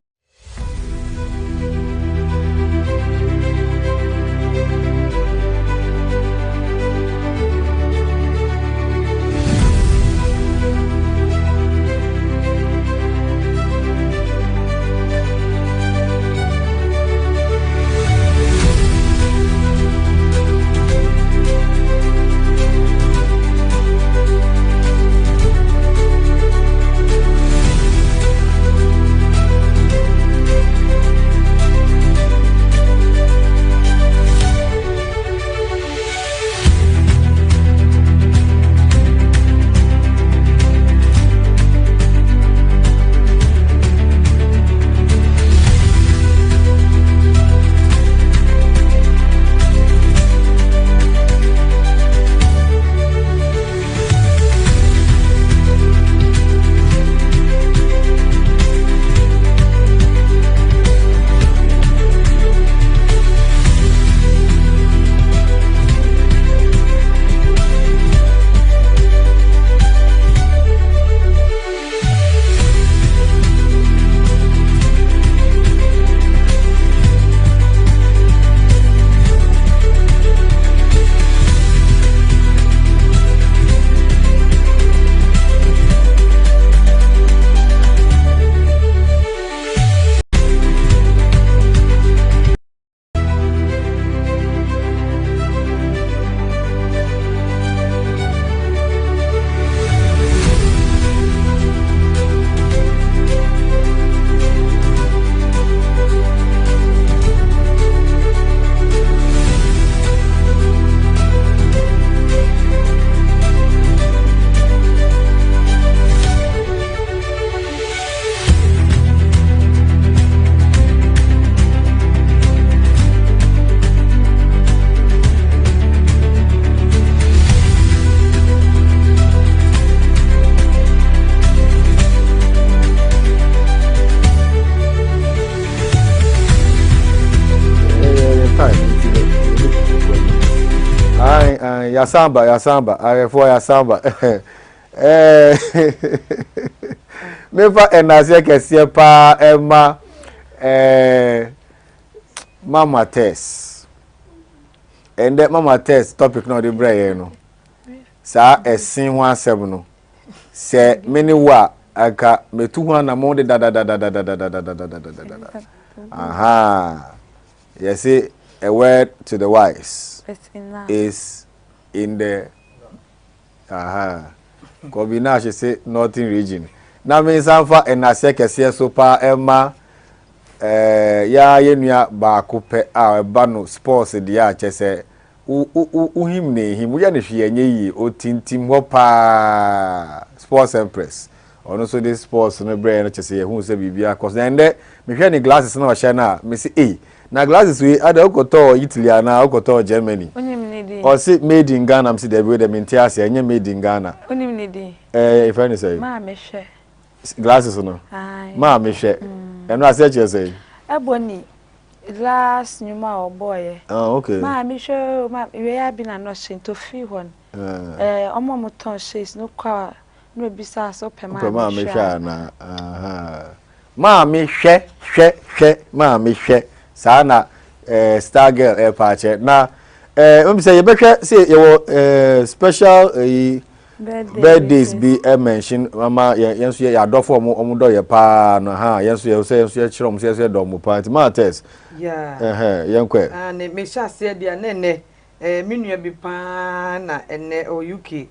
B: Yasamba. I for Yasamba. Mefa enase kese pa Emma Mama Tess. And that Mama Tess topic no the brain no. Sa esin ho asem no. Se many wa aka metu ho na mo de da. Aha. You see, a word to the wise is in the Kobina she say northern region. Na me sanfa enase kese so pa Emma ya yenua ba ko pe a ba no sports dia chese uhim ne him ya ne hwe anye yi o tintim ho pa sports empress ono so this sports no brain no chese hu se bibia cause then me hwe ne glasses na wa na me say na glasses we ada okoto Italy na okoto Germany o say made in Ghana am say the way the mentias anye made in Ghana
L: onim ne di
B: if any say
L: ma me hwe
B: glasses no ma me hwe eno ase che say
L: eboni last nyuma o boy
B: okay
L: ma me hwe ma we ya bi na no shinto fi hon omo mo ton shades no kwa no bisa so pe ma
B: me hwe na ma me hwe ma me hwe sa na star girl pache na we say you behwe say you special birthdays be mention mama yenso ya adofo omo do ye pa no ha yenso ye chiro mo se do mo pa ti matters yenkwe
C: and me sha se dia nene minua bi pa na ene o UK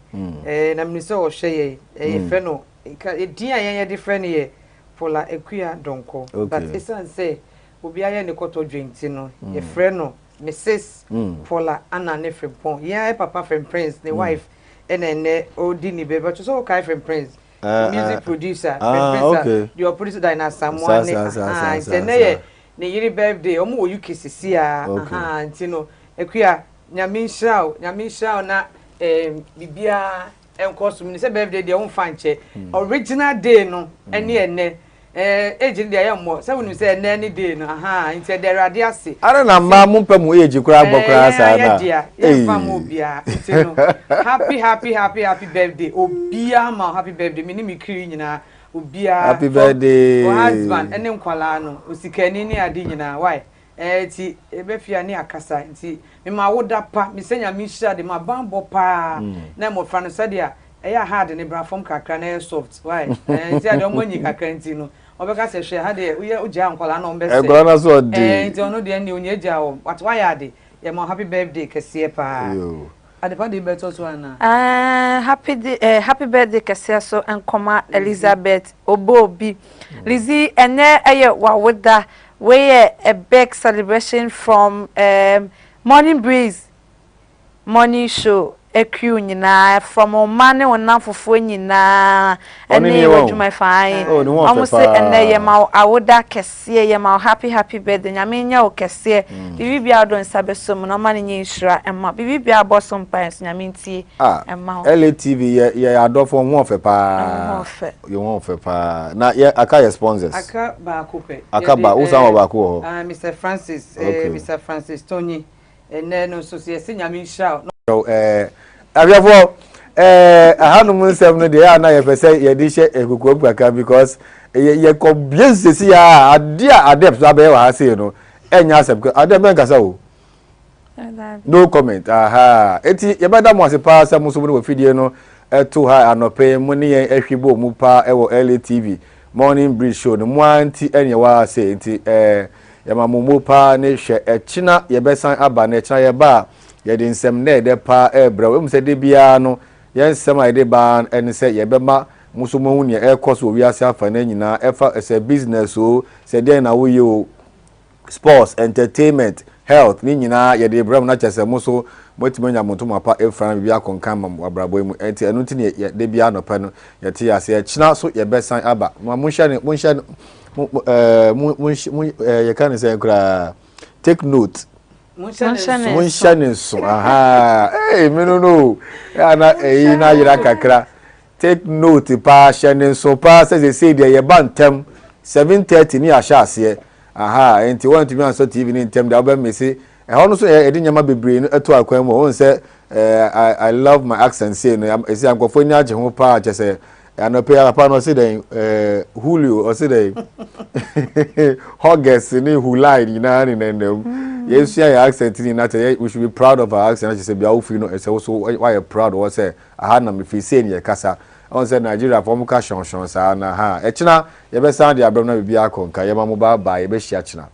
C: na me so o hwe ye fe no din a ye different ye fola ekua donko but esan say obi aye ne koto dwenti no ye frɛ no Mrs. Fola Anna Nefrepon ya papa from Prince the wife ene odi ni bebe so kai from Prince music producer Prince the producer Dina Samuel ne ne yiri birthday omo UK sisi ntino ekua nyame nhyira na bibia enkosum ni se birthday de on fanche original day no ene age ndi ayamo se wonu se na ni dey no nti de rade ase
B: ara na ma mu pam age kura bokra sa na
C: e fam obia nti no happy birthday obia ma happy birthday me ni mi kiri nyina obia
B: happy birthday
C: husband ene nkwala no osikani ni ade nyina why ti ebefia ni akasa nti me ma woda pa me senya mi hia de ma bambo pa na mo fa no se dia eya hard ni bra form kakra na soft why nti ade omo nyi kakra nti no obeka se hwe ha de uye ugya nkwala na ombe se
B: egora na so de
C: nti ono de ni onye gya wo what why ade ye mo happy birthday kese pa ade pa de beto so ana
L: happy birthday kese so enkoma Elizabeth Obobi Lizzie ene eye wawoda we a big celebration from Morning Breeze morning show eku nyina from omane wona fofo nyina ene wodwuma fine almost ene ye ma awoda kese ye ma happy birthday nyame nya o kese bibia do nsabesom no mane nya nhira emma bibia bosom pants nyame ntie emma
B: LTV ye adofo ho ofe pa yo ho ofe pa na ye aka ye sponsors
C: aka ba ko pe
B: aka ba usan ba ko ho
C: Mr Mr Francis Tony ene no so se nyame nhira
B: abiafo ahanum nsem no de ya na ye pese ye di hye ekuku abaka because ye ko biensesi ya ade so abe wa hase no enya asem ade ben kasa o no comment eti ye bada mo ase pa asem so wo fidie no to ha anope mu ne ye ahwibo mu pa ewo LTV morning breeze show no mu anti enye wa ase enti ye mamumu pa ne hwe echina ye besan aba na echina ye ba ye din nsem na de pa bra we mse de bia no ye nsem a de ba en se ye be ma musumo hu ne ekoso wi ase afa na nyina efa ese business o se de na wo ye o sports entertainment health ni nyina ye de bra na chese muso motimo nya monto mapa efra bia akonkan ma abrabo mu enti enu ti ne ye de bia no pa no ye ti ase ye china so ye be san aba mo hye ye kan say kra take note Munshane so me no na na yira kakra take note pa shane so pa say there ye bantem 7:30 ni ahya ase enti want to be on so TV ni ntem da ba me say how no so edi nyama bebre no eto akwan mu won say I love my accent say no say ankofo nya agye ho pa che say anope apa no say den Julio or say den August ni Hulai ni na ni nem yes your accent ni na we should be proud of our accent say bia wo fi no say so why you proud what say aha na me fi say ni kasa on say Nigeria for muka shon sa na ha e china ye be sound ya bro na bibia konka ye ma mo ba ye be hia china